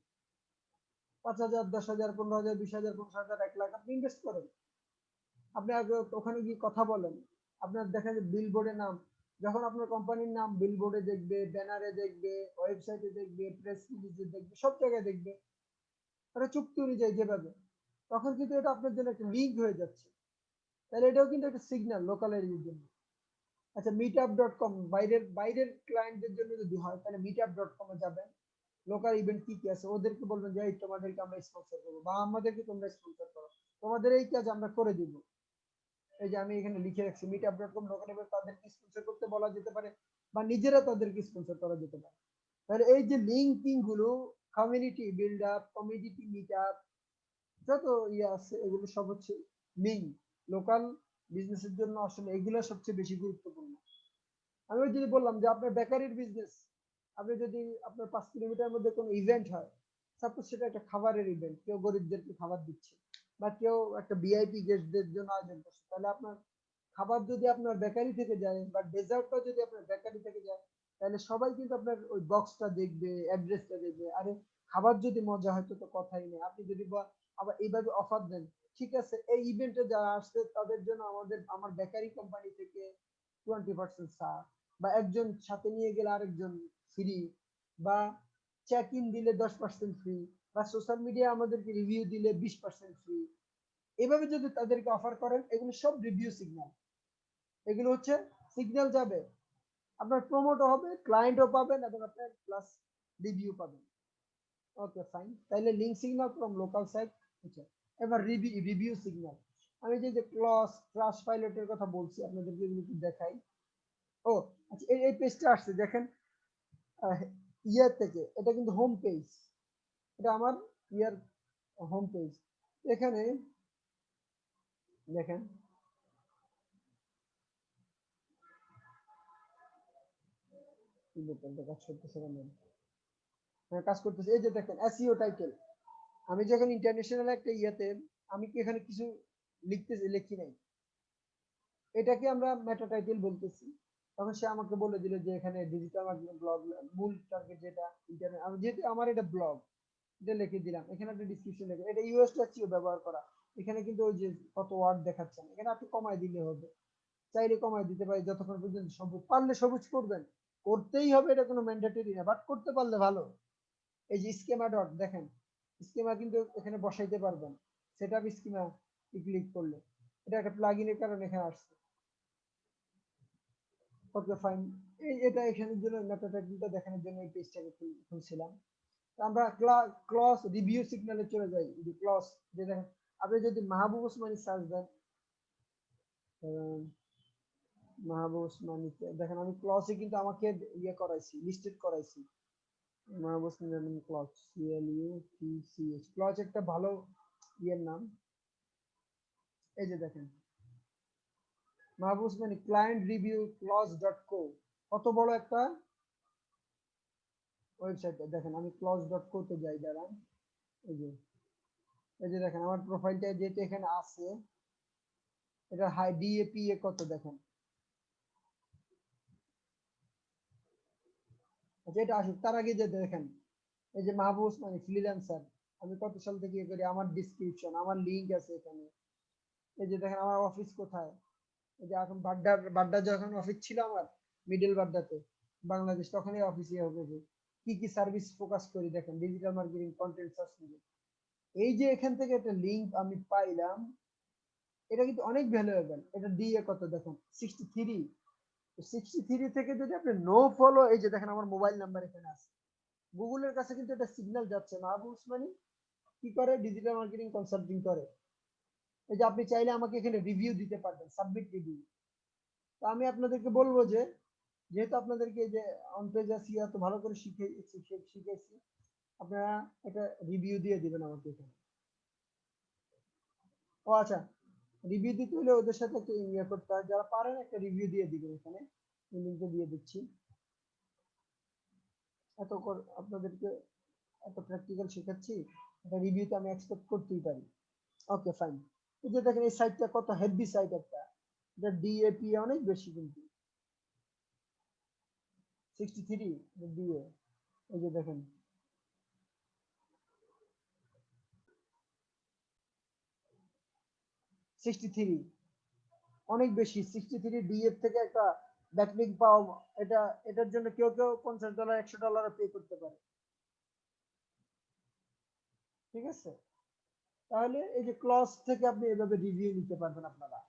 Speaker 1: 5,000, 10,000, 15,000, 20,000, 50,000, 1 লাখ আপনি ইনভেস্ট করেন। আপনি আগে ওখানে গিয়ে কথা বলেন, আপনার দেখেন যে বিলবোর্ডের নাম, যখন আপনার কোম্পানির নাম বিলবোর্ডে দেখবে, ব্যানারে দেখবে, ওয়েবসাইটে দেখবে, প্রেস রিলিজে দেখবে, সব জায়গায় দেখবে, ওটা চুক্তি অনুযায়ী যেভাবে, তখন কিন্তু এটা আপনার জন্য একটা লিঙ্ক হয়ে যাচ্ছে। তাহলে এটাও কিন্তু একটা সিগন্যাল লোকাল এরিয়ার জন্য। আচ্ছা, meetup.com বাইরের বাইরের ক্লায়েন্টদের জন্য যদি হয়, তাহলে meetup.com এ যাবেন, লোকাল ইভেন্ট কি কি আছে ওদেরকে বলবেন যে এই তোমাদেরকে আমরা স্পন্সর করবো বা আমাদেরকে তোমরা স্পন্সর করো, তোমাদের এই কাজ আমরা করে দিব। এই যে আমি এখানে লিখে রাখছি meetup.com লোকাল ইভেন্ট, তাদেরকে স্পন্সর করতে বলা যেতে পারে বা নিজেরা তাদেরকে স্পন্সর করা যেতে পারে। তাহলে এই যে লিঙ্কিং গুলো, community build up, community meetup, যত ইয়ে আছে এগুলো সব হচ্ছে লিঙ্ক। লোকাল বিজনেসের জন্য আসলে এগুলো সবচেয়ে বেশি গুরুত্বপূর্ণ। আমি যদি বললাম যে আপনার বেকারির বিজনেস, আপনি যদি আপনার 5 কিলোমিটার মধ্যে কোনো ইভেন্ট হয়, সাপোজ সেটা একটা খাবারের ইভেন্ট, কেউ গরিবদেরকে খাবার দিচ্ছে বা কেউ একটা ভিআইপি গেস্টদের জন্য আয়োজন করছে, তাহলে আপনার খাবার যদি আপনার বেকারি থেকে যায় বা ডেজার্টটা যদি আপনার বেকারি থেকে যায়, তাহলে সবাই কিন্তু আপনার ওই বক্সটা দেখবে, অ্যাড্রেসটা দেখবে। আরে খাবার যদি মজা হয় তো কথাই নেই। আপনি যদি আবার এইভাবে অফার দেন, ঠিক আছে, এই ইভেন্টে যারা আসছে তাদের জন্য আমার বেকারি কোম্পানি থেকে 20% ছাড়, বা একজন সাথে নিয়ে গেলে আরেকজন ফ্রি, বা চেক ইন দিলে 10% ফ্রি, বা সোশ্যাল মিডিয়া আমাদেরকে রিভিউ দিলে 20% ফ্রি। এভাবে যদি তাদেরকে অফার করেন, এগুলো সব রিভিউ সিগন্যাল, এগুলো হচ্ছে সিগন্যাল যাবে, আপনার প্রমোটও হবে, ক্লায়েন্টও পাবেন এবং আপনার প্লাস রিভিউ পাবেন। ওকে ফাইন, তাহলে link signal from local site. আচ্ছা, এবার রিভিউ সিগন্যাল, আমি যে ক্লজ ক্রাশ পাইলটের কথা বলছি আপনাদেরকে এগুলো একটু দেখাই। ও আচ্ছা, এই পেজটা আসছে দেখেন, ইয়ার থেকে, এটা কিন্তু হোম পেজ, এটা আমার ইয়ার হোম পেজ। এখানে দেখেন, কাজ করতেছে কাজ করতেছে, এই যে দেখেন এসইও টাইটেল, আমি যখন ইন্টারন্যাশনাল একটা ইয়াতে, আমি কি এখানে কিছু লিখি নাই, এটাকে আমরা মেটা টাইটেল বলতেছি। তখন সে আমাকে বলে দিল যে এখানে ডিজিটাল মার্কেটিং ব্লগ, মূল টার্গেট যেটা ইন্টারনেট, আমি যেহেতু আমার এটা ব্লগ, এটা লিখে দিলাম, এখানে একটা ডিসক্রিপশন লিখে, এটা ইউএস টাচিও ব্যবহার করা, এখানে কিন্তু ওই যে কত ওয়ার্ড দেখাচ্ছেন, এখানে আপনি কমায় দিলে হবে, চাইলে কমায় দিতে পারি যতক্ষণ পর্যন্ত সবুজ, পারলে সবুজ করবেন, করতেই হবে এটা কোনো ম্যান্ডেটরি না, বাট করতে পারলে ভালো। এই যে স্কেমা ডট দেখেন, স্কেমা কিন্তু এখানে বসাইতে পারবেন, সেটআপ স্কিমা ক্লিক করলে, এটা একটা প্লাগইনের কারণে এখানে আসছে। ওকে ফাইন, এটা এখানের জন্য মেটা টাইটেলটা দেখানোর জন্য এই পেজটাকে খুলছিলাম। আমরা ক্লজ রিভিউ সিগন্যালে চলে যাই, যে ক্লজ, যে দেখেন, আপনি যদি মাহবুব ওসমানী সার্চ দেন, মাহবুব ওসমানীতে দেখেন, আমি ক্লজে কিন্তু আমাকে ইয়ে করাইছি, লিস্টেড করাইছি, মাহবুব ওসমানী ক্লজ, CLUTCH, ক্লজ একটা ভালো ইয়ের নাম। এই যে দেখেন, মাহবুব ওসমানী ক্লায়েন্ট রিভিউ ক্লজ.co, কত বড় একটা ওয়েবসাইট। দেখেন আমি ক্লজ.co তে যাই, দাঁড়ান, এই যে দেখেন আমার প্রোফাইলটা যেটা এখানে আছে, এটা হাই ডিএপিএ কত দেখেন, আচ্ছা এটা আসুক, তার আগে যে দেখেন, এই যে মাহবুব ওসমানী ফ্রিল্যান্সার, আমি কত সাল থেকে ইয়ে করি, আমার ডিসক্রিপশন, আমার লিংক আছে এখানে। এই যে দেখেন আমার অফিস কোথায়, এই যে এখন বাড্ডা যখন অফিস ছিল আমার, মিডল বাড্ডাতে বাংলাদেশ, তখন এই অফিসে হবে, কি কি সার্ভিস ফোকাস করি দেখেন, ডিজিটাল মার্কেটিং, কন্টেন্ট সার্চ। এই যে এখান থেকে একটা লিংক আমি পাইলাম, এটা কিন্তু অনেক ভ্যালুয়েবল। এটা দিয়ে কত দেখেন 63, 63 থেকে যদি আপনি নো ফলো, এই যে দেখেন আমার মোবাইল নাম্বার এখানে আছে, গুগলের কাছে কিন্তু এটা সিগন্যাল যাচ্ছে, মাহবুব ওসমানী কি করে, ডিজিটাল মার্কেটিং কনসাল্টিং করে। এই যে আপনি চাইলে আমাকে এখানে রিভিউ দিতে পারবেন, সাবমিট রিভিউ। তো আমি আপনাদেরকে বলবো যে, যেহেতু আপনাদেরকে যে অনপেজা সিয়া তো ভালো করে শিখেছি, আপনারা একটা রিভিউ দিয়ে দিবেন আমাকে এখানে। ও আচ্ছা, রিভিউ দিতে হলে ওদের সাথে একটা ইয়ে করতে হয়, যারা পারেন একটা রিভিউ দিয়ে দিবেন, এখানে লিংকে দিয়ে দিচ্ছি। আপনাদেরকে এত প্র্যাকটিক্যাল শেখাচ্ছি, একটা রিভিউ তো আমি এক্সপেক্ট করতেই পারি। ওকে ফাইন, এই যে দেখেন এই সাইটটা কত হেভি সাইট একটা, এটা ডিএপি অনেক বেশি কিন্তু 63 ডিএ, এই যে দেখেন 63 অনেক বেশি, 63 ডিএফ থেকে একটা ব্যাকলিংক পাওয়া, এটা এটার জন্য কেউ $50 $100 পে করতে পারে, ঠিক আছে। তাহলে এই যে ক্লজ থেকে আপনি এভাবে রিভিউ নিতে পারবেন আপনারা।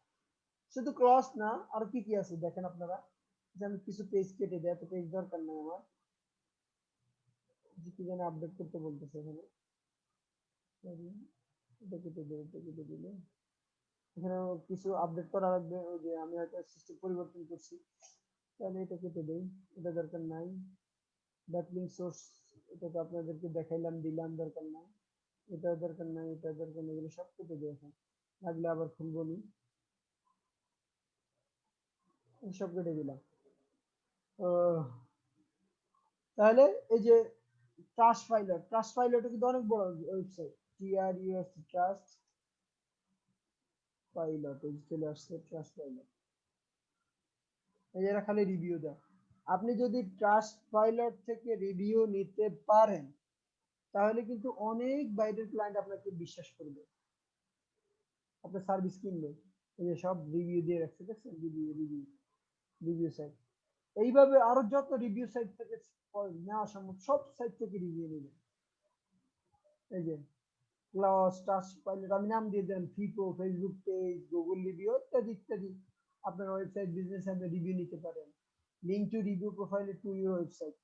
Speaker 1: শুধু ক্লজ না, আর কি কি আছে দেখেন আপনারা, যে আমি কিছু পেজ কেটে দেয়, তো পেজ দরকার নাই আমার, যে কি যেন আপডেট করতে বলতেছে এখানে, এটা কেটে দিলে, এটা কেটে দিলে, এখানে কিছু আপডেট করা লাগবে, ওই যে আমি হয়তো সিস্টেম পরিবর্তন করছি, তাহলে এটা কেটে দেই, এটা দরকার নাই। ব্যাকলিংক সোর্স, এটা তো আপনাদেরকে দেখাইলাম, দিলাম, দরকার নাই, এটা দরকার নাই, এটা দরকার নেই, এগুলো সব কেটে দিই, এখন লাগলে আবার খুলবো নি, সব কেটে দিলাম। তাহলে এই যে ট্রাস্ট ফাইলটা কিন্তু অনেক বড় ওয়েবসাইট, ট্রাস্ট পাইলট, এই চলে আসছে ট্রাস্ট পাইলট, এই এরা খালি রিভিউ দেয়। আপনি যদি ট্রাস্ট পাইলট থেকে রিভিউ নিতে পারেন, তাহলে কিন্তু অনেক বাইরের ক্লায়েন্ট আপনাকে বিশ্বাস করবে। আপনার সার্ভিস কিনবে, এই যে সব রিভিউ দিয়ে রাখছে, দেখছেন রিভিউ সাইট। এইভাবে আরো যত রিভিউ সাইট থেকে নেওয়া সম্ভব সব সাইট থেকে রিভিউ নেবেন। এই যে ক্লাস টাচ পাইলট, আমি নাম দিয়ে দেন, ফিপো, ফেসবুক পেজ, গুগল রিভিউ ইত্যাদি ইত্যাদি। আপনার ওয়েবসাইট বিজনেস আপনি রিভিউ নিতে পারেন। Link to review profile to your website,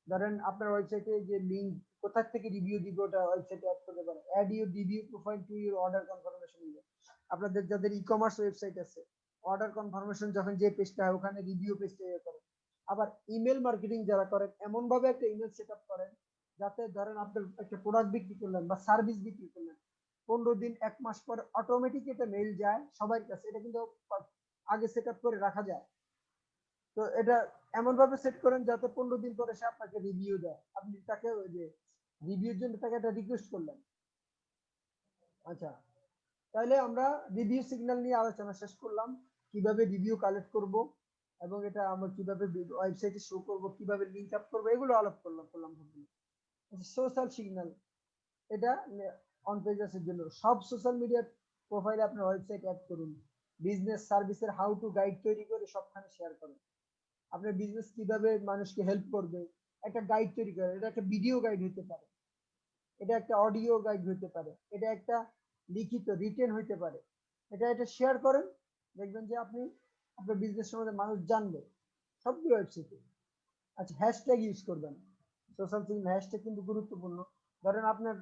Speaker 1: ধরেন আপনার ওয়েবসাইটে যে লিঙ্ক কোথা থেকে রিভিউ দিব ওটা ওয়েবসাইটে অ্যাড করতে পারেন। Add your review profile to your order confirmation email. আপনাদের যাদের ই কমার্স ওয়েবসাইট আছে, অর্ডার কনফার্মেশন যখন যে পেজটা হয় ওখানে রিভিউ পেজটা ইয়ে করেন। আবার ইমেল মার্কেটিং যারা করেন এমন ভাবে একটা ইমেল সেটআপ করেন যাতে ধরেন আপনার একটা প্রোডাক্ট বিক্রি করলেন বা সার্ভিস বিক্রি করলেন, 15 দিন 1 মাস পর অটোমেটিক এটা মেইল যায় সবার কাছে। এটা কিন্তু আগে সেটআপ করে রাখা যায়। তো এটা এমন ভাবে সেট করেন যাতে 15 দিন পরে সে আপনাকে রিভিউ দেয়, আপনি তাকে ওই যে রিভিউর জন্য তাকে একটা রিকোয়েস্ট করলেন। আচ্ছা, তাহলে আমরা রিভিউ সিগন্যাল নিয়ে আলোচনা শেষ করলাম, কিভাবে রিভিউ কালেক্ট করব এবং এটা আমরা কিভাবে ওয়েবসাইটে শো করব, কিভাবে লিংক আপ করব, এগুলো আলাপ করলাম। সোশ্যাল সিগন্যাল, এটা অন পেজের জন্য সব সোশ্যাল মিডিয়া প্রোফাইলে আপনার ওয়েবসাইট অ্যাড করুন। বিজনেস সার্ভিসের হাউ টু গাইড তৈরি করে সবখানে শেয়ার করুন। আপনার বিজনেস কিভাবে মানুষকে হেল্প করবে একটা গাইড তৈরি করেন। এটা একটা ভিডিও গাইড হতে পারে, এটা একটা অডিও গাইড হতে পারে, এটা একটা লিখিত রিটেন হতে পারে। এটা শেয়ার করেন, দেখবেন যে আপনি আপনার বিজনেস সম্বন্ধে মানুষ জানবে সবগুলো ওয়েবসাইটে। আচ্ছা, হ্যাশট্যাগ ইউজ করবেন। সোশ্যাল মিডিয়া হ্যাশট্যাগ কিন্তু গুরুত্বপূর্ণ। ধরেন আপনার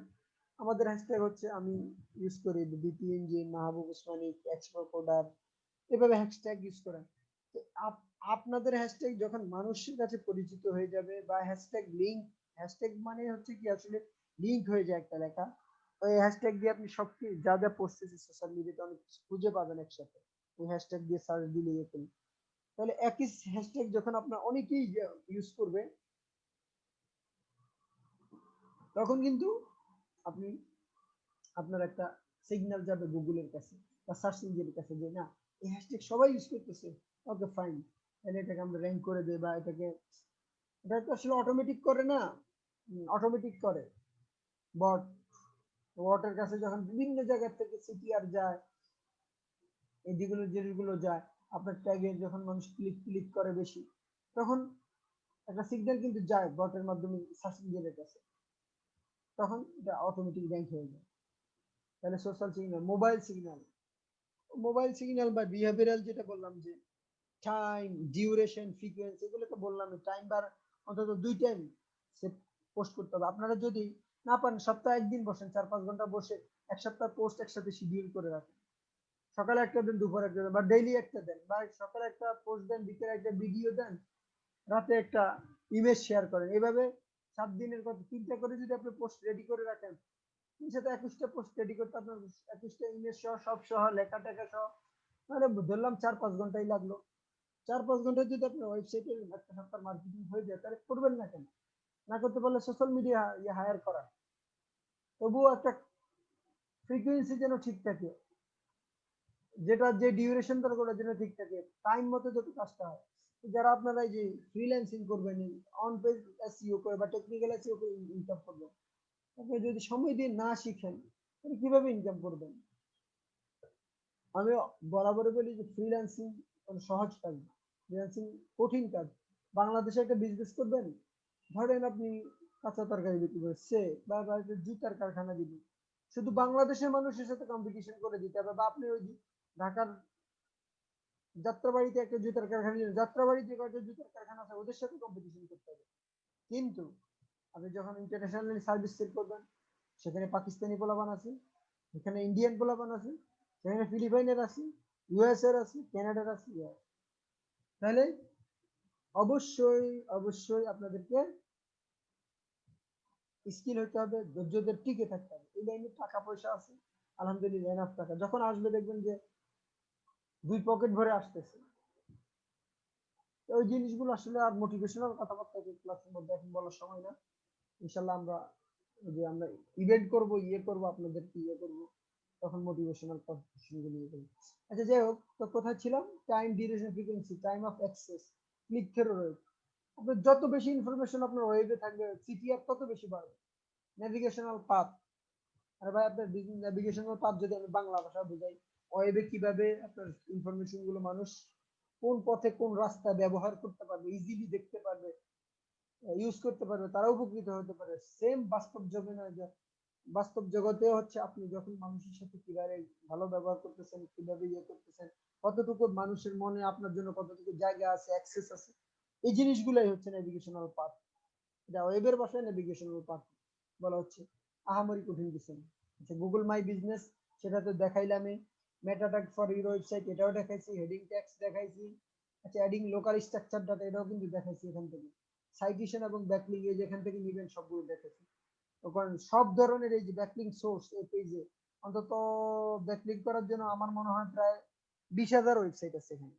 Speaker 1: আমাদের হ্যাশট্যাগ হচ্ছে, আমি ইউজ করি বিপি ইঞ্জিন, মাহবুব উসমানিক, এক্সপো কোডার, এভাবে হ্যাশট্যাগ ইউজ করেন। আপনাদের হ্যাশট্যাগ যখন মানুষের কাছে পরিচিত হয়ে যাবে বা হ্যাশট্যাগ লিংক, হ্যাশট্যাগ মানে হচ্ছে কি আসলে লিংক হয়ে যায় একটা লেখা, ওই হ্যাশট্যাগ দিয়ে আপনি সব যা যা পোস্ট সোশ্যাল মিডিয়াতে অনেক খুঁজে পাবেন একসাথে, ওই হ্যাশট্যাগ দিয়ে সার্চ দিলে এখানে। তাহলে একই হ্যাশট্যাগ যখন আপনার অনেকেই ইউজ করবে তখন কিন্তু আপনি আপনার একটা সিগন্যাল যাবে গুগলের কাছে বা সার্চ ইঞ্জিনের কাছে যে না, এই হ্যাশট্যাগ সবাই ইউজ করতেছে, ওকে ফাইন, তাহলে এটাকে আমরা র্যাঙ্ক করে দেই। বা এটা তো আসলে অটোমেটিক করে না, অটোমেটিক করে বট। বটের কাছে যখন বিভিন্ন জায়গা থেকে সিটিআর যায়, এই যেগুলো জিনিসগুলো যায়, আপনার ট্যাগে যখন মানুষ ক্লিক করে বেশি, তখন একটা সিগন্যাল কিন্তু যায় বটের মাধ্যমে সার্চ ইঞ্জিনের কাছে, তখন এটা অটোমেটিক র্যাঙ্ক হয়ে যায়। তাহলে সোশ্যাল সিগন্যাল, মোবাইল সিগন্যাল বা বিহেভিয়ারাল যেটা বললাম যে টাইম, ডিউরেশন, ফ্রিকোয়েন্সি, এগুলো তো বললাম। টাইম বার অন্তত 2 টাইম সে পোস্ট করতে হবে। আপনারা যদি না পারেন সপ্তাহে একদিন বসেন, 4-5 ঘন্টা বসে এক সপ্তাহ পোস্ট একসাথে শিডিউল করে রাখেন। সকালে একটা দেন, দুপুরে একটা দেন, বা ডেইলি একটা দেন, বা সকালে একটা পোস্ট দেন, বিকেলে একটা ভিডিও দেন, রাতে একটা ইমেজ শেয়ার করেন। এইভাবে 7 দিনের কথা 3টা করে যদি আপনি পোস্ট রেডি করে রাখেন, 21টা পোস্ট রেডি করতে আপনার 21টা ইমেজ সহ সব সহ লেখা টেখা সহ, মানে ধরলাম 4-5 ঘন্টাই লাগলো। 4-5 ঘন্টায় যদি আপনার ওয়েবসাইটে একটা সপ্তাহ মার্কেটিং হয়ে যায়, তাহলে করবেন না কেন? না করতে পারলে সোশ্যাল মিডিয়া হায়ার করা, তবুও একটা ফ্রিকোয়েন্সি যেন ঠিক থাকে, যেটা যে ডিউরেশন দরকার ওটার জন্য ঠিক থাকে, টাইম মতো যত কাজটা হয়। যারা আপনারা এই যে ফ্রিল্যান্সিং করবেন, অন পেজ এসইও করে বা টেকনিক্যাল এসইও করে ইনকাম করবেন, আপনি যদি সময় দিয়ে না শিখেন তাহলে কিভাবে ইনকাম করবেন? আমি বরাবর বলি যে ফ্রিল্যান্সিং কোনো সহজ কাজ না, ফ্রিল্যান্সিং কঠিন কাজ। বাংলাদেশে একটা বিজনেস করবেন, ধরেন আপনি কাঁচা তরকারি বিক্রি করে সে বা জুতার কারখানা দিবেন, শুধু বাংলাদেশের মানুষের সাথে কম্পিটিশন করে দিতে হবে। বা আপনি ওই ঢাকার যাত্রাবাড়িতে একটা জুতার কারখানা, যাত্রাবাড়িতে কয়েকটা জুতার কারখানা আছে, ওদের সাথে কম্পিটিশন করতে হবে। কিন্তু আপনি যখন ইন্টারন্যাশনাল সার্ভিস সেল করবেন, সেখানে পাকিস্তানি পোলাপান আছে, সেখানে ইন্ডিয়ান পোলাপান আছে, সেখানে ফিলিপাইনের আছে, ইউএস এর আছে, কানাডার আছে। তাহলে অবশ্যই আপনাদেরকে স্কিল হতে হবে, ধৈর্যদের টিকে থাকতে হবে। এই লাইনে টাকা পয়সা আছে আলহামদুলিল্লাহ, এনাফ টাকা যখন আসবে দেখবেন যে 2 পকেট ভরে আসতেছে। ওই জিনিসগুলো আসলে আর মোটিভেশনাল কথাবার্তা ক্লাসের মধ্যে এখন বলার সময় না। ইনশাল্লাহ আমরা ইভেন্ট করব, আপনাদেরকে করব, তখন মোটিভেশনাল কোশ্চেনগুলো করব। আচ্ছা, যাই হোক, তো কোথায় ছিলাম? Time, duration, frequency, time of access, click through rate. আপনার যত বেশি ইনফরমেশন আপনার ওয়েবে থাকবে, সিটিআর তত বেশি বাড়বে। নেভিগেশনাল পাথ, আর ভাই আপনার নেভিগেশনাল পাথ যদি আমি বাংলা ভাষা বুঝাই, ওয়েবে কিভাবে আপনার ইনফরমেশন গুলো মানুষ কোন পথে কোন রাস্তা ব্যবহার করতে পারবে, ইজিলি দেখতে পারবে, ইউজ করতে পারবে, তারা উপকৃত হতে পারে। সেম বাস্তব জীবনে বাস্তব জগতে হচ্ছে আপনি যখন মানুষের সাথে কিভাবে ভালো ব্যবহার করতেছেন, কিভাবে ইয়ে করতেছেন, কতটুকু মানুষের মনে আপনার জন্য কতটুকু জায়গা আছে, অ্যাক্সেস আছে, এই জিনিসগুলাই হচ্ছে নেভিগেশনাল পাথ। এটা ওয়েবের ভাষায় নেভিগেশনাল পাথ বলা হচ্ছে। আহামরি কঠিন কিছু না। আচ্ছা, গুগল মাই বিজনেস সেটা তো দেখাইলামই। Meta tag for your website এটাও দেখাইছি, হেডিং ট্যাগস দেখাইছি। আচ্ছা, অ্যাডিং লোকাল স্ট্রাকচার ডাটা এটাও কিন্তু দেখাইছি এখান থেকে। সাইটেশন এবং ব্যাকলিং এই যেখান থেকে নেবেন সবগুলো দেখাইছি। তখন সব ধরনের এই যে ব্যাকলিং সোর্স এই পেজে অন্তত ব্যাকলিং করার জন্য আমার মনে হয় প্রায় 20,000 ওয়েবসাইট আছে এখানে।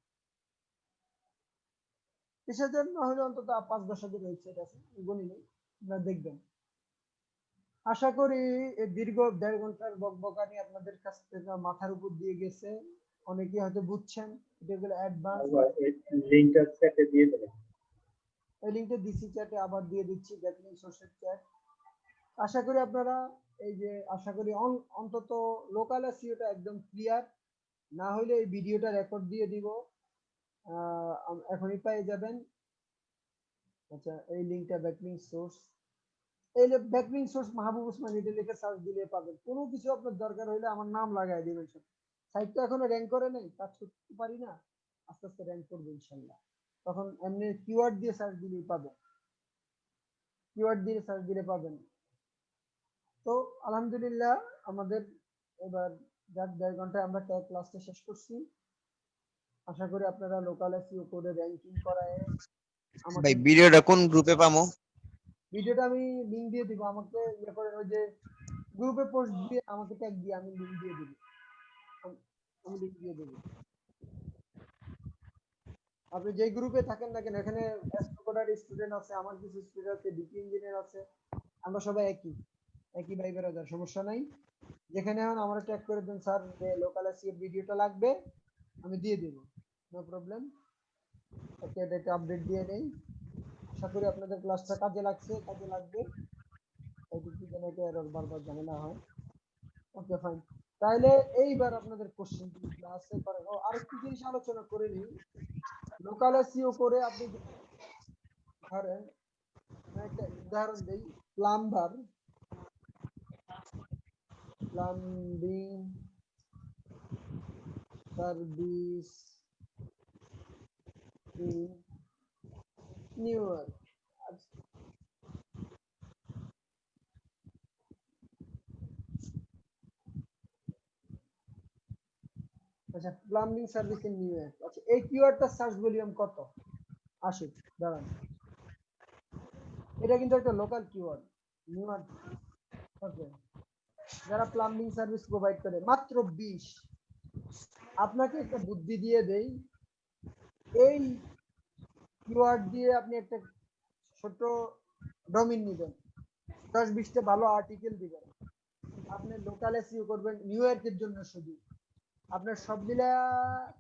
Speaker 1: 20,000 না হলে অন্তত 5-10,000 ওয়েবসাইট আছে, গণি নেই, আপনারা দেখবেন। আশা করি এই দীর্ঘ 1.5 ঘন্টার বকবকানি আপনাদের কাছ থেকে মাথার উপর দিয়ে গেছে। অনেকেই হয়তো বুঝছেন এটাগুলো অ্যাডভান্স।
Speaker 6: লিংকটা চ্যাটে দিয়ে দেবেন।
Speaker 1: এই লিংকটা দিচ্ছি চ্যাটে, আবার দিয়ে দিচ্ছি ব্যাকলিং সোর্সের চ্যাট। আশা করি আপনারা এই যে আশা করি অন্তত লোকাল এসইওটা একদম ক্লিয়ার। না হলে এই ভিডিওটা রেকর্ড দিয়ে দিব, এখনই পেয়ে যাবেন। আচ্ছা, এই লিংকটা ব্যাকলিং সোর্স, এই ব্যাকলিং সোর্স মাহবুব ওসমান এটা লিখে সার্চ দিলে পাবেন। কোনো কিছু আপনার দরকার হলে আমার নাম লাগাই দিবেন। সাইটটা এখনো র্যাঙ্ক করে নাই, কাজ করতে পারি না, আস্তে আস্তে র্যাঙ্ক করবে ইনশাল্লাহ। তখন এমনি কিওয়ার্ড দিয়ে সার্চ দিলেই পাবেন, কিওয়ার্ড দিয়ে সার্চ দিলে পাবেন। তো আলহামদুলিল্লাহ আমাদের এবার 1.5 ঘন্টায় আমরা ক্লাসটা শেষ করছি। আশা করি আপনারা লোকাল এসইও কোডে র্যাঙ্কিং করায় আমাকে।
Speaker 4: ভাই ভিডিওটা কোন গ্রুপে পামো?
Speaker 1: ভিডিওটা আমি লিংক দিয়ে দিব, আমাকে ইয়ে করে ওই যে গ্রুপে পোস্ট দিয়ে আমাকে ট্যাগ দিয়ে আমি লিংক দিয়ে দিব, আমি লিংক দিয়ে দেব। আপনি যে গ্রুপে থাকেন না কেন, এখানে অ্যাস্ট্রোকোডার স্টুডেন্ট আছে, আমার কিছু স্টুডেন্ট আছে, ডিপি ইঞ্জিনিয়ার আছে, আমরা সবাই একই ভাই ব্রাদার, সমস্যা নাই। যেখানে হন আমার ট্যাগ করে দেন, স্যার লোকাল এসইও ভিডিওটা লাগবে, আমি দিয়ে দেব, নো প্রবলেম। ওকে, এটা আপডেট দিয়ে নেই। আশা করি আপনাদের ক্লাসটা কাজে লাগবে। এইটুকু যেন এটা এরর বারবার ঝামেলা হয়। ওকে, ফাইন। তাহলে এইবার আপনাদের কোশ্চেন যেগুলো আছে করেন। ও আরেকটি জিনিস আলোচনা করে নিই। লোকাল এসইও করে আপনি ধরেন, আমি একটা উদাহরণ দেই, plumbing service in New York. আচ্ছা, plumbing service in New York. আচ্ছা, এই কিওয়ার্ডটা সার্চ ভলিউম কত? আসুক, দাঁড়ান, এটা কিন্তু একটা লোকাল কিওয়ার্ড, নিউ ইয়র্ক। ওকে, যারা প্লাম্বিং সার্ভিস প্রোভাইড করে মাত্র 20। আপনাকে একটা বুদ্ধি দিয়ে দেই, এই কিওয়ার্ড দিয়ে আপনি একটা ছোট ডোমেইন নেবেন, 10-20টা ভালো আর্টিকেল দিবেন, আপনি লোকাল এসইও করবেন নিউ ইয়র্কের জন্য শুধু, আপনার সব মিলা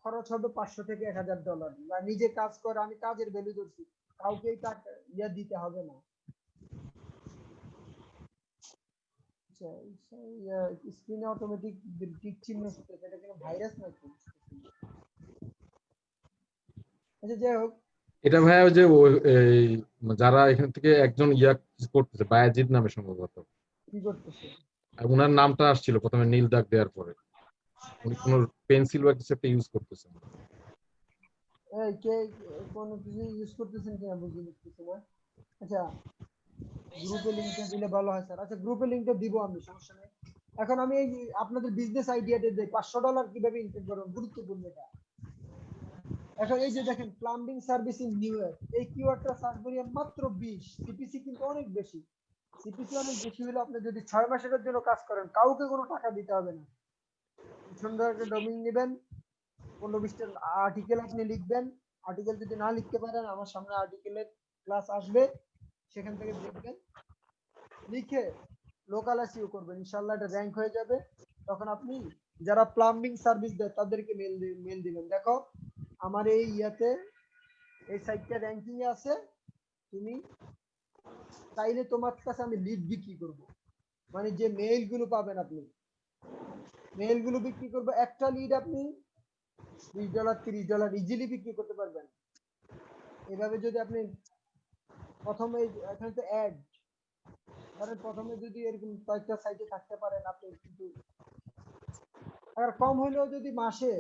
Speaker 1: খরচ হবে $500 থেকে $1,000। বা নিজে কাজ করে, আমি কাজের ভ্যালু ধরছি, কাউকেই টাকা ইয়া দিতে হবে না। স্ক্রিনে অটোমেটিক টিক চিহ্ন হচ্ছে, এটা কোনো ভাইরাস নাকি? আচ্ছা, যাই হোক,
Speaker 5: এটা ভাইয়া ওই যে এই যারা এখান থেকে একজন করতেছে বায়াজিদ নামে সম্ভবত,
Speaker 1: কি করতেছে?
Speaker 5: আর ওনার নামটা আসছিল প্রথমে নীল দাগ দেওয়ার পরে, উনি কোন পেন্সিল বা কিছু একটা ইউজ করতেছেন।
Speaker 1: এই কে কোন কিছু ইউজ করতেছেন কিনা বুঝতে পারতেছি না। আচ্ছা, গ্রুপে লিংকটা দিলে ভালো হয় স্যার। আচ্ছা, গ্রুপে লিংকটা দিব আমি, সমস্যা নেই। এখন আমি এই আপনাদের বিজনেস আইডিয়াটা দেই, $500 কিভাবে ইনকাম করবেন, গুরুত্বপূর্ণ এটা। এখন এই যে দেখেন, plumbing service in New York, এই কিওয়ার্ডটা সার্চ করি মাত্র 20। সিপিসি কিন্তু অনেক বেশি, সিপিসি অনেক বেশি হলে আপনি যদি 6 মাসের জন্য কাজ করেন, কাউকে কোনো টাকা দিতে হবে না। সুন্দর একটা ডোমেইন নেবেন, 15-20টা আর্টিকেল আপনি লিখবেন। আর্টিকেল যদি না লিখতে পারেন, আমার সামনে আর্টিকেলের ক্লাস আসবে, সেখান থেকে দেখবেন, লিখে লোকাল এসইও করবেন, ইনশাআল্লাহ এটা র‍্যাঙ্ক হয়ে যাবে। তখন আপনি যারা প্লাম্বিং সার্ভিস দেয় তাদেরকে মেল দিবেন, দেখো আমার এই ইয়াতে এই সাইটটা র‍্যাঙ্কিং এ আছে, তুমি চাইলে তোমার কাছে আমি লিড বিক্রি করব। মানে যে মেইল গুলো পাবেন আপনি, মেইল গুলো বিক্রি করবো, একটা লিড আপনি $20 $30 ইজিলি বিক্রি করতে পারবেন। এভাবে যদি আপনি প্রথমে এখানে তো অ্যাড ধরেন, প্রথমে যদি এরকম কয়েকটা সাইটে থাকতে পারেন আপনি, কিন্তু আর কম হলেও যদি মাসে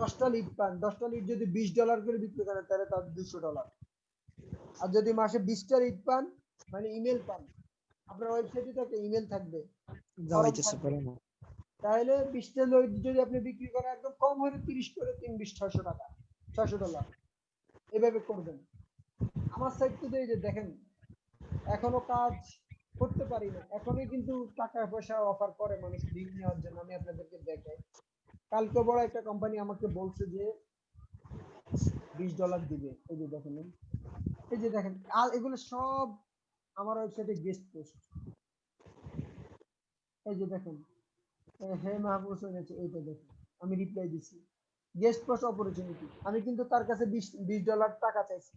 Speaker 1: 10টা লিড পান, 10টা লিড যদি $20 করে বিক্রি করেন তাহলে তার $200। আর যদি মাসে 20টা লিড পান, মানে ইমেল পান, আপনার ওয়েবসাইটে তো একটা ইমেল থাকবে, ফরম থাকবে, তাহলে 20টা লিড যদি আপনি বিক্রি করেন একদম কম হলে 30 করে 3 20 600 টাকা, $600 এভাবে করবেন। আমার সাইট তো এই যে দেখেন এখনো কাজ করতে পারি না, এখনই কিন্তু টাকা পয়সা অফার করে মানুষ লিড নেওয়ার জন্য। আমি আপনাদেরকে দেখাই, কালকে বড় একটা কোম্পানি আমাকে বলছে যে $20 দিবে। এই যে দেখেন, এই যে দেখেন, আর এগুলো সব আমার ওয়েবসাইটে গেস্ট পোস্ট। এই যে দেখেন, হ্যাঁ মাহবুব হোসেন আছে, এইটা দেখেন আমি রিপ্লাই দিছি, গেস্ট পোস্ট অপরচুনিটি। আমি কিন্তু তার কাছে $20 টাকা চাইছি,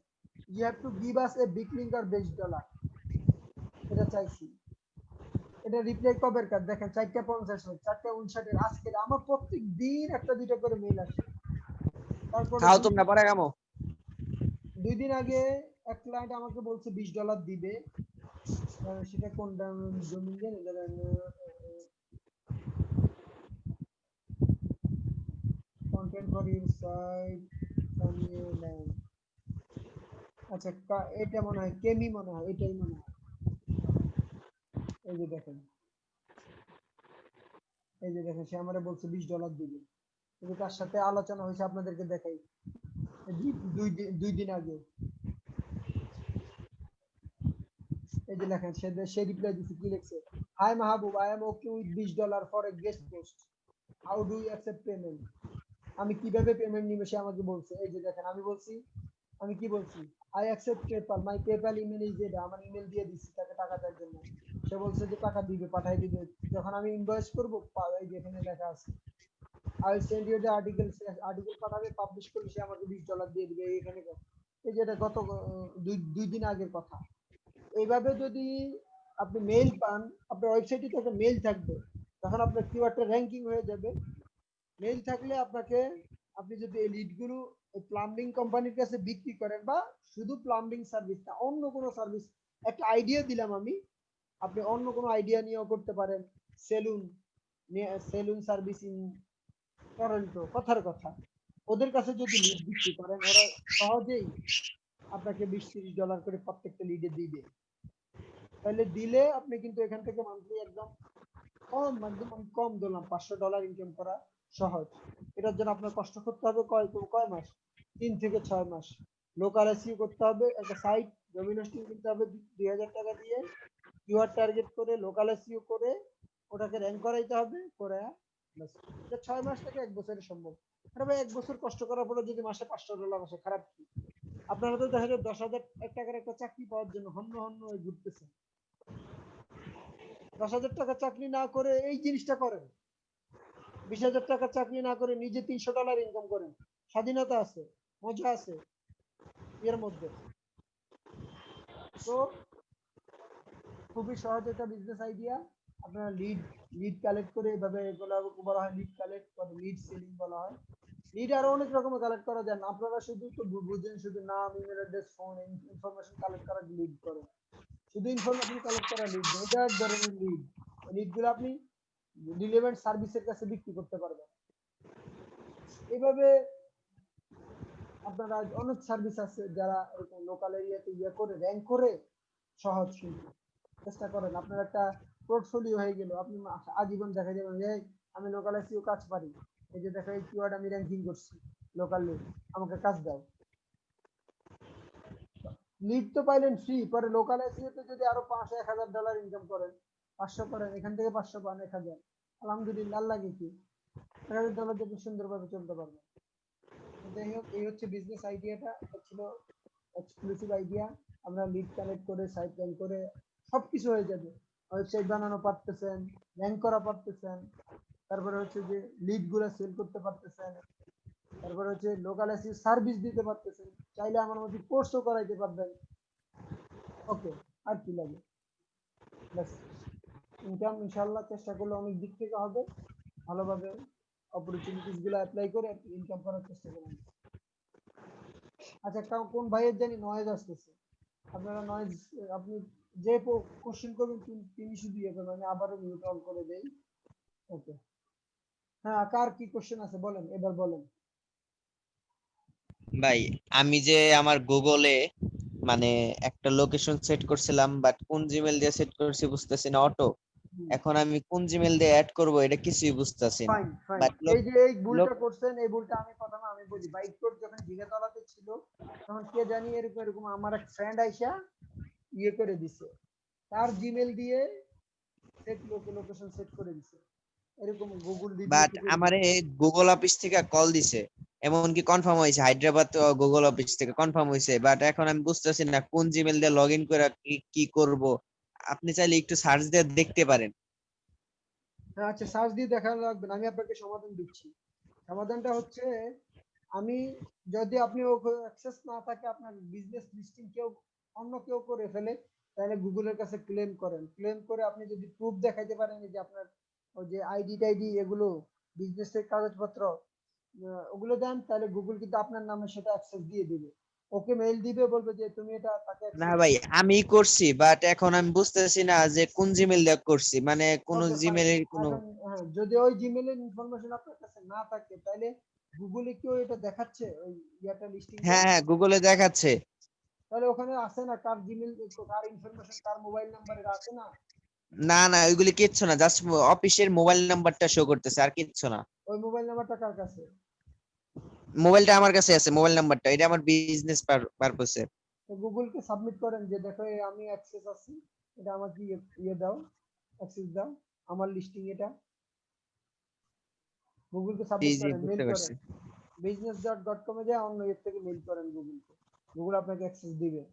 Speaker 1: you have to give us a big link আর $20 এটা চাইছি। এটা রিপ্লাই কবের কাজ দেখেন, 4:50 4:59 আজকের। আমার প্রত্যেক দিন একটা দুইটা করে মেইল আসে। তারপরে
Speaker 7: খাও তোমরা পরে কামো।
Speaker 1: 2 দিন আগে এক ক্লায়েন্ট আমাকে বলছে $20 দিবে, সেটা কোন ডোমেইন জানেন, content for your site land. আচ্ছা এটা মনে হয় কেমি, মনে হয় এটাই মনে হয়। এই যে দেখেন, এই যে দেখেন, সে আমারে বলছে $20 দিবে, কিন্তু তার সাথে আলোচনা হয়েছে, আপনাদেরকে দেখাই, দুই দিন আগে। এই যে দেখেন, সে রিপ্লাই দিছে, কি লিখছে, hi Mahbub, I am okay with $20 for a guest post, how do you accept payment. আমি কিভাবে পেমেন্ট নিব সে আমাকে বলছে। এই যে দেখেন, আমি বলছি, আমি কি বলছি, I accept PayPal, my PayPal email is এটা, আমার ইমেল দিয়ে দিচ্ছি তাকে টাকা দেওয়ার জন্য। সে বলছে যে টাকা দিবে, পাঠাই দিবে, যখন আমি ইনভয়েস করবো এই যে এখানে লেখা আছে, I will send you the article, article পাঠাবে, পাবলিশ করলে সে আমাকে $20 দিয়ে দিবে। এখানে এই যে এটা গত দুই দিন আগের কথা। এইভাবে যদি আপনি মেইল পান, আপনার ওয়েবসাইটে তো একটা মেইল থাকবে, তখন আপনার কিওয়ার্ডটা র্যাঙ্কিং হয়ে যাবে। মেইল থাকলে আপনাকে, আপনি যদি এই লিডগুলো প্লাম্বিং কোম্পানির কাছে বিক্রি করেন, বা শুধু প্লাম্বিং সার্ভিস না, অন্য কোনো সার্ভিস, একটা আইডিয়া দিলাম আমি, আপনি অন্য কোনো আইডিয়া নিয়েও করতে পারেন। সেলুন সার্ভিস ইন টরন্টো, কথার কথা, ওদের কাছে যদি লিড বিক্রি করেন, ওরা সহজেই আপনাকে $20-30 করে প্রত্যেকটা লিডে দিবে। তাহলে দিলে আপনি কিন্তু এখান থেকে মান্থলি একদম কম দিলাম, $500 ইনকাম করা সহজ। এটার জন্য আপনার কষ্ট করতে হবে কয় মাস, 3 থেকে 6 মাস। লোকাল এসইও করতে হবে, একটা সাইট ডোমেইন হোস্টিং কিনতে হবে 2000 টাকা দিয়ে, কিওয়ার্ড টার্গেট করে লোকাল এসইও করে ওটাকে র্যাঙ্ক করাইতে হবে, করে ব্যাস। এটা 6 মাস থেকে 1 বছরে সম্ভব। আরে ভাই, 1 বছর কষ্ট করার পরে যদি মাসে $500 আসে, খারাপ কি? আপনারা তো দেখা যায় 10,000 টাকার একটা চাকরি পাওয়ার জন্য হন্য হন্য হয়ে ঘুরতেছেন। 10,000 টাকা চাকরি না করে এই জিনিসটা করেন, 20,000 টাকার চাকরি না করে নিজে $300 ইনকাম করেন, স্বাধীনতা আছে, মজা আছে এর মধ্যে। তো খুবই সহজ একটা বিজনেস আইডিয়া। আপনারা লিড কালেক্ট করে, এভাবে এগুলো বলা হয় লিড কালেক্ট করে, লিড সেলিং বলা হয়। লিড আরো অনেক রকমের কালেক্ট করা যায়, আপনারা শুধু তো বুঝেন শুধু নাম, email address, phone, information collect করা লিড করে, শুধু ইনফরমেশন কালেক্ট করা লিড, এটা এক ধরনের লিড। লিডগুলো আপনি রিলেভেন্ট সার্ভিসের কাছে বিক্রি করতে পারবেন। এইভাবে আপনারা অনেক সার্ভিস আছে যারা এরকম লোকাল এরিয়াতে ইয়ে করে র্যাঙ্ক করে, সহজ, কিন্তু চেষ্টা করেন, আপনার একটা পোর্টফোলিও হয়ে গেল, আপনি আজীবন দেখা যাবেন যে আমি লোকাল এসইও কাজ পারি, এই যে দেখো এই কিওয়ার্ড আমি র্যাঙ্কিং করছি লোকালি, আমাকে কাজ দাও। লিড তো পাইলেন ফ্রি, পরে লোকাল এসইও তে যদি আরো $500-1000 ইনকাম করেন, 500 করেন, এখান থেকে 500 পান, 1000, আলহামদুলিল্লাহ, লাগে কি $1000 দিয়ে সুন্দরভাবে চলতে পারবেন। যাই হোক, এই হচ্ছে বিজনেস আইডিয়াটা, এটা ছিল এক্সক্লুসিভ আইডিয়া। আমরা লিড কালেক্ট করে, সাইট র্যাঙ্ক করে সবকিছু হয়ে যাবে, ওয়েবসাইট বানানো পারতেছেন, র্যাঙ্ক করা পারতেছেন, তারপরে হচ্ছে যে লিড গুলো সেল করতে পারতেছেন, তারপরে হচ্ছে লোকাল এসি সার্ভিস দিতে পারতেছেন, চাইলে আমার মধ্যে কোর্সও করাইতে পারবেন। ওকে, আর কি লাগে, ব্যাস। ইনকাম ইনশাল্লাহ চেষ্টা করলে অনেক দিক থেকে হবে। ভালোভাবে অপরচুনিটিস গুলো অ্যাপ্লাই করে ইনকাম করার চেষ্টা করুন। আচ্ছা, কোন ভাইয়ের জানি নয়েজ আসতেছে, আপনারা নয়েজ, আপনি যে কোশ্চেন করবেন তিনি শুধু ইয়ে করবেন, আমি আবারও মিউট অন করে দেই। ওকে, হ্যাঁ, কার কি কোশ্চেন আছে বলেন, এবার বলেন।
Speaker 4: ভাই আমি যে আমার গুগলে মানে একটা লোকেশন সেট করছিলাম, বাট কোন জিমেল দিয়ে সেট করছি বুঝতেছি না অটো। এখন আমি কোন জিমেল দিয়ে অ্যাড করব এটা কিছুই বুঝতেছি না।
Speaker 1: ফাইন ফাইন,
Speaker 4: বাট
Speaker 1: এই যে এই
Speaker 4: লোক
Speaker 1: ভুলটা করছেন, এই ভুলটা আমি প্রথমে আমি বলি, বাইক কোড যখন জিগাতলাতে ছিল তখন কে জানি এরকম এরকম আমার এক ফ্রেন্ড আইসা ইয়ে করে দিছে, তার জিমেল দিয়ে সেট লোকেশন সেট করে দিছে, এরকম গুগল রিভিউ
Speaker 4: বাট
Speaker 1: থেকে
Speaker 4: আমারে গুগল অফিস থেকে কল দিছে, এমনকি কনফার্ম হয়েছে হায়দ্রাবাদ গুগল অফিস থেকে কনফার্ম হয়েছে। বাট এখন আমি বুঝতেছি না কোন জিমেল দিয়ে লগ ইন করে কি কি করব। আপনি চাইলে একটু সার্চ দিয়ে দেখতে পারেন।
Speaker 1: হ্যাঁ, আচ্ছা, সার্চ দিয়ে দেখা লাগবে না, আমি আপনাকে সমাধান দিচ্ছি। সমাধানটা হচ্ছে, আমি যদি আপনি অ্যাক্সেস না থাকে, আপনার বিজনেস লিস্টিং অন্য কেউ করে ফেলে, তাহলে গুগলের কাছে ক্লেম করেন, ক্লেম করে আপনি যদি প্রুফ দেখাইতে পারেন যে আপনার ওই যে আইডি টাইডি এগুলো বিজনেসের কাগজপত্র ওগুলো দেন, তাহলে গুগল কিন্তু আপনার নামে সেটা অ্যাক্সেস দিয়ে দিবে, ওকে মেইল দিবে, বলবে যে তুমি এটা তাকে
Speaker 4: না
Speaker 1: অ্যাক্সেস
Speaker 4: ভাই
Speaker 1: দিবে।
Speaker 4: আমি করছি, বাট এখন আমি বুঝতেছি না যে কোন জিমেল দিয়ে করছি, মানে কোন
Speaker 1: ওকে ফাইন,
Speaker 4: জিমেলের কোনো।
Speaker 1: এখন হ্যাঁ, যদি ওই জিমেলের ইনফরমেশন আপনার কাছে না থাকে, তাহলে গুগলে কেউ এটা দেখাচ্ছে ওই ইয়াটা লিস্টিংটা,
Speaker 4: হ্যাঁ হ্যাঁ গুগলে দেখাচ্ছে।
Speaker 1: তাহলে ওখানে আছে না কার জিমেল, কার ইনফরমেশন, কার মোবাইল নাম্বার, এটা আছে না?
Speaker 4: না না ওইগুলি কিচ্ছু না, জাস্ট অফিসের মোবাইল নাম্বারটা শো করতেছে আর কিচ্ছু না।
Speaker 1: ওই মোবাইল নাম্বারটা কার কাছে?
Speaker 4: মোবাইলটা আমার কাছে আছে, মোবাইল নাম্বারটা এটা আমার বিজনেস পারপসে।
Speaker 1: তো গুগলকে সাবমিট করেন যে দেখো আমি অ্যাক্সেস আছি, এটা আমাকে ইয়ে দাও, অ্যাক্সেস দাও, আমার লিস্টিং এটা। গুগলকে
Speaker 4: জি
Speaker 1: সাবমিট
Speaker 4: জি
Speaker 1: করেন, মেইল
Speaker 4: বুঝতে পারছি।
Speaker 1: করেন, business.com এ যায় অন্য এর থেকে মেইল করেন গুগলকে, গুগল আপনাকে অ্যাক্সেস দিবে।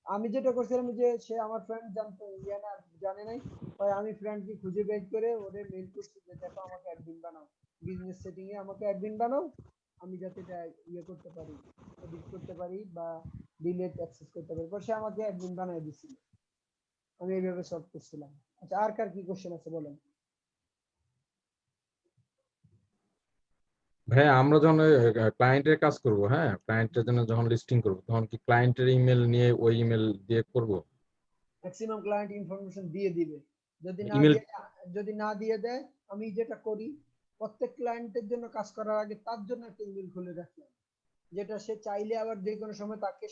Speaker 1: আমি যেটা করছিলাম যে সে আমার ফ্রেন্ড জানতো ইয়া না, জানে নাই, তাই আমি ফ্রেন্ডকে খুঁজে বের করে ওরে মেইল করছি যে দেখো আমাকে অ্যাডমিন বানাও, বিজনেস সেটিং এ আমাকে অ্যাডমিন বানাও, আমি যাতে এটা ইয়ে করতে পারি, এডিট করতে পারি বা ডিলেট অ্যাক্সেস করতে পারি, পরে সে আমাকে অ্যাডমিন বানিয়ে দিছিল, আমি এইভাবে সলভ করছিলাম। আচ্ছা, আর কার কি কোশ্চেন আছে বলেন।
Speaker 5: ভাইয়া আমরা যখন ক্লায়েন্টের কাজ করব, হ্যাঁ ক্লায়েন্টের জন্য যখন লিস্টিং করব তখন কি ক্লায়েন্টের ইমেল নিয়ে ওই ইমেল দিয়ে করব?
Speaker 1: ম্যাক্সিমাম ক্লায়েন্ট ইনফরমেশন দিয়ে দিবে, যদি না
Speaker 5: ইমেল
Speaker 1: দিয়ে, যদি না দিয়ে দেয়, আমি যেটা করি প্রত্যেক ক্লায়েন্টের জন্য কাজ করার আগে তার জন্য একটা ইমেল খুলে রাখলাম, যেটা সে চাইলে আবার যে কোনো সময় তাকে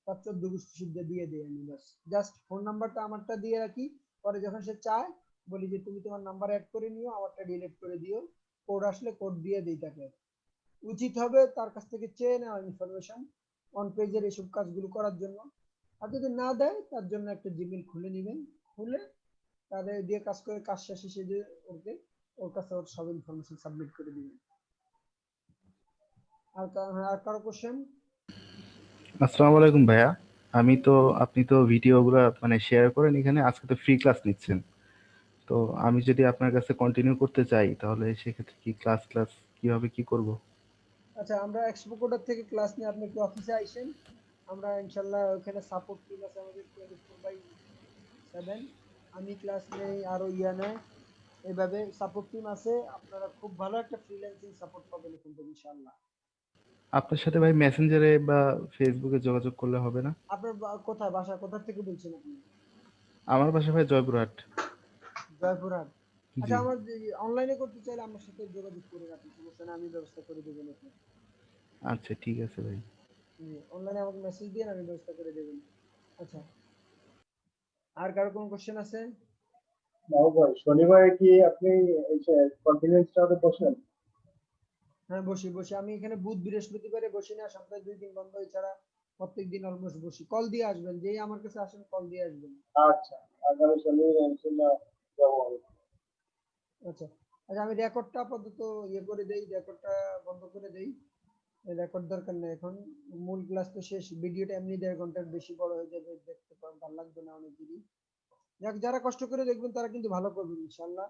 Speaker 1: তার 14 গোষ্ঠী সিদ্ধা দিয়ে দেয়, আমি বাস জাস্ট ফোন নাম্বারটা আমারটা দিয়ে রাখি, পরে যখন সে চায় বলি যে তুমি তোমার নাম্বার অ্যাড করে নিও, আমারটা ডিলিট করে দিও, কোড আসলে কোড দিয়ে দিই তাকে। উচিত হবে তার কাছ থেকে চেয়ে নেওয়া ইনফরমেশন অন পেজের এসব কাজগুলো করার জন্য। আর যদি না দেয় তার জন্য একটা জিমেল খুলে নেবেন, খুলে তাদের দিয়ে কাজ করে, কাজ শেষে সে যে ওকে ওর কাছে ওর সব ইনফরমেশন সাবমিট করে দিবেন। আর কারো কোশ্চেন?
Speaker 7: আসসালামু আলাইকুম ভাইয়া। আমি তো আপনি তো ভিডিওগুলো মানে শেয়ার করেন এখানে, আজকে তো ফ্রি ক্লাস নিচ্ছেন, তো আমি যদি আপনার কাছে কন্টিনিউ করতে চাই তাহলে সেক্ষেত্রে কি ক্লাস কিভাবে কি করব?
Speaker 1: আচ্ছা, আমরা এক্সপো কোডার থেকে ক্লাস নিয়ে আপনি একটু অফিসে আইসেন, আমরা ইনশাল্লাহ ওখানে সাপোর্ট টিম আছে আমাদের 24/7, আমি ক্লাস নেই, আরো ইয়া নেয়, এইভাবে সাপোর্ট টিম আছে, আপনারা খুব ভালো একটা ফ্রিল্যান্সিং সাপোর্ট পাবেন এখান থেকে ইনশাল্লাহ।
Speaker 7: আপনার সাথে ভাই মেসেঞ্জারে বা ফেসবুকে যোগাযোগ করলে হবে না?
Speaker 1: আপনার কোথায় বাসা, কোথা থেকে বলছেন আপনি?
Speaker 7: আমার বাসা ভাই জয়পুরহাট।
Speaker 1: জয়পুরহাট।
Speaker 7: জি।
Speaker 1: আচ্ছা, আমার অনলাইনে করতে চাইলে আমার সাথে যোগাযোগ করে রাখুন, সমস্যা নেই, আমি ব্যবস্থা করে দেবেন আপনাকে।
Speaker 7: আচ্ছা ঠিক আছে ভাই।
Speaker 1: জি, অনলাইনে আমাকে মেসেজ দিন, আমি ব্যবস্থা করে দেবেন। আচ্ছা, আর কারো কোনো কোশ্চেন আছে?
Speaker 6: নাও ভাই, শনিবারে কি আপনি কন্টিনিউসটা বসেন?
Speaker 1: হ্যাঁ, বসি বসি, আমি এখানে বুধ বৃহস্পতিবারে বসি না, সপ্তাহে 2 দিন বন্ধ, এছাড়া প্রত্যেকদিন অলমোস্ট বসি। কল দিয়ে আসবেন, যেই আমার কাছে আসেন কল দিয়ে আসবেন।
Speaker 6: আচ্ছা, আগামী শনিবার ইনশাআল্লাহ যাবো আমি।
Speaker 1: আচ্ছা, আচ্ছা, আমি রেকর্ডটা আপাতত ইয়ে করে দেই, রেকর্ডটা বন্ধ করে দেই, রেকর্ড দরকার নেই এখন, মূল ক্লাস তো শেষ, ভিডিওটা এমনি 1.5 ঘন্টার বেশি বড় হয়ে যাবে, দেখতে ভালো লাগবে না অনেকেরই। যারা কষ্ট করে দেখবেন তারা কিন্তু ভালো করবেন ইনশাল্লাহ।